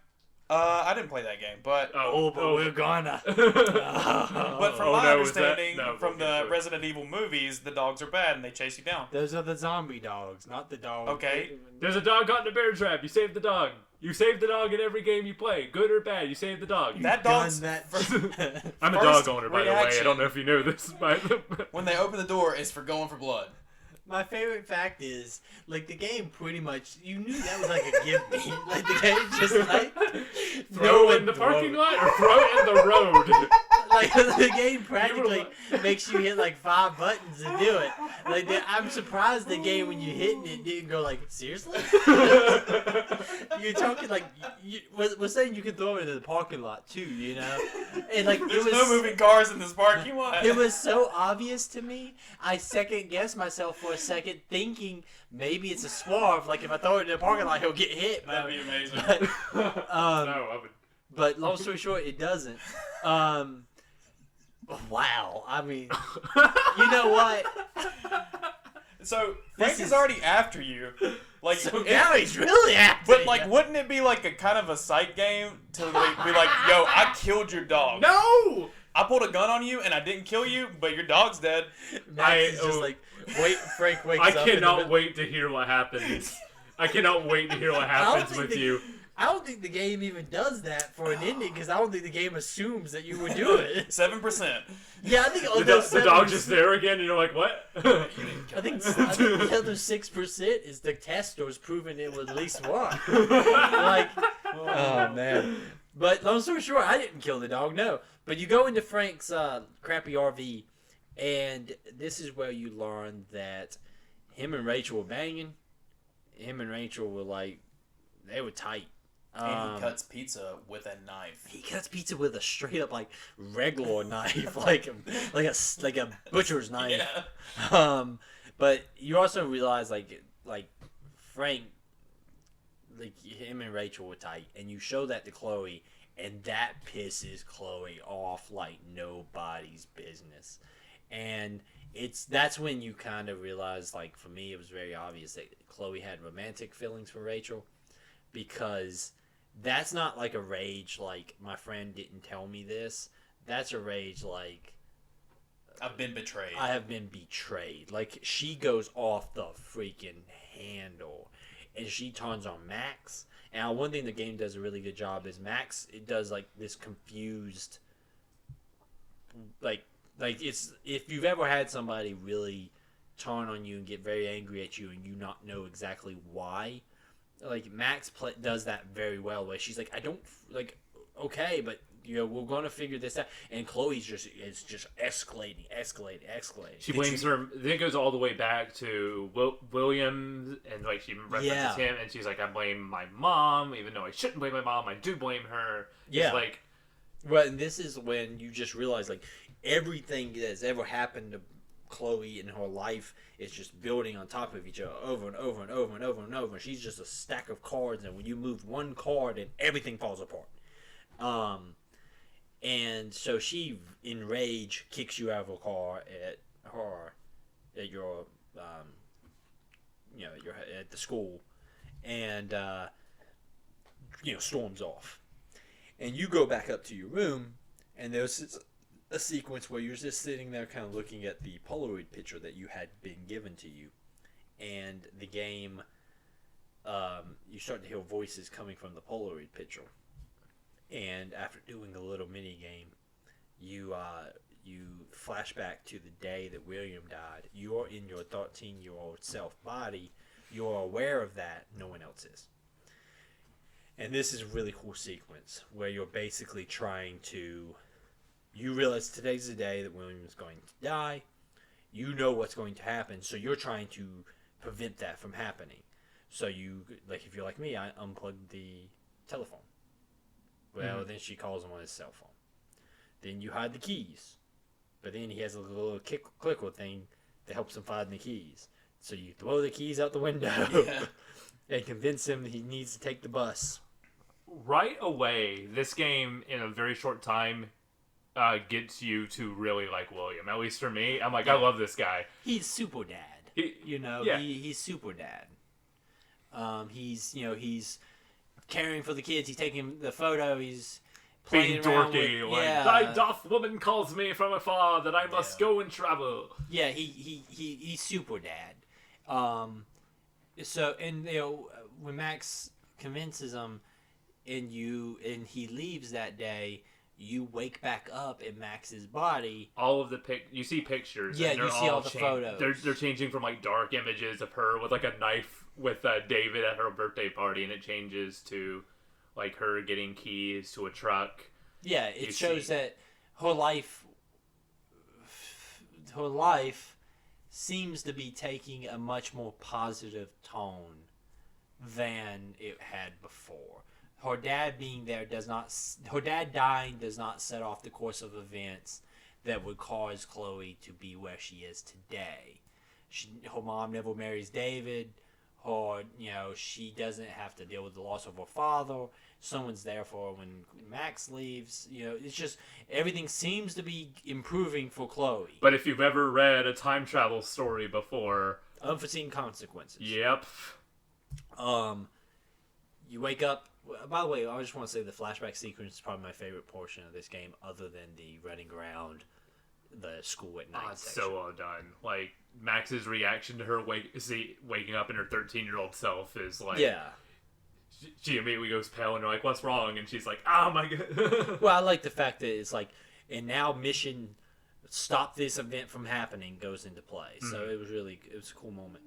I didn't play that game, but... We're gonna. But from my understanding, from the Resident Evil movies, the dogs are bad and they chase you down. Those are the zombie dogs, not the dogs. Okay. There's a dog caught in a bear trap. You save the dog. You save the dog in every game you play. Good or bad, you save the dog. That dog's... I'm a dog owner, by the way. I don't know if you know this. When they open the door, it's for going for blood. My favorite fact is, like, the game pretty much, you knew that was like a give me. Like, the game just, like... Throw it in the parking lot or throw it in the road. Like, the game practically makes you hit, like, 5 buttons to do it. Like, I'm surprised the game, when you hitting it, didn't go, like, seriously? You're talking, like, we're saying you can throw it into the parking lot, too, you know? And, like, There's no moving cars in this parking lot. It was so obvious to me, I second-guessed myself for a second, thinking maybe it's a swerve. Like, if I throw it in the parking lot, he'll get hit. That'd be amazing. But, No, I would... But long story short, it doesn't. Wow. I mean, you know what? So Frank is already after you. Like, so now he's really after But you. like, wouldn't it be like a kind of a sight game to like, be like, yo, I killed your dog. No! I pulled a gun on you and I didn't kill you, but your dog's dead. Max is just like, wait, Frank wakes I up. cannot wait to hear what happens. I cannot wait to hear what happens with you. I don't think the game even does that for an ending, because I don't think the game assumes that you would do it. 7%. Yeah, I think the dog's just there again, and you're like, what? I think the other 6% is the testers proving it would at least work. Like, oh man. But long story short, I didn't kill the dog, no. But you go into Frank's crappy RV, and this is where you learn that him and Rachel were banging. Him and Rachel were like, they were tight. And he cuts pizza with a knife. He cuts pizza with a straight up like regular knife, like a butcher's knife. Yeah. But you also realize like Frank, like him and Rachel were tight, and you show that to Chloe, and that pisses Chloe off like nobody's business. And that's when you kind of realize, like, for me, it was very obvious that Chloe had romantic feelings for Rachel, because that's not like a rage like my friend didn't tell me this. That's a rage like I've been betrayed. I have been betrayed. Like, she goes off the freaking handle, and she turns on Max. And one thing the game does a really good job is Max, it does like this confused, like it's, if you've ever had somebody really turn on you and get very angry at you and you not know exactly why, like Max does that very well, where she's like, I don't, like, okay, but you know, we're gonna figure this out, and Chloe's just escalating. She blames her. Then it goes all the way back to William, and like she references him, and she's like, I blame my mom, even though I shouldn't blame my mom, I do blame her. Yeah. It's like, well, and this is when you just realize, like, everything that's ever happened to Chloe in her life is just building on top of each other over and over and over and over and over. She's just a stack of cards, and when you move one card, and everything falls apart. And so she, in rage, kicks you out of a car at your at the school, and storms off. And you go back up to your room, and there's a sequence where you're just sitting there kind of looking at the Polaroid picture that you had been given to you. And the game, you start to hear voices coming from the Polaroid picture. And after doing a little mini game, you flash back to the day that William died. You're in your 13-year-old self body. You're aware of that. No one else is. And this is a really cool sequence where you're basically trying to... You realize today's the day that William is going to die. You know what's going to happen, so you're trying to prevent that from happening. So you, like, if you're like me, I unplugged the telephone. Well, then she calls him on his cell phone. Then you hide the keys. But then he has a little clicker thing that helps him find the keys. So you throw the keys out the window and convince him he needs to take the bus. Right away, this game, in a very short time, gets you to really like William. At least for me, I'm like, I love this guy. He's super dad. He's super dad. He's caring for the kids. He's taking the photo. He's being dorky. Thy with, doth woman calls me from afar that I must go and travel. Yeah, he's super dad. When Max convinces him, and he leaves that day, you wake back up in Max's body. All of the you see pictures. Yeah, you see all the photos. They're changing from like dark images of her with like a knife with David at her birthday party, and it changes to like her getting keys to a truck. Yeah, it shows that her life seems to be taking a much more positive tone than it had before. Her dad being there her dad dying does not set off the course of events that would cause Chloe to be where she is today. Her mom never marries David. She doesn't have to deal with the loss of her father. Someone's there for her when Max leaves. It's just everything seems to be improving for Chloe. But if you've ever read a time travel story before, unforeseen consequences. Yep. You wake up. By the way, I just want to say the flashback sequence is probably my favorite portion of this game, other than the running around the school at night section. So well done. Like, Max's reaction to her waking up in her 13-year-old self is like... Yeah. She immediately goes pale and you're like, what's wrong? And she's like, oh my god. Well, I like the fact that it's like, and now mission stop this event from happening goes into play. So it was a cool moment.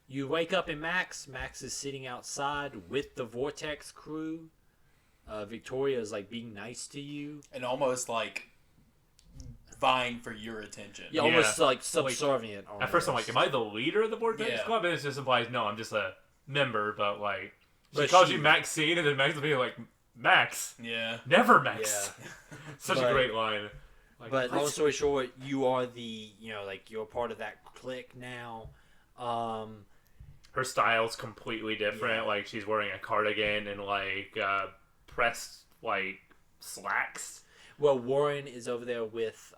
You wake up in Max. Max is sitting outside with the Vortex crew. Victoria is like being nice to you. And almost like vying for your attention. Yeah, almost like subservient. At first I'm like, am I the leader of the Vortex Club? And it just implies, no, I'm just a member, but like, she calls you Maxine, and then Max will be like, Max? Yeah. Never Max. Yeah. Such a great line. Like, but long story short, you are you're part of that clique now. Her style's completely different. Yeah. Like, she's wearing a cardigan and like pressed like slacks. Well, Warren is over there with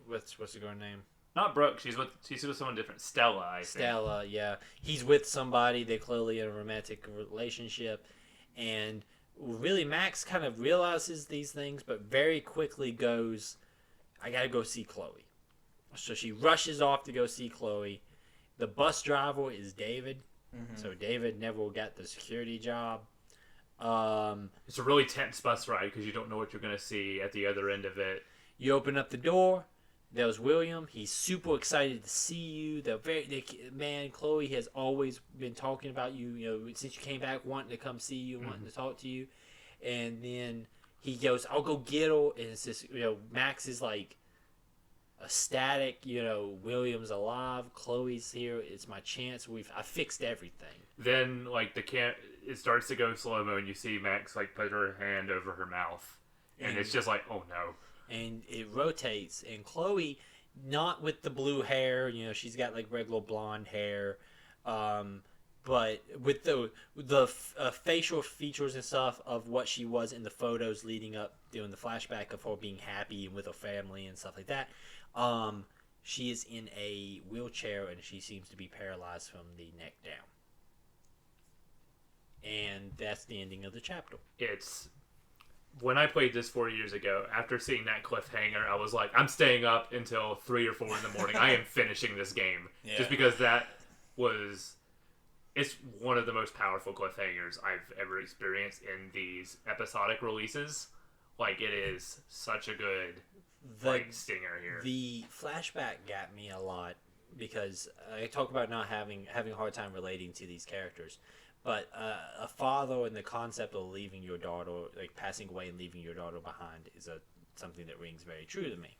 what's the girl name? Not Brooke. She's with someone different. Stella, I think. Stella, yeah. He's with somebody. They're clearly in a romantic relationship, and really Max kind of realizes these things, but very quickly goes, "I gotta go see Chloe." So she rushes off to go see Chloe. The bus driver is David. Mm-hmm. So David never got the security job. It's a really tense bus ride because you don't know what you're going to see at the other end of it. You open up the door. There's William. He's super excited to see you. Chloe has always been talking about you, since you came back, wanting to come see you, wanting to talk to you. And then he goes, I'll go get her. And it's just, Max is like ecstatic, William's alive, Chloe's here, it's my chance, I fixed everything. Then like it starts to go slow-mo and you see Max like put her hand over her mouth and it's just like, oh no. And it rotates, and Chloe, not with the blue hair, she's got like regular blonde hair, but with the facial features and stuff of what she was in the photos leading up, doing the flashback of her being happy and with her family and stuff like that. She is in a wheelchair and she seems to be paralyzed from the neck down. And that's the ending of the chapter. When I played this 4 years ago, after seeing that cliffhanger, I was like, I'm staying up until 3 or 4 in the morning. I am finishing this game. Yeah. Just because it's one of the most powerful cliffhangers I've ever experienced in these episodic releases. Like, it is such a good stinger here. The flashback got me a lot because I talk about not having a hard time relating to these characters. But a father and the concept of leaving your daughter, like passing away and leaving your daughter behind, is something that rings very true to me.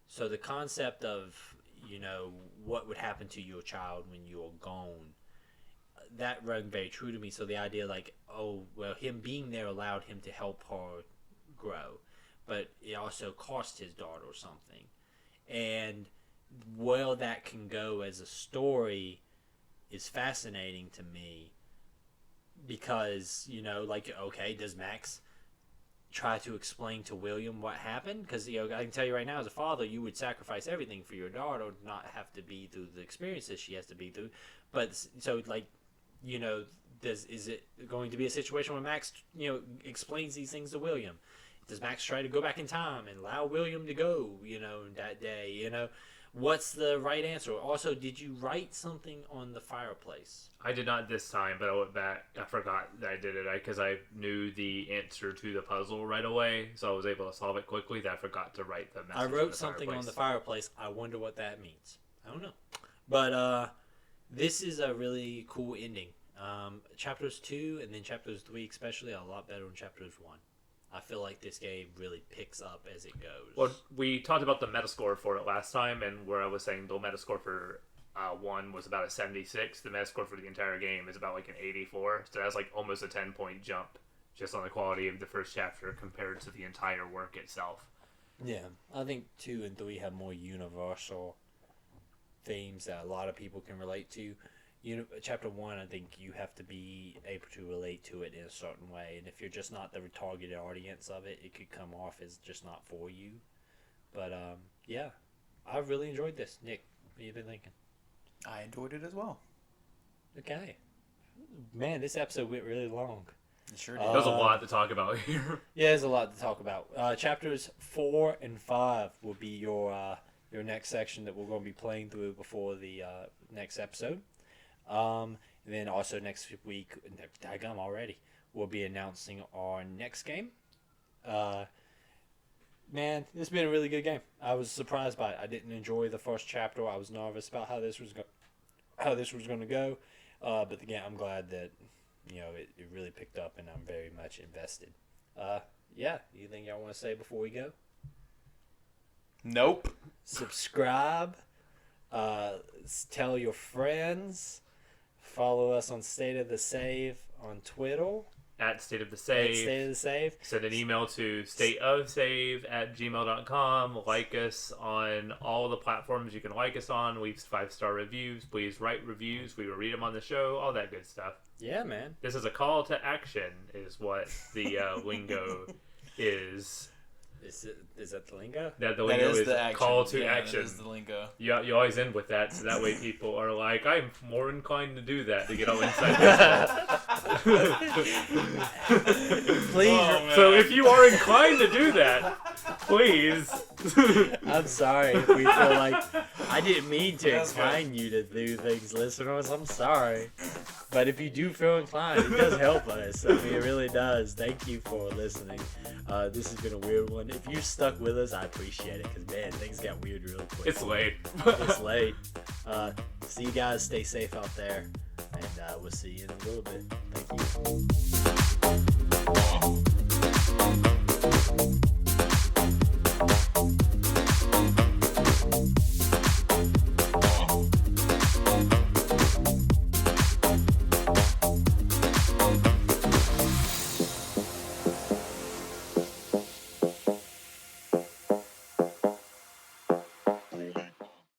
So the concept of, what would happen to your child when you're gone, that rang very true to me. So the idea him being there allowed him to help her grow, but it also cost his daughter something. And where that can go as a story is fascinating to me because, does Max try to explain to William what happened? Because, I can tell you right now, as a father, you would sacrifice everything for your daughter, not have to be through the experiences she has to be through. But, so, is it going to be a situation where Max, explains these things to William? Does Max try to go back in time and allow William to go, that day, What's the right answer? Also, did you write something on the fireplace? I did not this time, but I went back. I forgot that I did it because I knew the answer to the puzzle right away, so I was able to solve it quickly. That I forgot to write the message. I wrote something on the fireplace. I wonder what that means. I don't know. But this is a really cool ending. Chapters 2 and then chapters 3 especially are a lot better than chapters 1. I feel like this game really picks up as it goes. Well, we talked about the Metascore for it last time, and where I was saying the Metascore for 1 was about a 76. The Metascore for the entire game is about an 84. So that's almost a 10-point jump just on the quality of the first chapter compared to the entire work itself. Yeah, I think 2 and 3 have more universal themes that a lot of people can relate to. Chapter 1, I think you have to be able to relate to it in a certain way, and if you're just not the targeted audience of it, it could come off as just not for you. But yeah, I really enjoyed this. Nick, what have you been thinking? I enjoyed it as well. Okay, man, this episode went really long. It sure did. There's a lot to talk about here. Yeah, there's a lot to talk about. Chapters 4 and 5 will be your next section that we're going to be playing through before the next episode. And then also next week, daggum already, we'll be announcing our next game. Man, this has been a really good game. I was surprised by it. I didn't enjoy the first chapter. I was nervous about how this was going to go. But again, I'm glad that it really picked up, and I'm very much invested. Yeah, anything y'all want to say before we go? Nope. Subscribe. Tell your friends. Follow us on State of the Save on Twitter. At State of the Save. At State of the Save. Send an email to stateofsave@gmail.com. Like us on all the platforms you can like us on. Leave 5-star reviews. Please write reviews. We will read them on the show. All that good stuff. Yeah, man. This is a call to action, is what the lingo is. Is that the lingo? That the lingo is the call to action. That is the lingo. You always end with that, so that way people are like, I'm more inclined to do that to get all inside baseball. Please. So if you are inclined to do that, please. I'm sorry if we feel like I didn't mean to incline you to do things, listeners. I'm sorry. But if you do feel inclined, it does help us. I mean, it really does. Thank you for listening. This has been a weird one. If you stuck with us, I appreciate it because, man, things got weird really quick. It's late. It's late. See you guys. Stay safe out there. And we'll see you in a little bit. Thank you.